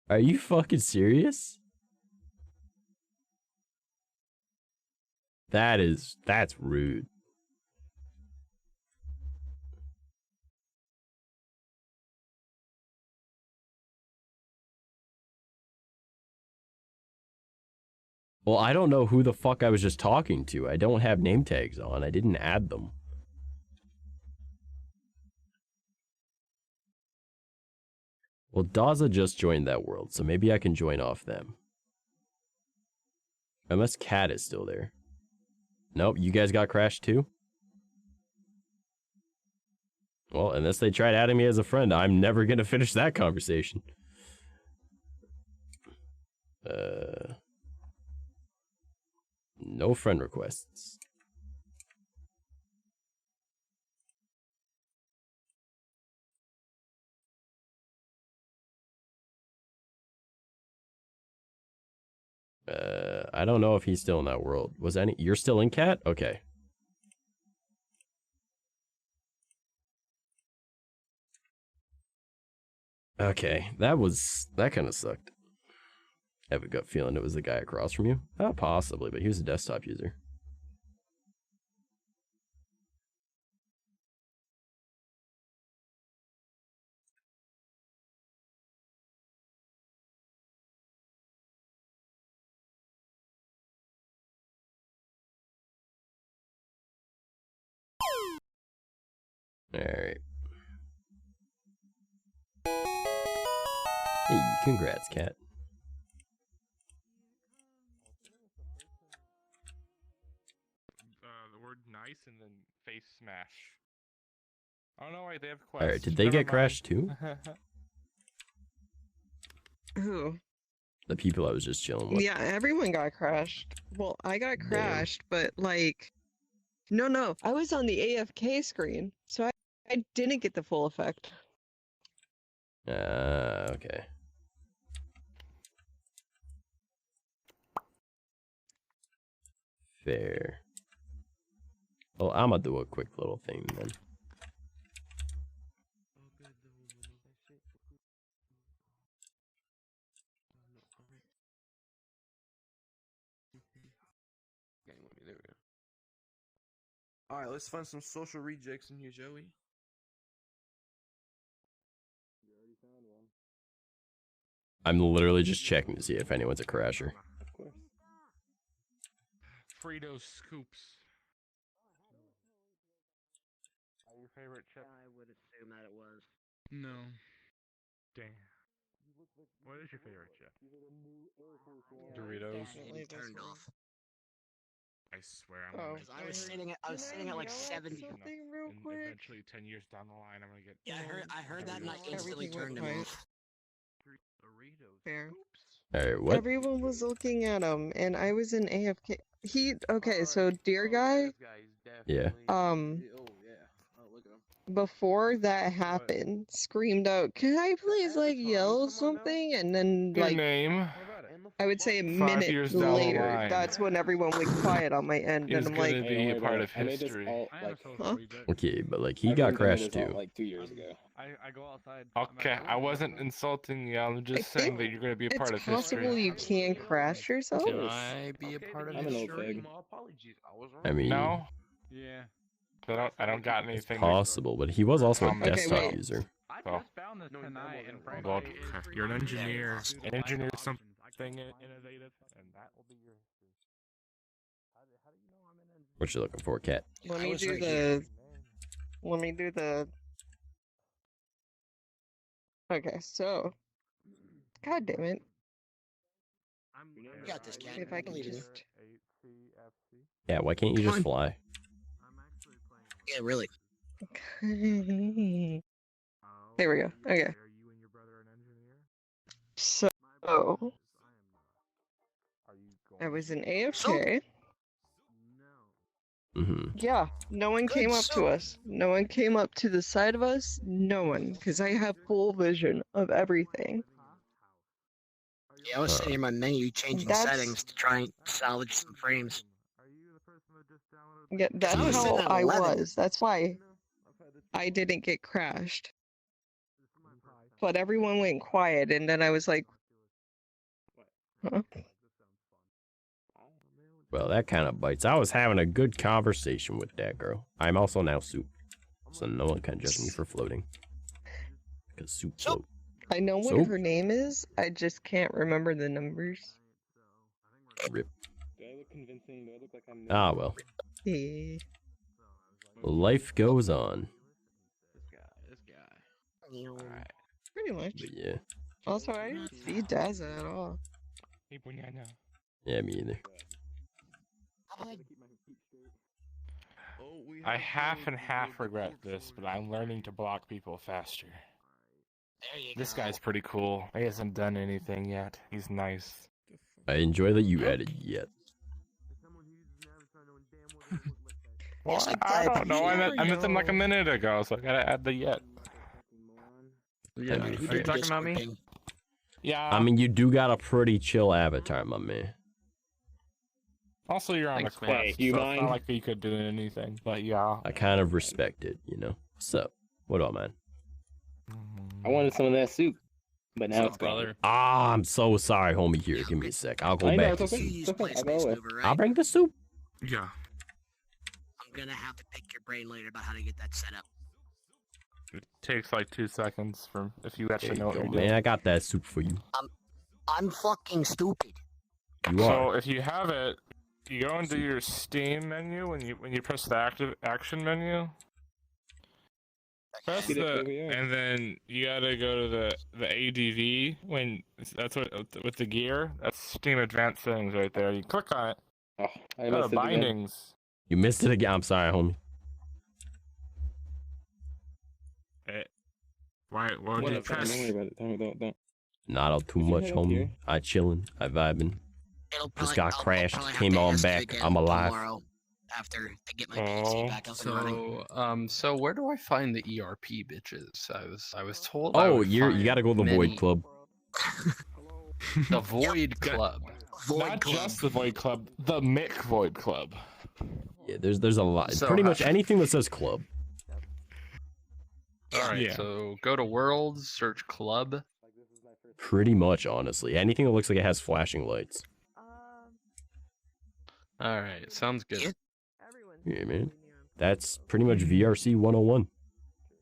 Are you fucking serious? That's rude. Well, I don't know who the fuck I was just talking to. I don't have name tags on. I didn't add them. Well, Daza just joined that world, so maybe I can join off them. Unless Cat is still there. Nope, you guys got crashed too? Well, unless they tried adding me as a friend, I'm never gonna finish that conversation. No friend requests. I don't know if he's still in that world. You're still in Cat? Okay. Okay, that kind of sucked. I have a gut feeling it was the guy across from you. Oh, possibly, but he was a desktop user. Alright. Hey, congrats, Cat. The word nice and then face smash. I don't know why they have quests. Alright, did they get crashed too? Who? The people I was just chilling with. Yeah, everyone got crashed. Well, I got crashed, but like, no, I was on the AFK screen, so I didn't get the full effect. Okay. Fair. Well, I'm gonna do a quick little thing then. let's find some social rejects in here, Joey. I'm literally just checking to see if anyone's a crasher. Of course. Frito Scoops. Are your favorite chip? I would assume that it was. No. Damn. What is your favorite chip? Doritos. Definitely turned off. I swear I'm gonna. I was sitting at like 70. Something real and quick. eventually 10 years down the line, I'm gonna get. Yeah, I heard that and I instantly Everything turned went him quiet. off. Fair. Alright, what? Everyone was looking at him, and I was in AFK. Okay, so dear guy, Yeah. before that happened, screamed out, "Can I please like yell something?" And then Your like name? I would say a 5 minute years down the later, line. that's when everyone went quiet on my end, Is and I'm gonna like, be a part of history. huh? Okay, but like he got crashed too. Like 2 years ago. I go outside. Okay, I wasn't insulting you. I'm just saying that you're gonna be a part of It's possible history. you can crash yourself. Can I be a part of I'm an old history? pig. I mean, No. Yeah. I don't got anything. possible, but he was also a Okay, desktop wait. user. So, well, you're an engineer. An engineer is something innovative, and that will be your. What you looking for, Cat? Let me do the. Let me do the. Okay, so. God damn it. You got this, cat. If I can just. Yeah, why can't you just fly? Yeah, really. There we go. Okay. So. I was in AFK. Mm-hmm. Yeah, no one came up to us. No one came up to the side of us. No one, because I have full vision of everything. Yeah, I was sitting in my menu changing That's- settings to try and salvage some frames. Yeah, that's I was how sitting at I 11. was. That's why I didn't get crashed. But everyone went quiet, and then I was like, huh? Well, that kind of bites. I was having a good conversation with that girl. I'm also now Soup, so no one can judge me for floating. Because Soup float. I know what So? her name is. I just can't remember the numbers. Rip. Do I look convincing? Do I look like I'm Ah, well. Yeah. Life goes on. This guy. Alright. Pretty much. But yeah. Also, I didn't see Daza at all. Yeah, me either. I half and half regret this, but I'm learning to block people faster. There you This go. guy's pretty cool. He hasn't done anything yet. He's nice. I enjoy that you added yet. Well, Yes, I don't know. I never met them like a know. minute ago, so I gotta add the yet. Yeah, I mean, are you Discord talking about me? ping. Yeah. I mean, you do got a pretty chill avatar, my man. Also, you're on Thanks, a man. quest, Hey, you so it's mind? not like you could do anything. But yeah. I kind of respect it, you know? What's up? What up, man? I wanted some of that soup, but now What's it's up, gone. brother? Ah, I'm so sorry, homie. Here, give me a sec. I'll go I know, back it's to okay. Soup. Use It's okay. play I'll go space with. mover, right? I'll bring the soup. Yeah. I'm gonna have to pick your brain later about how to get that set up. It takes like 2 seconds from if you There actually you know what go, you're man. doing. I got that soup for you. I'm fucking stupid. You So are. if you have it, you go into your Steam menu when you press the active action menu. Press Get it the over here. and then you gotta go to the ADV when that's what with the gear. That's Steam Advanced Settings right there. You click on it. Oh, I Go missed to it again. bindings. You missed it again. I'm sorry, homie. Why? What What did you up, man? press? Don't worry about it. Don't. Not all too If you much, head up homie. here- I chillin'. I vibin'. It'll Just probably, got I'll crashed, probably have came to on ask you back, again I'm alive. tomorrow after I get my PC back up and running. So where do I find the ERP bitches? I was told. Oh, you gotta go to the Void Club. The Void Club. Void Not Club. just the Void Club, the Mick Void Club. Yeah, there's a lot. So Pretty how- much anything that says club. Alright, Yeah. so go to Worlds, search Club. Pretty much, honestly. Anything that looks like it has flashing lights. Alright, sounds good. Yeah. Yeah, man. That's pretty much VRC 101.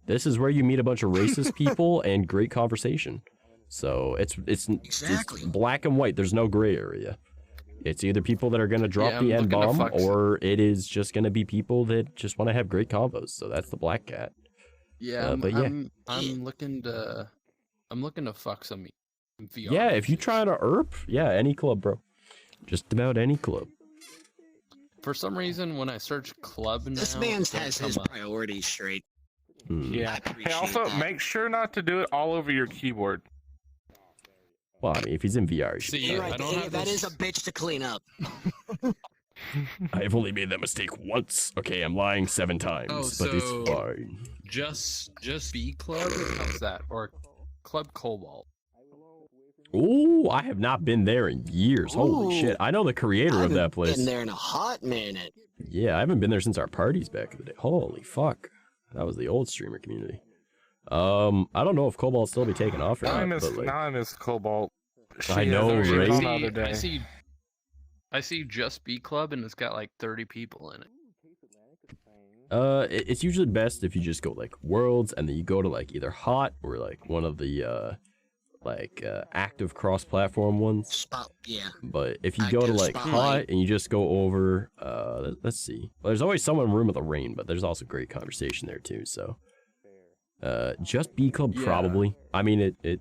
This is where you meet a bunch of racist people and great conversation. So it's black and white. There's no gray area. It's either people that are going to drop the N-bomb, or it is just going to be people that just want to have great combos. So that's the black cat. Yeah, but yeah. I'm looking to fuck some VR. Yeah, if you try to ERP, yeah, any club, bro. Just about any club. For some reason, when I search club now, this man has his priorities straight. Yeah. Hey, also, make sure not to do it all over your keyboard. Well, I mean, if he's in VR, You're right, that is a bitch to clean up. I've only made that mistake once. Okay, I'm lying 7 times, but it's fine. Just B Club? How's that? Or Club Cobalt? Ooh, I have not been there in years. Holy shit. I know the creator of that place. I've been there in a hot minute. Yeah, I haven't been there since our parties back in the day. Holy fuck. That was the old streamer community. I don't know if Cobalt still be taken off or not. Now I miss Cobalt. I know, right? I see just B Club and it's got like 30 people in it. It's usually best if you just go like Worlds and then you go to like either Hot or like one of the active cross-platform ones. Yeah. But if you go to like Hot and you just go over, let's see. Well, there's always someone in Room of the Rain, but there's also great conversation there too. So, just B Club probably. I mean, it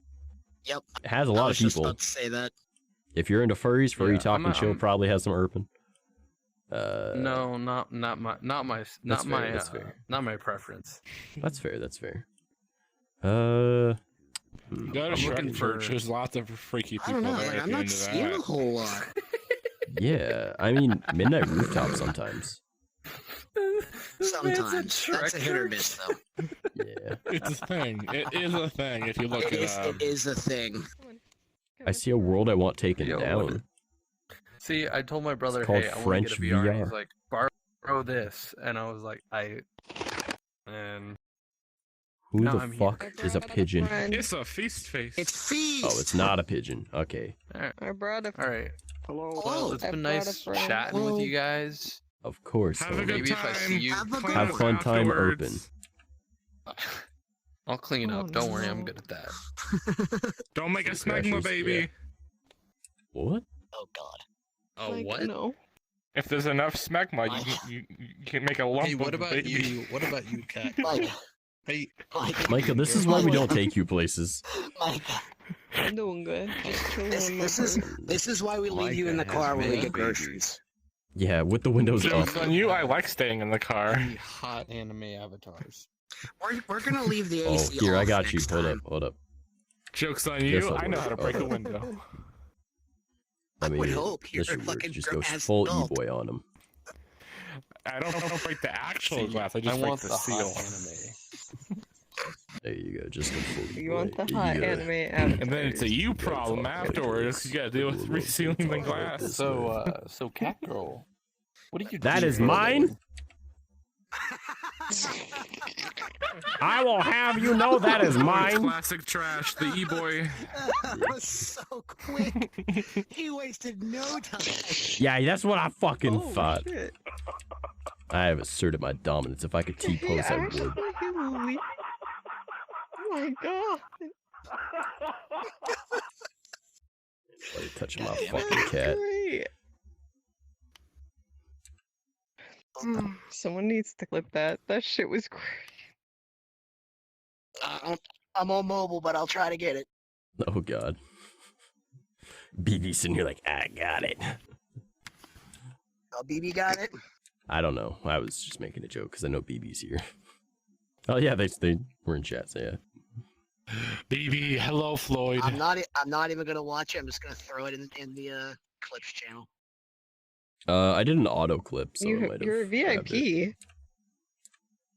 has a lot of people. About to say that. If you're into furries, Furry Talk and Chill probably has some Urban. No, not my preference. That's fair. That's fair. Go to Shrek Church. There's lots of freaky people. I don't know. Like, I'm not seeing a whole lot. Yeah, I mean, Midnight Rooftop sometimes. Sometimes. That's a hit or miss, though. Yeah. It's a thing. It is a thing if you look it up. It is a thing. I see a world I want taken down. See, I told my brother, called hey, I want French to get a VR. VR. And he's like, borrow this. And I was like, and Who now the I'm fuck here. is a pigeon? It's a feast face. It's feast. Oh, it's not a pigeon. Okay. I brought a. All right. Hello. Well, it's been nice chatting with you guys. Of course. Have a good Maybe if I see you, Have fun time open. I'll clean up. Don't worry, I'm good at that. Don't make a smegma, baby. What? Oh God. Oh, what? No. If there's enough smegma, you can make a lump Hey, what of about baby. you? What about you, Cat? Hey, Micah, this is why we don't take you places. I'm doing good. Just chilling. This is why we leave you in the car when we get groceries. Yeah, with the windows up. Jokes on you, I like staying in the car. hot anime avatars. We're gonna leave the Oh, AC here, I off got you. next Hold time. up, hold up. Joke's on you, I know how to break a window. I mean, would hope this you're should work. fucking Just go as full adult. E-boy on him. I don't break the actual glass, I I just break want the the seal. hot anime. There you go, just go full E-boy. You want the You hot gotta- anime And then it's a you problem afterwards. You gotta deal with resealing the glass. So Cat Girl, what are you doing? That is mine? I will have you know that is mine. Classic trash, the E-boy. That was so quick. He wasted no time. Yeah, that's what I fucking Oh, thought. shit. I have asserted my dominance. If I could T-pose, I would. Oh my god. Let me touch my fucking cat. Great. Someone needs to clip that. That shit was great. I'm on mobile, but I'll try to get it. Oh god. BB's sitting here like, I got it. Oh, BB got it. I don't know. I was just making a joke because I know BB's here. Oh yeah, they were in chat. So yeah. BB, hello Floyd. I'm not even gonna watch it. I'm just gonna throw it in the clips channel. I did an auto clip, so it might have. You're a VIP.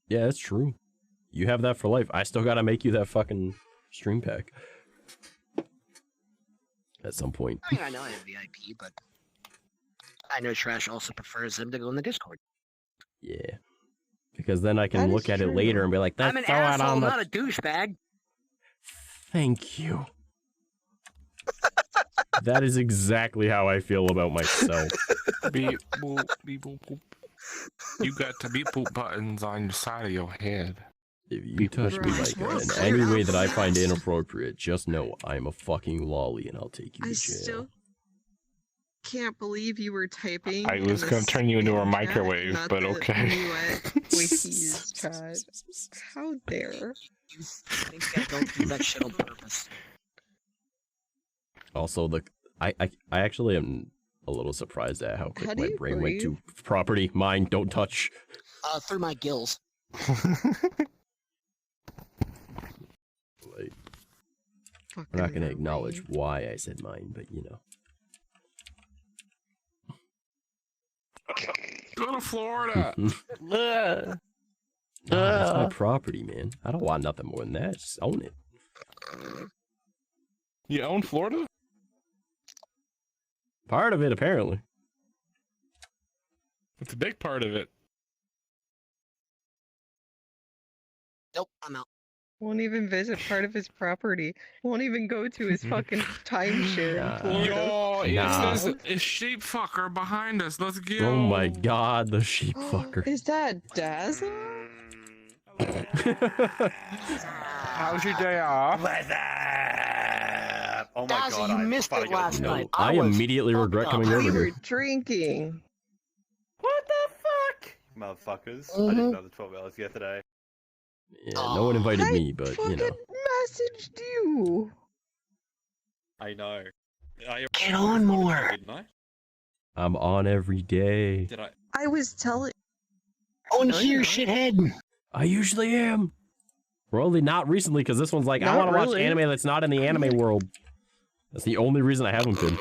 Yeah, that's true. You have that for life. I still gotta make you that fucking stream pack at some point. I mean, I know I have VIP, but I know Trash also prefers them to go in the Discord. Yeah, because then I can That is look at it true. later and be like, "That's I'm an so out asshole, on the." not a douchebag. Thank you. That is exactly how I feel about myself. Beep, boop, beep, boop, boop. You got to be poop buttons on the side of your head. If you touch me like in any way that I find inappropriate, just know I'm a fucking lolly and I'll take you to I jail. still can't believe you were typing. I was gonna turn you into a microwave, but okay. Please, chat. How dare? You think I don't do that shit on purpose? Also, I actually am a little surprised at how quick my brain went to property, mine, don't touch. Through my gills. Like, I'm not gonna acknowledge why I said mine, but you know. Go to Florida. That's my property, man. I don't want nothing more than that. Just own it. You own Florida? Part of it, apparently. It's a big part of it. Nope, I'm out. Won't even visit part of his property. Won't even go to his fucking timeshare in Florida. Yo, it's a sheep fucker behind us. Let's go. Oh my god, the sheep fucker. Is that Dazzle? How's your day off? What's up? Oh my Dazzle, god, you I missed it last night. I immediately regret coming over We were here. drinking. What the fuck? Motherfuckers. I didn't know the 12 hours yesterday. Yeah, no one invited me, but you know. Messaged you. I know. Get on more. Didn't I? I'm on every day. Did I? I was telling. On here, shithead. I usually am. Well, only not recently, because this one's like, I Not want to watch really. anime that's not in the anime world. That's the only reason I haven't been.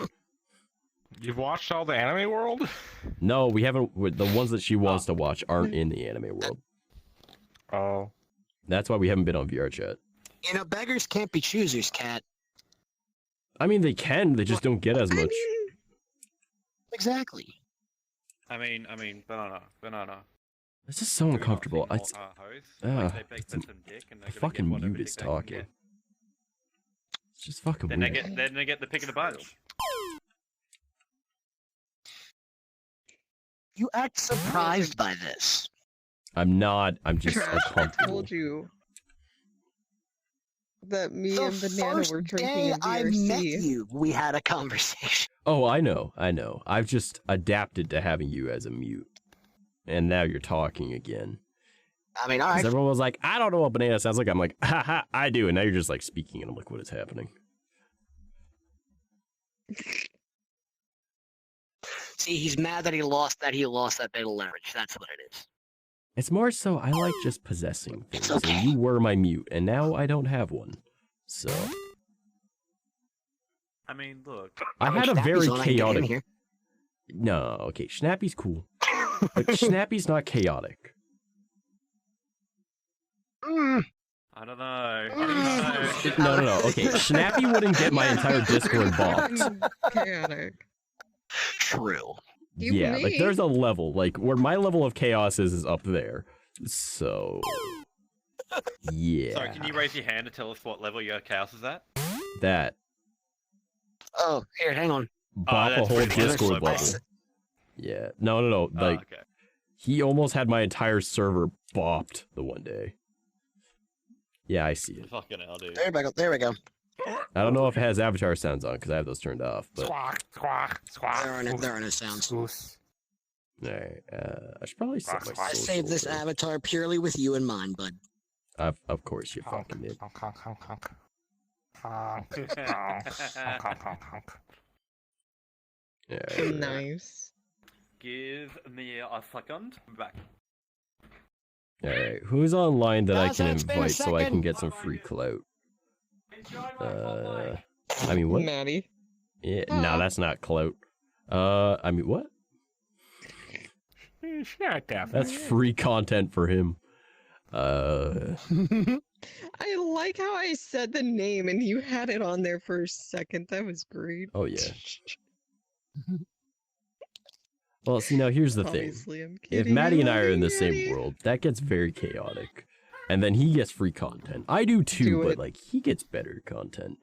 You've watched all the anime world? No, we haven't. The ones that she wants to watch aren't in the anime world. Oh. That's why we haven't been on VRChat. You know, beggars can't be choosers, Cat. I mean, they can, they just don't get as much. Exactly. I mean, banana. This is so uncomfortable. They The fucking mute is talking. It's just fucking Then weird. they get the pick of the bunch. You act surprised by this. I'm not. I'm just I uncomfortable. told you that me The and Banana were first drinking day in I met VRC. you, we had a conversation. Oh, I know. I've just adapted to having you as a mute. And now you're talking again. I mean, all 'Cause right. everyone was like, I don't know what banana sounds like. I'm like, haha, I do. And now you're just like speaking, and I'm like, what is happening? See, he's mad that he lost that bit of leverage. That's what it is. It's more so I like just possessing things. And you were my mute, and now I don't have one. So I mean, look. I had a very chaotic. No, okay, Snappy's cool, but Snappy's not chaotic. I don't know. No. Okay, Snappy wouldn't get my entire Discord box. Chaotic. True. Yeah, like there's a level, like where my level of chaos is up there. So yeah. Sorry, can you raise your hand to tell us what level your chaos is at? That Oh, here, hang on. bop a that's whole pretty low. Discord That's level. Yeah. No. Like okay. he almost had my entire server bopped the one day. Yeah, I see it. Fucking hell, dude. There we go. I don't know if it has avatar sounds on because I have those turned off. But There are no sounds. alright, I should probably set my I saved this social. avatar purely with you in mind, bud. Of course you fucking did. Yeah. Nice. Give me a second. Back. Alright, who's online that I can It's been a invite so I can second. get some free clout? I mean, what? Maddie. Yeah, no, that's not clout. I mean, what? Shut up. That's free content for him. I like how I said the name and you had it on there for a second. That was great. Oh, yeah. Well, see, now here's the Obviously, thing. I'm If kidding. Maddie and I are in the Maddie. same world, that gets very chaotic. And then he gets free content. I do too, Do but it. like he gets better content.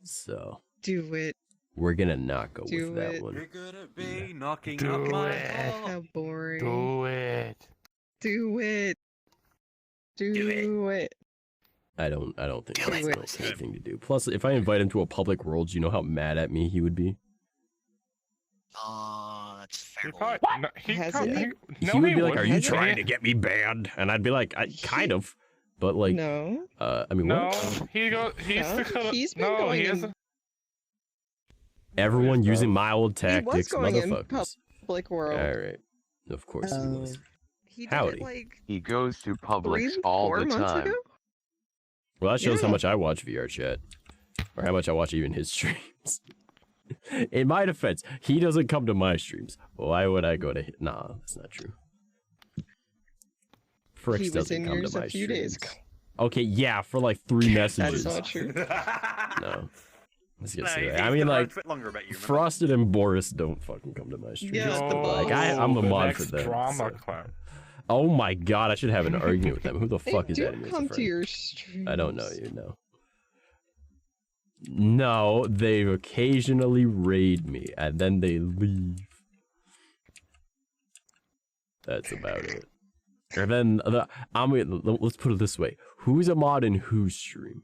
So Do it. We're gonna not go Do with that it. one. You're gonna be knocking Do up my it. door. How boring. Do it. Do it. Do it. I don't think Do that's it. the right thing to do. Plus, if I invite him to a public world, you know how mad at me he would be? That's fair. He would be like, "Are you trying to get me banned?" And I'd be like, "Kind of," but like, no. I mean, No, what? he's No, he's been going in. Everyone using my old He was tactics, going in motherfuckers. public world. All right, of course he was. He did Howdy. it like He goes to Publix 3, all 4 the months time. ago. Well, that shows how Yeah. much I watch VRChat, or how much I watch even his streams. In my defense, he doesn't come to my streams. Why would I go to his? Nah, that's not true. Fricks He was doesn't in come yours to my a few days streams. ago. Okay, yeah, for like 3 messages. That's not true. No. Let's get No, serious. he's I mean, been around like, a bit longer about you, remember? Frosted and Boris don't fucking come to my streams. Yes, the Like, I'm the the mod next for them. drama so. clown. Oh my god, I should have an argument with them. Who the They fuck is do that? in here as a come to friend? your streams. I don't know you, no. No, they occasionally raid me, and then they leave. That's about it. And then, let's put it this way. Who's a mod in whose stream?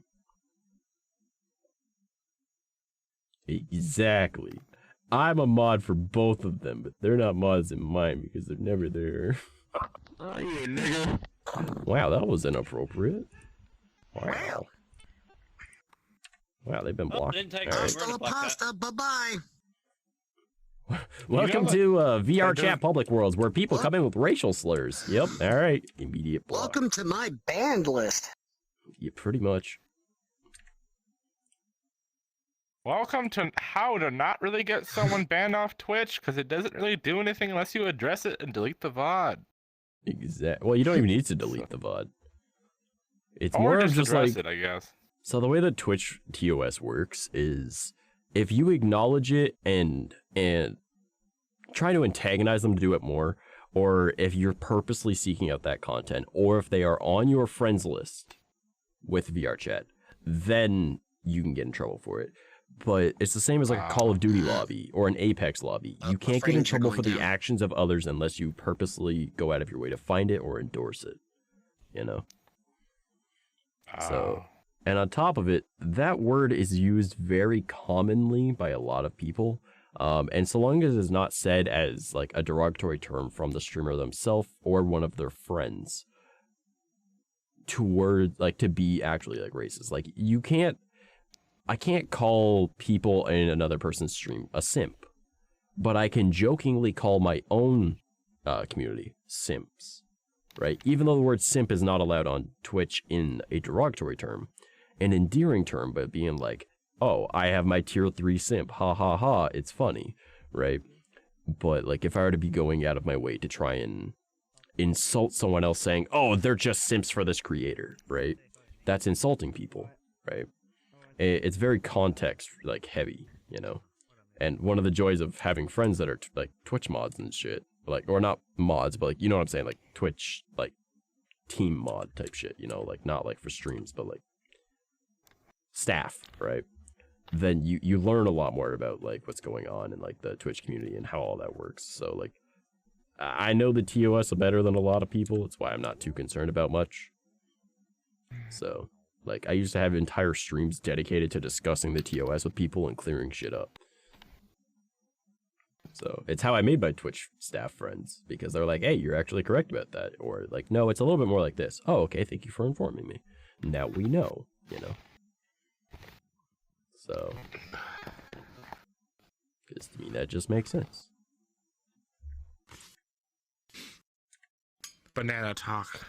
Exactly. I'm a mod for both of them, but they're not mods in mine because they're never there. Oh, yeah, nigga. Wow, that was inappropriate. Wow. Wow, they've been blocked. didn't take All right. Hasta la pasta. Bye-bye. Welcome what? to VR That Chat Public Worlds, where people come in with racial slurs. Yep, all right. Immediate block. Welcome to my banned list. Yeah, pretty much. Welcome to how to not really get someone banned off Twitch, because it doesn't really do anything unless you address it and delete the VOD. Exactly. Well, you don't even need to delete the VOD. It's Or more of just just address like... it, I guess. So the way that Twitch TOS works is if you acknowledge it and try to antagonize them to do it more, or if you're purposely seeking out that content, or if they are on your friends list with VRChat, then you can get in trouble for it. But it's the same as like a Call of Duty lobby or an Apex lobby. You can't get in frames are trouble for going the down. actions of others unless you purposely go out of your way to find it or endorse it. You know? So, and on top of it, that word is used very commonly by a lot of people. And so long as it's not said as like a derogatory term from the streamer themselves or one of their friends toward like to be actually like racist. Like I can't call people in another person's stream a simp, but I can jokingly call my own community simps, right? Even though the word simp is not allowed on Twitch in a derogatory term, an endearing term, but being like, oh, I have my tier 3 simp, ha ha ha, it's funny, right? But like if I were to be going out of my way to try and insult someone else saying, oh, they're just simps for this creator, right? That's insulting people, right? It's very context like heavy, you know? And one of the joys of having friends that are like Twitch mods and shit, like, or not mods, but like, you know what I'm saying? Like Twitch, like team mod type shit, you know, like not like for streams, but like staff, right? Then you learn a lot more about like what's going on in like the Twitch community and how all that works. So like, I know the TOS better than a lot of people. That's why I'm not too concerned about much. So like, I used to have entire streams dedicated to discussing the TOS with people and clearing shit up. So it's how I made my Twitch staff friends, because they're like, hey, you're actually correct about that. Or like, no, it's a little bit more like this. Oh, okay, thank you for informing me. Now we know, you know? So, because to me, that just makes sense. Banana talk.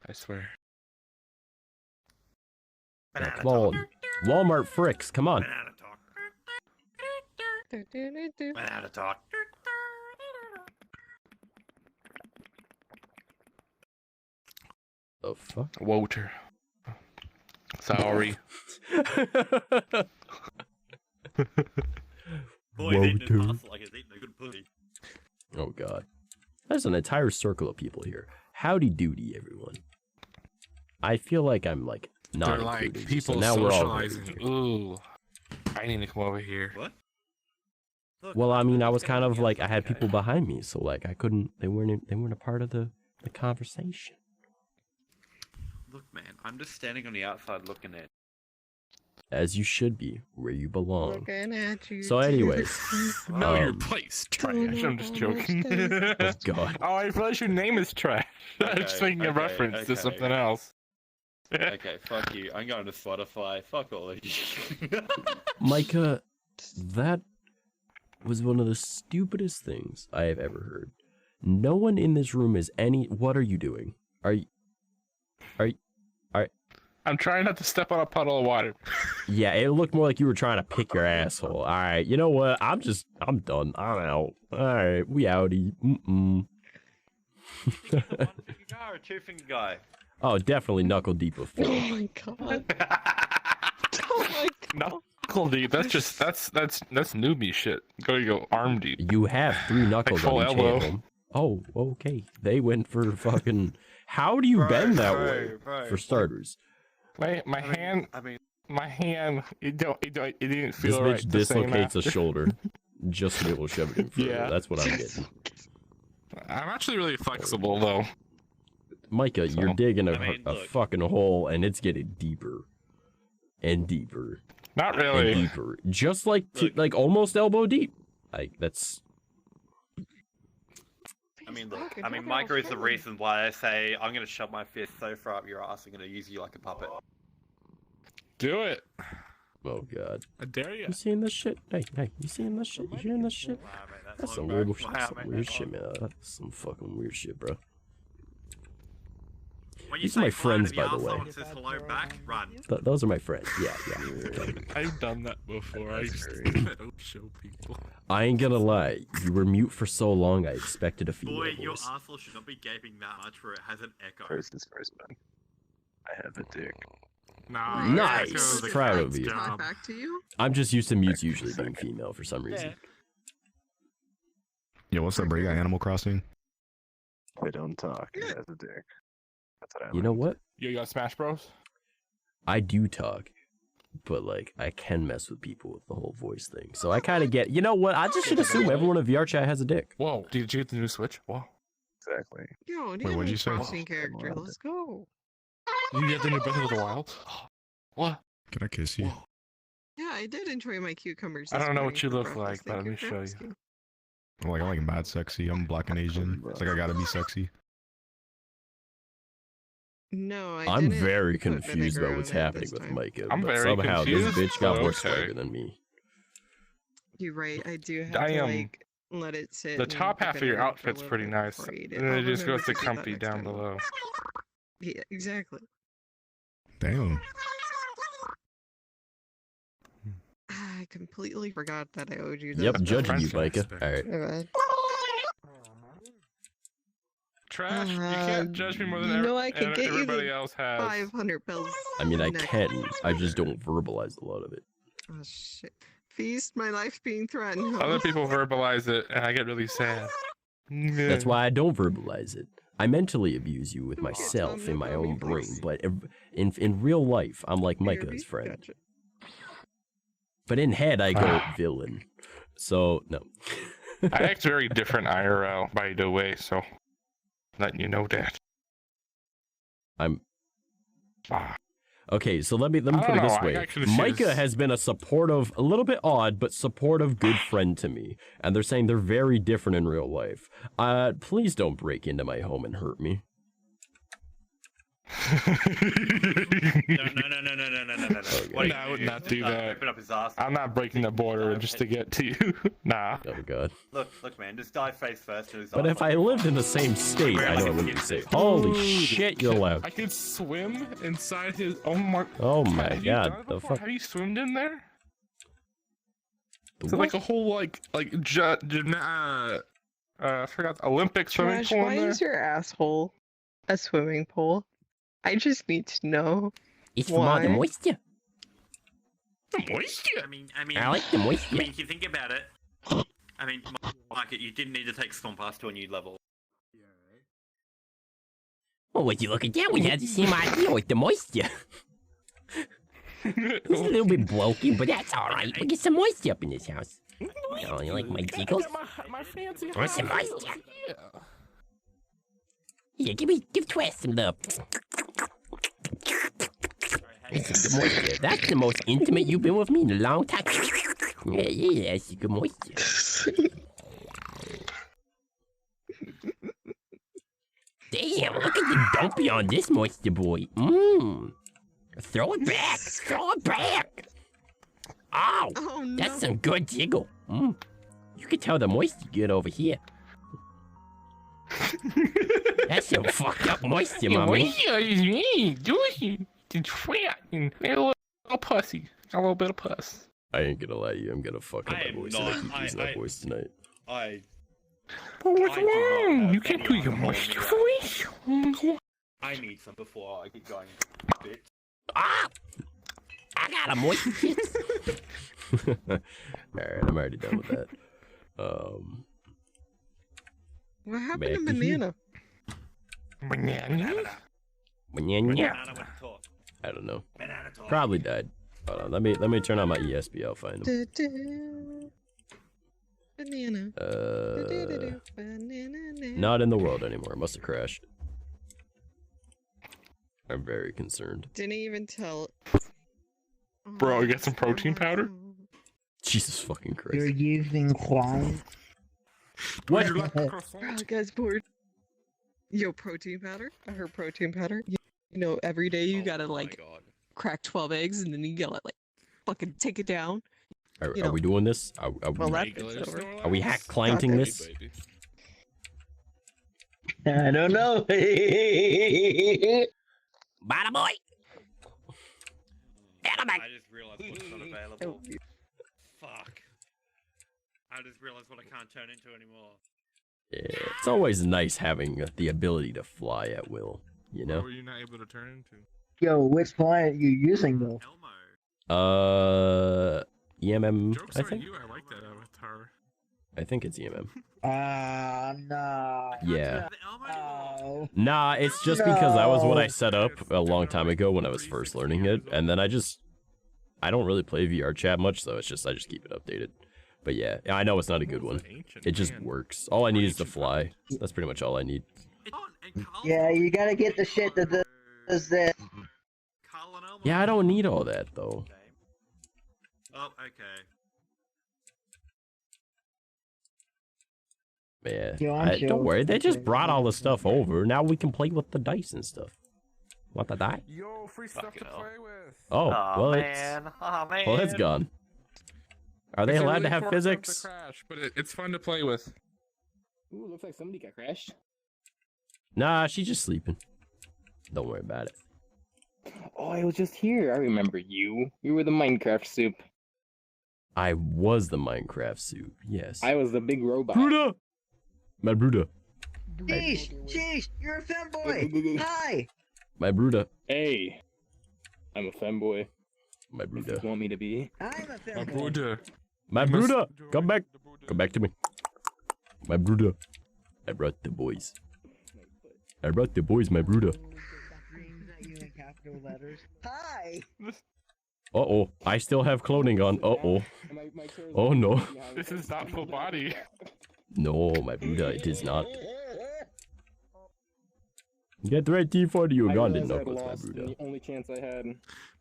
I swear. Now, come on. Walmart fricks, come on. Banana talk. Banana talk. The fuck? Walter. Sorry. Boy, he's eating his pasta like he's eating a good pussy. Oh god. There's an entire circle of people here. Howdy doody, everyone. I feel like I'm like not They're like included, people so now we're all socializing. Ooh. I need to come over here. What? Well, I mean, I was kind of like, I had people behind me, so like I couldn't. They weren't a part of the conversation. Look, man, I'm just standing on the outside looking in. As you should be, where you belong. Looking at you. So, anyways, Know your place, trash. I'm just joking. Oh God. Oh, I realize your name is trash. I was thinking a reference to something else. Okay, fuck you. I'm going to Spotify. Fuck all of you. Micah, that was one of the stupidest things I have ever heard. No one in this room is any. What are you doing? Are you? I'm trying not to step on a puddle of water. Yeah, it looked more like you were trying to pick your asshole. All right, you know what? I'm done. I'm out. All right, we outie. One finger guy or a two finger guy? Oh, definitely knuckle deep of four. Oh my god. Oh my god. Knuckle deep. That's newbie shit. Go arm deep. You have 3 knuckles full on each elbow. hand of them. Oh, okay. They went for fucking. How do you bend that way? For starters. My hand. It didn't feel This right. bitch dislocates a after. shoulder just to be able to shove it in further. Yeah. That's what I'm getting. I'm actually really flexible though. Micah, you're digging a look. fucking hole and it's getting deeper and deeper. Not And really. deeper. Just like almost elbow deep. Like that's. Look, Micah is the reason why I say I'm gonna shove my fist so far up your ass I'm gonna use you like a puppet. Do it. Oh God. I dare you. You seeing this shit? Hey, you seeing this shit? You hearing this shit? That's some weird shit. Some weird shit, man. That's some fucking weird shit, bro. These are my friends, by the way. Those are my friends. Yeah. I've done that before. I don't show people. I ain't gonna lie. You were mute for so long. I expected a female Your voice. asshole should not be gaping that much where it has an echo. First is first, man. I have a dick. Nah, Nice. Proud of you. Talk back to you? I'm just used to mutes usually being female for some reason. Yo, what's up, bro? You got Animal Crossing? They don't talk. It has a dick. That's what I You know what? You got Smash Bros? I do talk, but like I can mess with people with the whole voice thing. So I kind of get. You know what? I just should assume everyone in VRChat has a dick. Whoa! Did you get the new Switch? Whoa! Exactly. Yo, Wait, what'd you say? Crossing character. Let's go. You get the new Breath of the Wild? What? Can I kiss you? Yeah, I did enjoy my cucumbers. I don't this know morning what you for look breakfast. like, but let me Thank show for you. asking. I'm like mad sexy. I'm black and Asian. It's like I gotta be sexy. No, I'm didn't very put confused vinegar about what's on it happening this with time. Micah. I'm but very somehow confused. this bitch got more Okay. swagger than me. You're right. I do have I to am- like let it sit. The and top half of your marinate for a outfit's little pretty bit nice, before I eat and then it I'll just goes remember to do that comfy next down time. below. Yeah, exactly. Damn. I completely forgot that I owed you. Those Yep, judging you, French Micah. All right. My bad. Trash. You can't judge me more than You know I can get you everybody the else has. 500 bells. I mean, I next can. I time. just don't verbalize a lot of it. Oh shit! Feast, my life's being threatened. Other people verbalize it, and I get really sad. That's why I don't verbalize it. I mentally abuse you with Don't get myself tongue in my about own me, brain, please. but in real life, I'm like BRB? Micah's friend. Gotcha. But in head, I go villain. So no. I act very different IRL, by the way, so letting you know that. I'm Ah. okay. So let me I put it don't this know, I way. actually Micah choose- has been a supportive, a little bit odd, but supportive, good friend to me, and they're saying they're very different in real life. Please don't break into my home and hurt me. No. No, I would not do that. Open up his ass. I'm not breaking the border just to get to you. Nah. Oh god. Look, man, just dive face first. And But if I lived in the same state, I know I wouldn't be safe. Holy shit, you're loud. I could swim inside his. Oh my. Oh my Have you god, done it the before? fuck? Have you swimmed in there? The Is it like what? a whole I forgot the Olympic swimming Josh, pool why in there? is your asshole a swimming pool? I just need to know. It's why. for the moisture. Moisture. I mean, I like the moisture. I mean, if you think about it, I mean, Market, you didn't need to take Stomp Pass to a new level. Oh, would you look at that? We had the same idea with the moisture. It's a little bit bloky, but that's alright. We get some moisture up in this house. Oh, you like my jiggles? My fancy Want some house. moisture? Yeah. Yeah, give Twist some love. This is good moisture. That's the most intimate you've been with me in a long time. Yeah, that's good moisture. Damn, look at the dumpy on this moisture boy. Throw it back. Throw it back. Ow. Oh, no. That's some good jiggle. You can tell the moisture good over here. That's some fucked up moisture, mommy. Moisture is me, juicy, and fat, and a little pussy. A little bit of puss. I ain't gonna lie to you, I'm gonna fuck up I my am voice not- and I keep using that voice tonight. But what's I do not wrong? have You can't do any your alcohol in moisture me voice. Oh my god. I need some before I keep going. Bitch. Ah! I got a moisture kiss. Alright, I'm already done with that. What happened Back to to here. Banana? Banana? Banana. I don't know. Probably died. Hold on, let me turn on my ESP, I'll find him. Banana. Banana. Not in the world anymore, must have crashed. I'm very concerned. Didn't even tell. Bro, you got some protein powder? Jesus fucking Christ. You're using Kwon. What? Bro, guy's bored. Yo, protein powder? I heard protein powder. You know, every day you gotta like crack 12 eggs and then you gotta like fucking take it down. Are You know. we doing this? Are Well, we, that's over. are we hack clanting this? I don't know. Bada boy! I just realized what's not available. Fuck. I just realized what I can't turn into anymore. Yeah, it's always nice having the ability to fly at will, you What know? were you not able to turn into? Yo, which client are you using though? EMM, Joke's I on think? you, I like that avatar. I think it's EMM. No. Yeah. Oh. Nah, it's just because that was what I set up a long time ago when I was first learning it, and then I don't really play VRChat much, so I just keep it updated. But yeah, I know it's not a good one. It just works. All I need is to fly. That's pretty much all I need. Yeah, you gotta get the shit that does this. Yeah, I don't need all that though. Oh, okay. Yeah, Yo, I'm chill. don't worry. They just brought all the stuff over. Now we can play with the dice and stuff. Want the die? Yo, free stuff to play with. Oh, well, man. Oh, man. well, it's gone. Are they It's a allowed really to have forced up physics? to crash, but it's fun to play with. Ooh, looks like somebody got crashed. Nah, she's just sleeping. Don't worry about it. Oh, I was just here. I remember you. You were the Minecraft soup. I was the Minecraft soup. Yes. I was the big robot. Bruda. My Bruda. Sheesh, you're a femboy. Hi. My Bruda. Hey, I'm a femboy. My What Bruda. you want me to be? I'm a My femboy. brother. My You must Bruda. join Come back. the brother. Come back to me. My Bruda. I brought the boys. I brought the boys, my Bruda. Dreams that you in capital letters. Hi. Uh-oh. I still have clothing on. Uh-oh. My chair is Oh, no. behind This me. is not full body. No, my Buddha, it is not. Get right team for you, I Ugandan realized I'd knuckles, my lost, and Buddha. the only chance I had.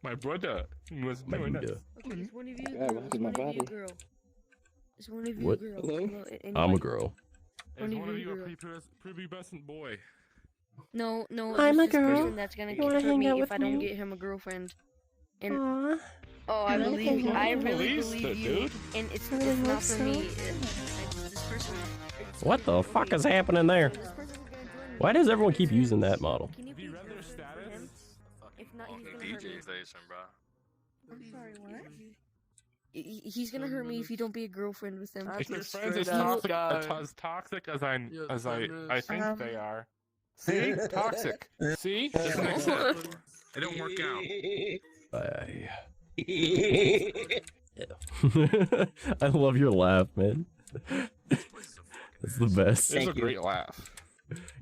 My brother. He was My doing Buddha. that. Okay, is one of you Yeah, a girl? look Is at my one of you a body. girl? Is one of you What? a girl? Hello? Hello, I'm anybody? a girl. Is One one of of you you a girl. prepubescent boy? No, no. I'm there's a this girl. person that's gonna You wanna hurt hang me out if with I don't me? get him a girlfriend. And Aw. oh, I You're believe, okay, I yeah. really Please, believe you. dude. And it's Really not hope for me. so. This person. What the fuck is happening there? This person's gonna join me. Why does everyone keep using that model? Can you Have you please read their go for him? status? If not, he's gonna hurt me. DJ station, bro. I'm sorry, what? He's gonna hurt me if you don't be a girlfriend with him. If your friends as toxic as I think they are. See? Toxic. See? Doesn't make sense. It don't work out. I love your laugh, man. That's the best. It's a great laugh.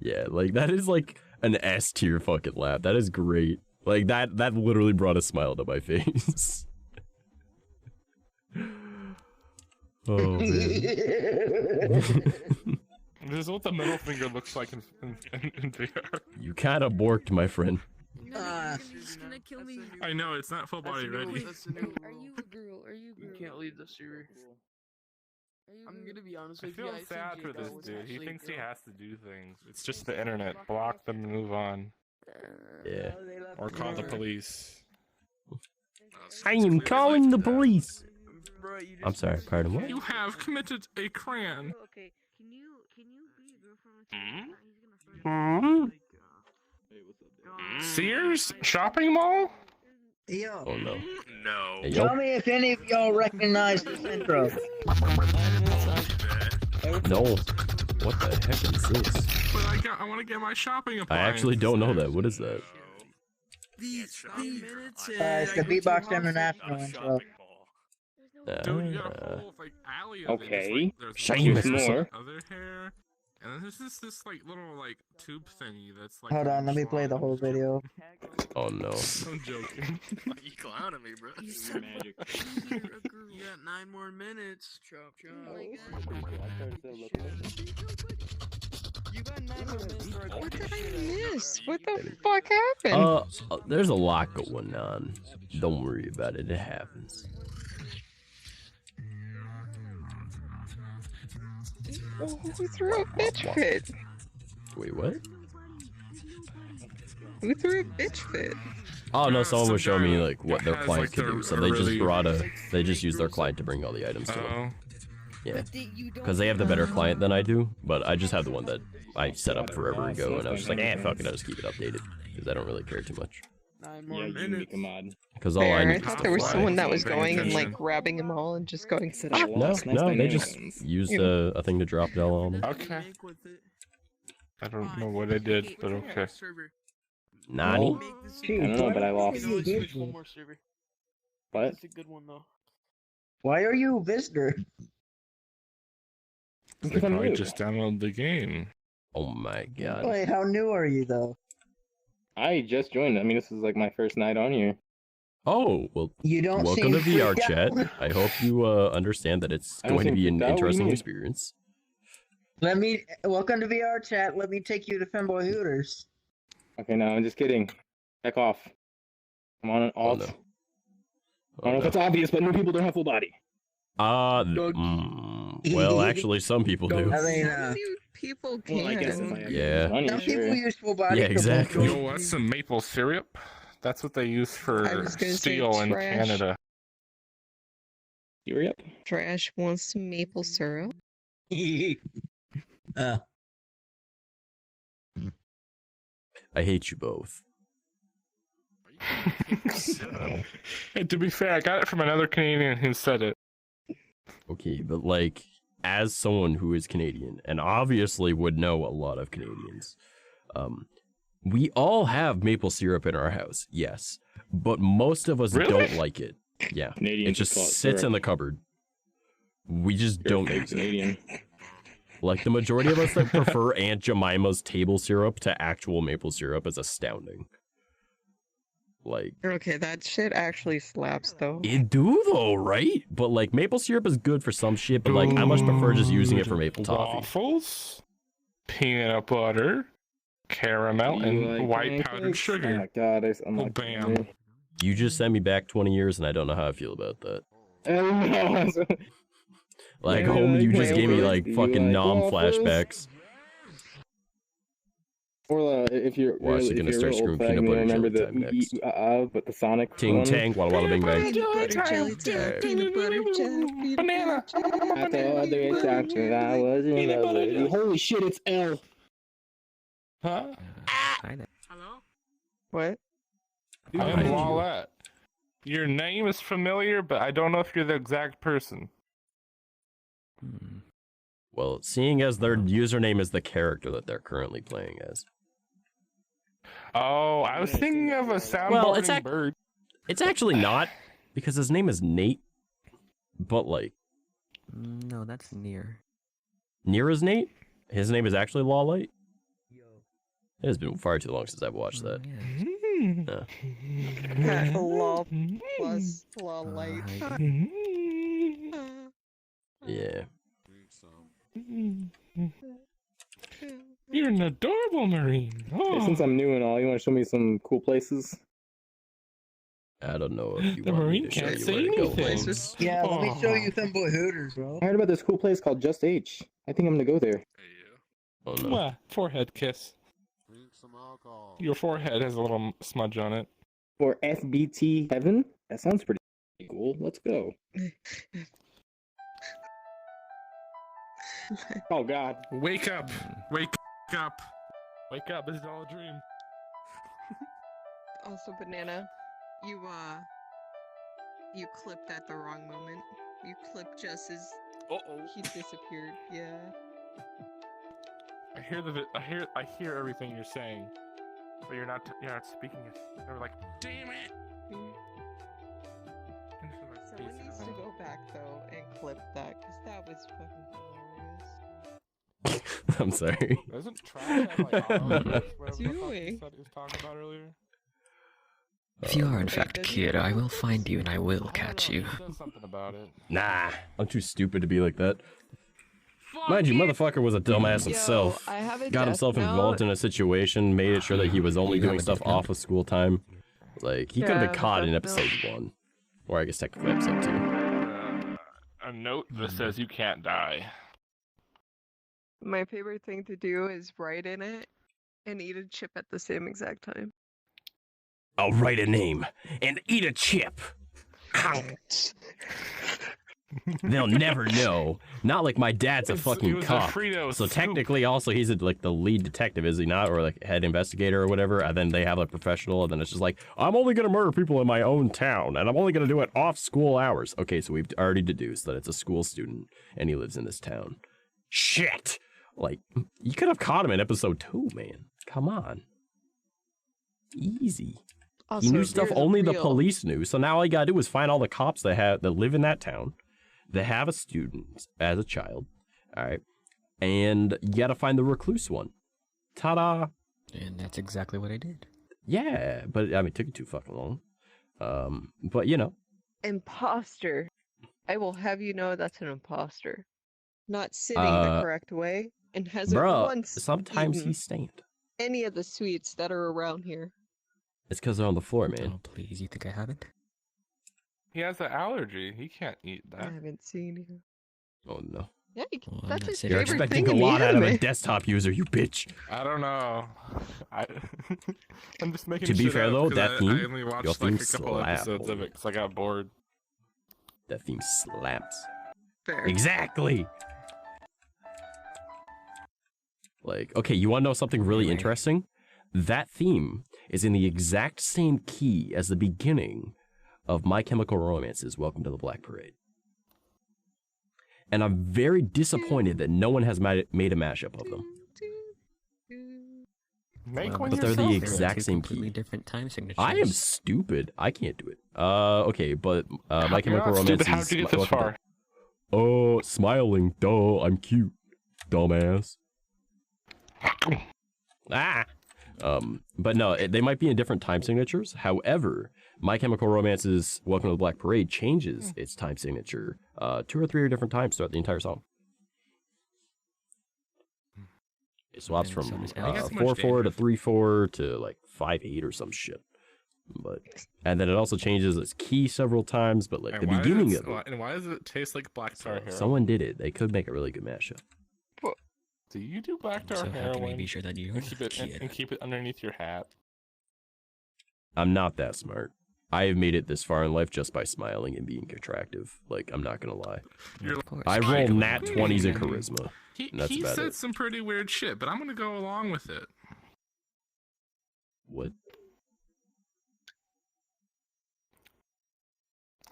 Yeah, like that is like an S tier fucking laugh. That is great. Like that literally brought a smile to my face. Oh man. This is what the middle finger looks like in VR. You kind of borked, my friend. He's gonna kill me. I know, it's not full body ready. Are you a girl? Are you a girl? You can't leave the server. I'm gonna be honest I with you. feel sad for this dude. He thinks he has to do things. It's just the internet. Block them and move on. Yeah. Or call the police. I am calling the police. I'm sorry, pardon what? You have committed a crime. Okay, can you be a girlfriend with He's gonna Sears shopping mall? Yo. Oh no. No. Hey, Tell me if any of y'all recognize this intro. No. What the heck is this? But I want to get my shopping I appliance. actually don't know that. What is that? It's the Beatbox International intro. Dude, you got a whole like alley of Okay. Shameless. More. other hair, and then there's this like little like tube thingy that's like. Hold on, let me play the whole video. Oh no. I'm joking. You clowning me, bro. Magic. You got 9 more minutes. Chop, chop. You got 9 more minutes. What did I miss? What the fuck happened? There's a lot going on. Don't worry about it. It happens. Who threw a bitch fit? Wait, what? Who threw a bitch fit? Oh no, someone was showing me like what their has, client like, could a- do. So a they really- just used their client to bring all the items to them. Oh. Yeah, because they have the better client than I do, but I just have the one that I set up forever ago, and I was just like, fuck it, I'll just keep it updated because I don't really care too much. 9 more minutes. Because all I Fair, need I is thought to there was fly. someone that was Paying going and like attention. grabbing them all and just going. No, they just used a thing to drop down on them. Okay. I don't know what I did, but okay. Nani? I don't know, but I lost. Switch one more server. What? That's a good one though. Why are you a visitor? They probably just downloaded the game. Oh my god. Wait, how new are you though? I just joined. I mean, this is like my first night on here. Oh, well, You don't welcome to seem VR freaked chat. out. I hope you understand that it's I don't going to seem be an freaked out. What do you interesting mean? experience. Welcome to VR chat. Let me take you to Femboy Hooters. Okay, no, I'm just kidding. Back off. I'm on an alt. no. I don't know if it's obvious, but new people don't have full body. Well, actually, some people do. I mean, How many people can? Well, I guess if I have Yeah. money, some sure. people use full body. Yeah, exactly. Yo, what's some maple syrup? That's what they use I for was gonna say steel in trash. Canada. Hurry up. Trash wants some maple syrup. I hate you both. Hey, to be fair, I got it from another Canadian who said it. Okay, but like, as someone who is Canadian, and obviously would know a lot of Canadians, we all have maple syrup in our house, yes. But most of us Really? don't like it. Yeah. Canadians It just just call it sits syrup. in the cupboard. We just You're a don't fake use it. Canadian. Like, the majority of us that prefer Aunt Jemima's table syrup to actual maple syrup is astounding. Like, Okay, that shit actually slaps though. it do though, right? But like, maple syrup is good for some shit, but like, I much prefer just using it for maple toffee. Waffles, peanut butter, caramel, You and like white powdered pancakes? sugar. Oh my god, I'm Oh, like, bam. You just sent me back 20 years, and I don't know how I feel about that. Oh, no. Like, Yeah, homie, you like just gave me waffles? like Do you fucking like nom waffles? flashbacks. Or if you're Watch, really, they're gonna if start you're screaming old peanut butter remember jelly the time next. but the Sonic Ting one? tang, walla walla bing bang. Peanut butter jelly time, peanut butter jelly, Banana. I thought they talked to I was in Peanut love butter with you. jelly. Holy shit, it's L. Huh? Hello? What? I am Lawlette. Your name is familiar, but I don't know if you're the exact person. Well, seeing as their username is the character that they're currently playing as. Oh, I was thinking of a soundboarding Well, it's bird. It's actually not, because his name is Nate. But like, No, that's near. near is Nate? His name is actually Lawlight? It has been far too long since I've watched that. Law plus law light. Yeah. You're an adorable Marine. Oh. Hey, since I'm new and all, you want to show me some cool places? I don't know if you The want me Marine to show can't you say where to go. anything. Holmes. Yeah, let me show you some boy hooters, bro. I heard about this cool place called Just H. I think I'm gonna go there. Oh no. Mwah, forehead kiss. Your forehead has a little smudge on it. For SBT Heaven? That sounds pretty cool. Let's go. Oh God. Wake up! Wake up! Wake up! This is all a dream. Also, Banana, you clipped at the wrong moment. You clipped just as he disappeared. Yeah. I hear everything you're saying, but you're not speaking it. They're like, damn it! Someone needs to go back though and clip that, cause that was fucking hilarious. I'm sorry. Doesn't trash have like whatever the fuck you Doing? said he was talking about earlier? If you are in fact Kira, I will find you and I will catch you. He said something about it. Nah, I'm too stupid to be like that. Mind you, motherfucker was a dumbass himself. I have a Got himself death involved note. in a situation, made it sure that he was only You have doing a stuff death note? off of school time. Like, he could have Yeah, been caught in death episode 1. Or I guess technically episode 2. A note that says you can't die. My favorite thing to do is write in it and eat a chip at the same exact time. I'll write a name and eat a chip. They'll never know. Not like my dad's a It fucking was a cop. Frito So scoop. technically, also he's like the lead detective, is he not, or like head investigator or whatever? And then they have a professional, and then it's just like, I'm only gonna murder people in my own town, and I'm only gonna do it off school hours. Okay, so we've already deduced that it's a school student, and he lives in this town. Shit! Like, you could have caught him in episode 2, man. Come on. Easy. Also, He knew stuff here's only the real- police knew. So now all you gotta do is find all the cops that live in that town, that have a student as a child. All right, and you gotta find the recluse one. Ta-da! And that's exactly what I did. Yeah, but I mean, it took you too fucking long. But you know, Imposter. I will have you know that's an imposter. Not sitting the Uh, correct way and hasn't bruh, once sometimes eaten he's stained. any of the sweets that are around here. It's because they're on the floor, man. Oh, please, you think I haven't? He has an allergy. He can't eat I that. haven't seen you. Oh no. Yeah, Well, I'm that's not his sitting You're favorite expecting thing a in the lot out of a anime. desktop user, you bitch. I don't know. I'm just making To be shit fair, up though, 'cause that I theme, only watched your like theme a couple slap, episodes of homie. it because I got bored. That theme slaps. Fair. Exactly. Like, okay, you want to know something really Right. interesting? That theme is in the exact same key as the beginning of My Chemical Romance's Welcome to the Black Parade. And I'm very disappointed that no one has made a mashup of them. Make Well, one But they're yourself. the They're exact two same completely key. different time signatures. I am stupid. I can't do it. Okay, but My You're Chemical not Romance stupid. How is did you get this far? Oh, smiling. Duh, I'm cute. Dumbass. Ah. But no, they might be in different time signatures. However, My Chemical Romance's Welcome to the Black Parade changes its time signature 2 or 3 different times throughout the entire song. It swaps And from so does 4/4 to 3/4 to like 5/8 or some shit. But and then it also changes its key several times. But like And the why beginning does of it, and why does it taste like black tar heroin? someone did it. They could make a really good mashup. Do you do black tar So how can we heroin? be sure that you're and keep it kid? and keep it underneath your hat? I'm not that smart. I have made it this far in life just by smiling and being attractive. Like, I'm not gonna lie. You're Of course. I I- roll nat 20s in charisma. He And that's about said it. some pretty weird shit, but I'm gonna go along with it. What?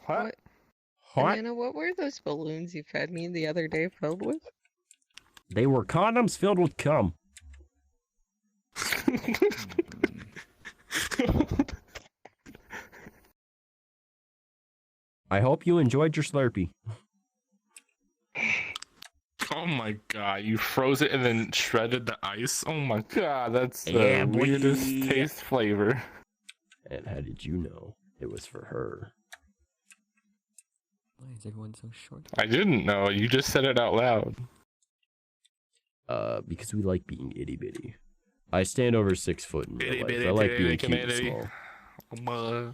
What? Banana, what were those balloons you fed me the other day filled with? They were condoms filled with cum. I hope you enjoyed your Slurpee. Oh my god, you froze it and then shredded the ice? Oh my god, that's the Yeah, boy. weirdest taste flavor. And how did you know it was for her? Why is everyone so short? I didn't know. You just said it out loud. Because we like being itty bitty. I stand over 6 foot in real life. I like being cute and small.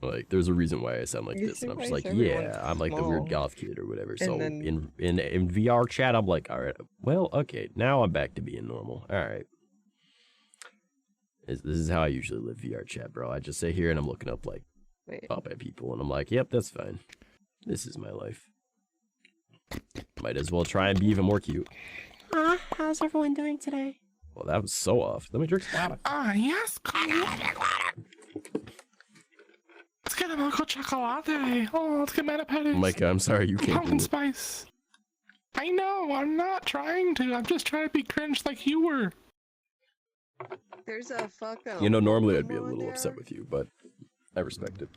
Like, there's a reason why I sound like this, and I'm just like, yeah, I'm like the weird goth kid or whatever. So in VRChat, I'm like, all right, well, okay, now I'm back to being normal. All right. This is how I usually live VRChat, bro. I just sit here and I'm looking up like up at people, and I'm like, yep, that's fine. This is my life. Might as well try and be even more cute. How's everyone doing today? Well, that was so off. Let me drink some water. Yes, let's get a milk chocolate. Oh, let's get Manapettis. Micah, I'm sorry, you can't Pumpkin do it. spice. I know, I'm not trying to. I'm just trying to be cringe like you were. There's a fucking. You know, normally I'd be a little upset with you, but I respect it.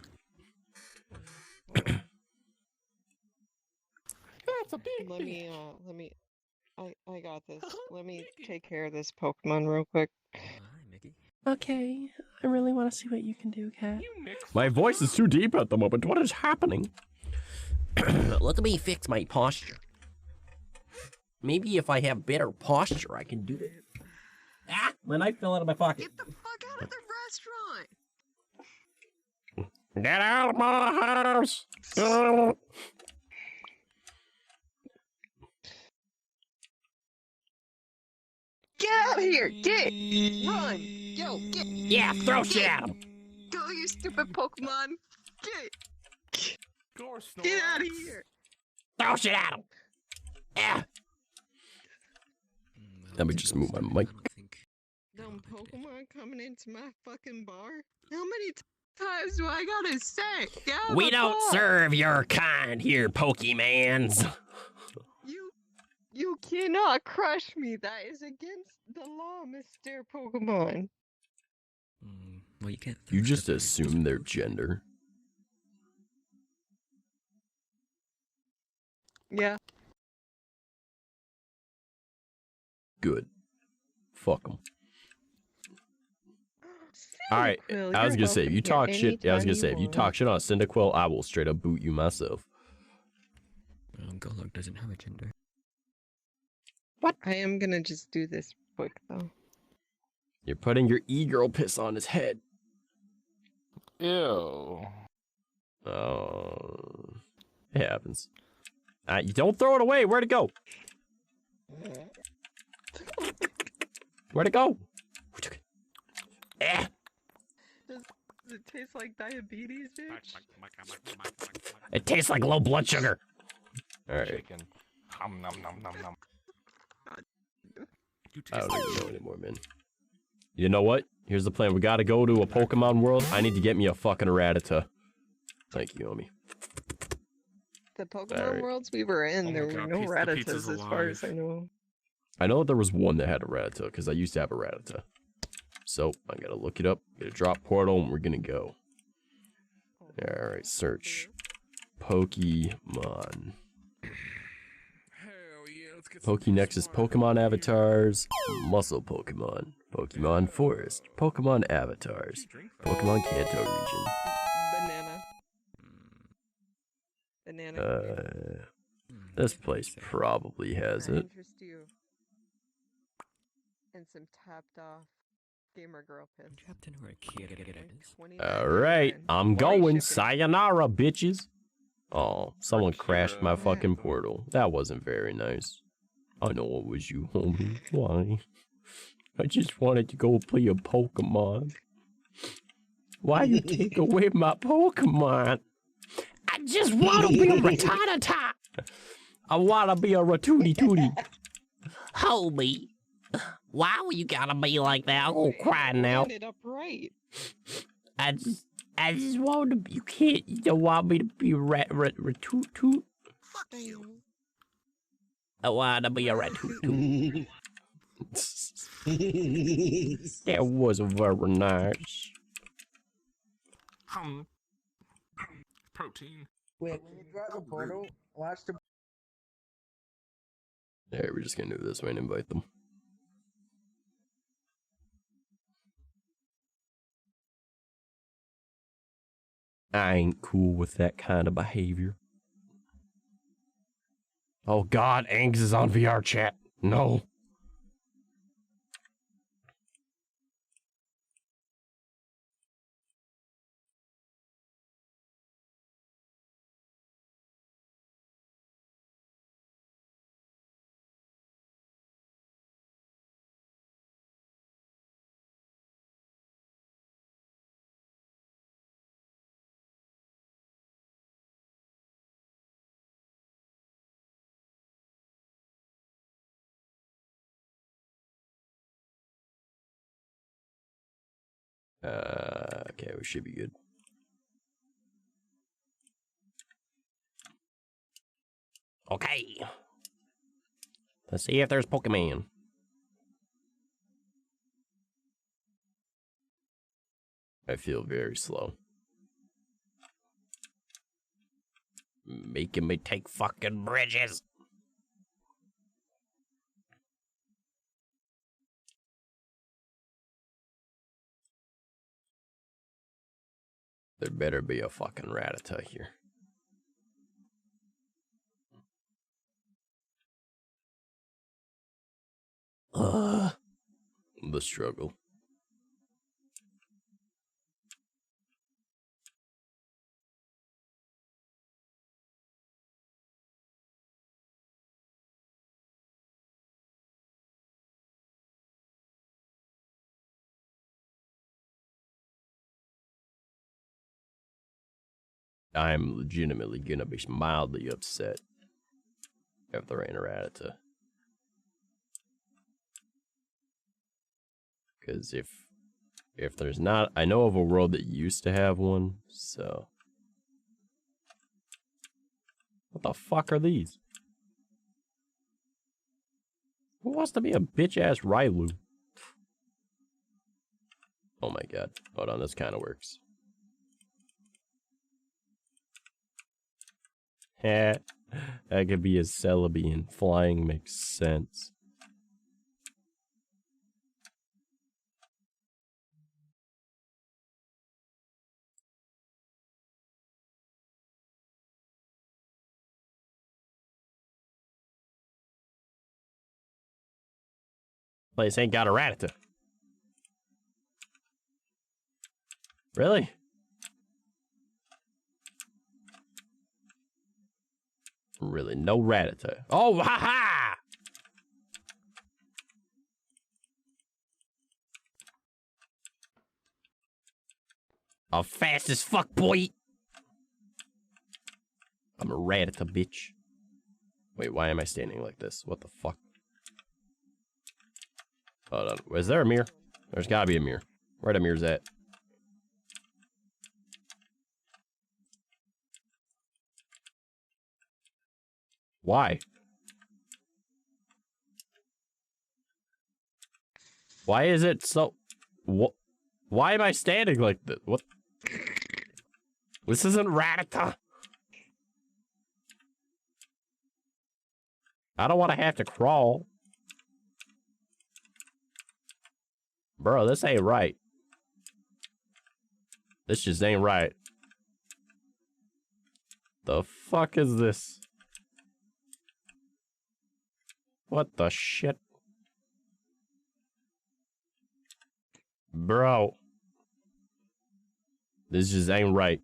Let me. I got this. Let me take care of this Pokemon real quick. Okay, I really want to see what you can do, Cat. My voice is too deep at the moment. What is happening? Let me fix my posture. Maybe if I have better posture, I can do it. Ah, when I fell out of my pocket. Get the fuck out of the restaurant! Get out of my house! Get out of here! Get! Run! Yo, get! Yeah, throw shit at him! Go, you stupid Pokemon! Get! Get out of here! Throw shit at him! Yeah! Let me just move my mic. Dumb Pokemon coming into my fucking bar? How many times do I gotta say? Get out of We my don't bar! serve your kind here, Pokemans. You cannot crush me. That is against the law, Mr. Pokemon. Well, you can't. You just assume their gender. Yeah. Good. Fuck them. Alright, I was gonna say, if you talk shit, I was gonna say, if you talk shit on Cyndaquil, I will straight up boot you myself. Golok doesn't have a gender. What? I am gonna just do this quick, though. You're putting your e-girl piss on his head. Ew. Oh. It happens. You don't throw it away. Where'd it go? Where'd it go? Eh. Does it taste like diabetes, bitch? It tastes like low blood sugar. Alright. Chicken. Nom nom nom nom nom. I don't even know anymore, man. You know what? Here's the plan. We gotta go to a Pokemon world. I need to get me a fucking Rattata. Thank you, homie. The Pokemon worlds we were in, there were no Rattatas as far as I know. I know there was one that had a Rattata, because I used to have a Rattata. So, I gotta look it up, get a drop portal, and we're gonna go. Alright, search. Pokemon. Pokénex is Pokemon avatars, Muscle Pokemon, Pokemon Forest, Pokemon avatars, Pokemon Kanto region. Banana. This place probably has it. Interest you. And some tapped off gamer girl piss. Alright, I'm going. Sayonara, bitches. Oh, someone crashed my fucking portal. That wasn't very nice. I know it was you, homie. Why? I just wanted to go play a Pokemon. Why you take away my Pokemon? I just want to be a Rattata. I want to be a Ratootie. Homie, why you gotta be like that? I'm gonna cry now. I just want to be, you don't want me to be Ratoot. Fuck you. I want to be a Ratoot. That was very nice. Protein. Wait, when you drop the portal, watch the. Alright, we're just gonna do this way and invite them. I ain't cool with that kind of behavior. Oh God, Angs is on VRChat. No. Okay, we should be good. Okay. Let's see if there's Pokemon. I feel very slow. Making me take fucking bridges. There better be a fucking Rattata here. The struggle. I'm legitimately gonna be mildly upset if there ain't a Rattata. Because if there's not, I know of a world that used to have one, so. What the fuck are these? Who wants to be a bitch-ass Railu? Oh my god. Hold on, this kind of works. Heh. That could be a Celebi, flying makes sense. Place ain't got a Rattata. Really? Really, no Rattata. Oh, ha-ha! I'm fast as fuck, boy! I'm a Rattata, bitch. Wait, why am I standing like this? What the fuck? Hold on. Is there a mirror? There's gotta be a mirror. Where the mirror's at? Why? Why is it so... What? Why am I standing like this? What? This isn't Rattata. I don't want to have to crawl. Bro, this ain't right. This just ain't right. The fuck is this? What the shit? Bro. This just ain't right.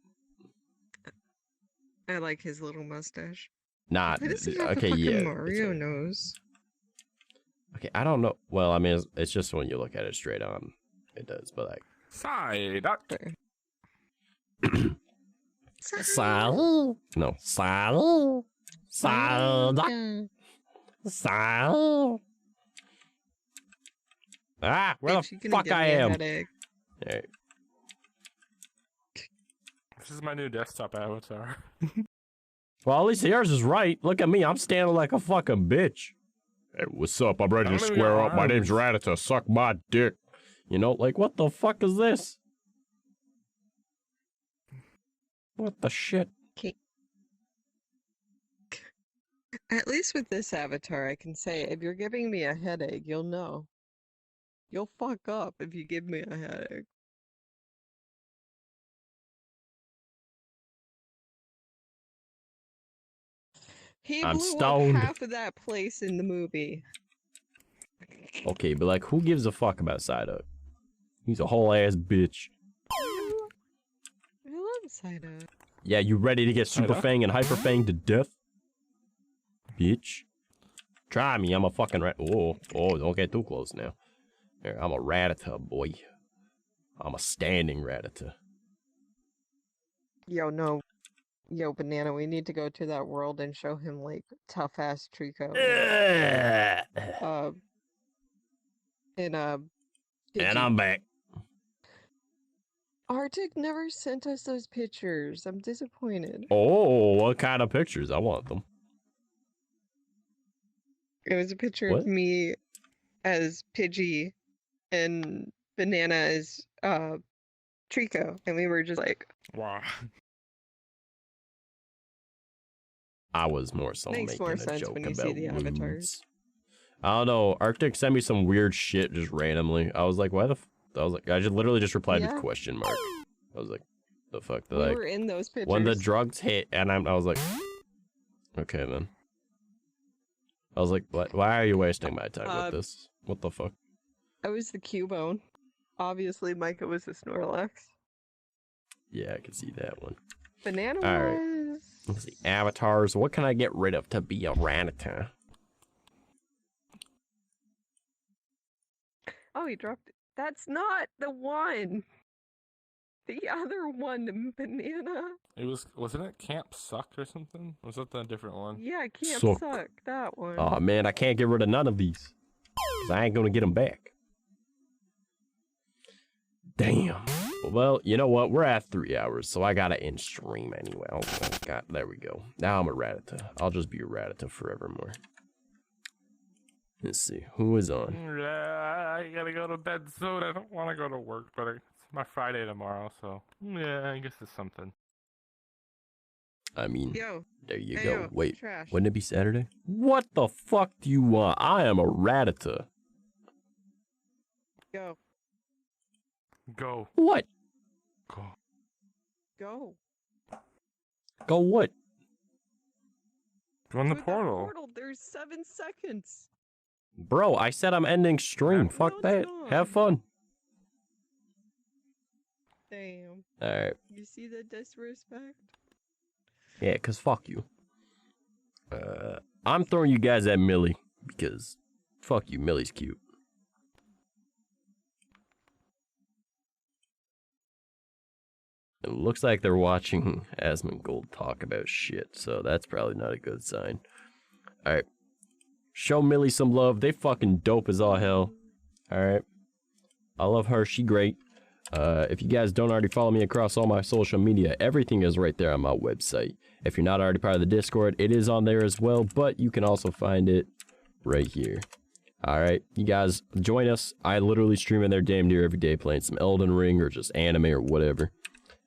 I like his little mustache. Nah, Why does he have okay, a fucking yeah. Mario nose? Okay, I don't know. Well, I mean, it's just when you look at it straight on, it does, but like... Side up. Sal. No, Sal. Sal. Sal. Ah, where Bitch, the fuck I am? Hey. This is my new desktop avatar. Well, at least yours is right. Look at me. I'm standing like a fucking bitch. Hey, what's up? I'm ready to square up. My name's Rattata. Suck my dick. You know, like, what the fuck is this? What the shit? Okay. At least with this avatar, I can say, if you're giving me a headache, you'll know. You'll fuck up if you give me a headache. He I'm blew stoned. up half of that place in the movie. Okay, but like, who gives a fuck about Psyduck? He's a whole ass bitch. I love Psyduck. Yeah, you ready to get Super Psyduck? Fang and Hyper Fang to death? Bitch. Try me, I'm a fucking rat. Oh, don't get too close now. Here, I'm a Rattata, boy. I'm a standing Rattata. Yo, no. Yo, Banana, we need to go to that world and show him, like, tough-ass Trico. And I'm back. Arctic never sent us those pictures. I'm disappointed. Oh, what kind of pictures? I want them. It was a picture What? of me as Pidgey and Banana as Trico, and we were just like, wow. I was more so Makes making more a sense joke when you about see the avatars. lewds. I don't know. Arctic sent me some weird shit just randomly. I was like, why the I was like, I just literally just replied with question mark. I was like, the fuck? we Like, were in those pictures. when the drugs hit, and I was like, okay then. I was like, what? Why are you wasting my time with this? What the fuck? I was the Cubone. Obviously, Micah was the Snorlax. Yeah, I can see that one. Banana All right. was... Let's see. Avatars. What can I get rid of to be a Rattata? Oh, he dropped it. That's not the one. The other one, Banana. It wasn't it Camp Suck or something? Or was that the different one? Yeah, Camp Suck. Suck. That one. Oh man, I can't get rid of none of these. Cause I ain't gonna get them back. Damn. Well, you know what? We're at 3 hours, so I gotta end stream anyway. Oh god, there we go. Now I'm a Rattata. I'll just be a Rattata forevermore. Let's see, who is on? I gotta go to bed soon. I don't want to go to work, but it's my Friday tomorrow, so yeah, I guess it's something. I mean, Yo. there you Hey, go. yo, Wait, trash. wouldn't it be Saturday? What the fuck do you want? I am a Rattata. Go. Go. What? Go. Go. Go what? Go in the With portal. There's 7 seconds. Bro, I said I'm ending stream. Fuck that. Have fun. Damn. Alright. You see the disrespect? Yeah, cause fuck you. I'm throwing you guys at Millie because fuck you, Millie's cute. It looks like they're watching Asmongold talk about shit, so that's probably not a good sign. Alright. Show Millie some love. They fucking dope as all hell. Alright. I love her. She great. If you guys don't already follow me across all my social media, everything is right there on my website. If you're not already part of the Discord, it is on there as well, but you can also find it right here. Alright, you guys join us. I literally stream in there damn near every day playing some Elden Ring or just anime or whatever.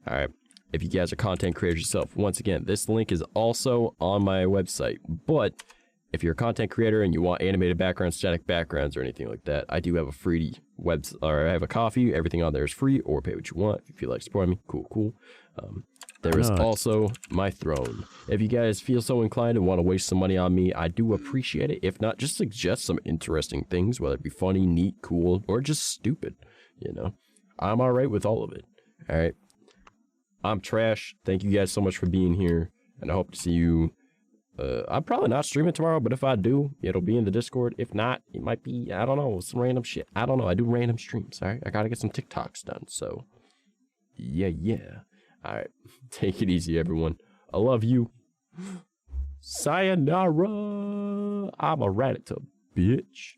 Alright, if you guys are content creators yourself, once again, this link is also on my website, but if you're a content creator and you want animated backgrounds, static backgrounds, or anything like that, I do have a free or I have a coffee. Everything on there is free, or pay what you want. If you feel like supporting me, cool. There is also my throne. If you guys feel so inclined and want to waste some money on me, I do appreciate it. If not, just suggest some interesting things, whether it be funny, neat, cool, or just stupid. You know, I'm all right with all of it. All right. I'm Trash. Thank you guys so much for being here, and I hope to see you. I'm probably not streaming tomorrow, but if I do, it'll be in the Discord. If not, it might be, I don't know, some random shit. I don't know. I do random streams, all right? I gotta get some TikToks done, so yeah. All right, take it easy, everyone. I love you. Sayonara. I'm a Rattata, bitch.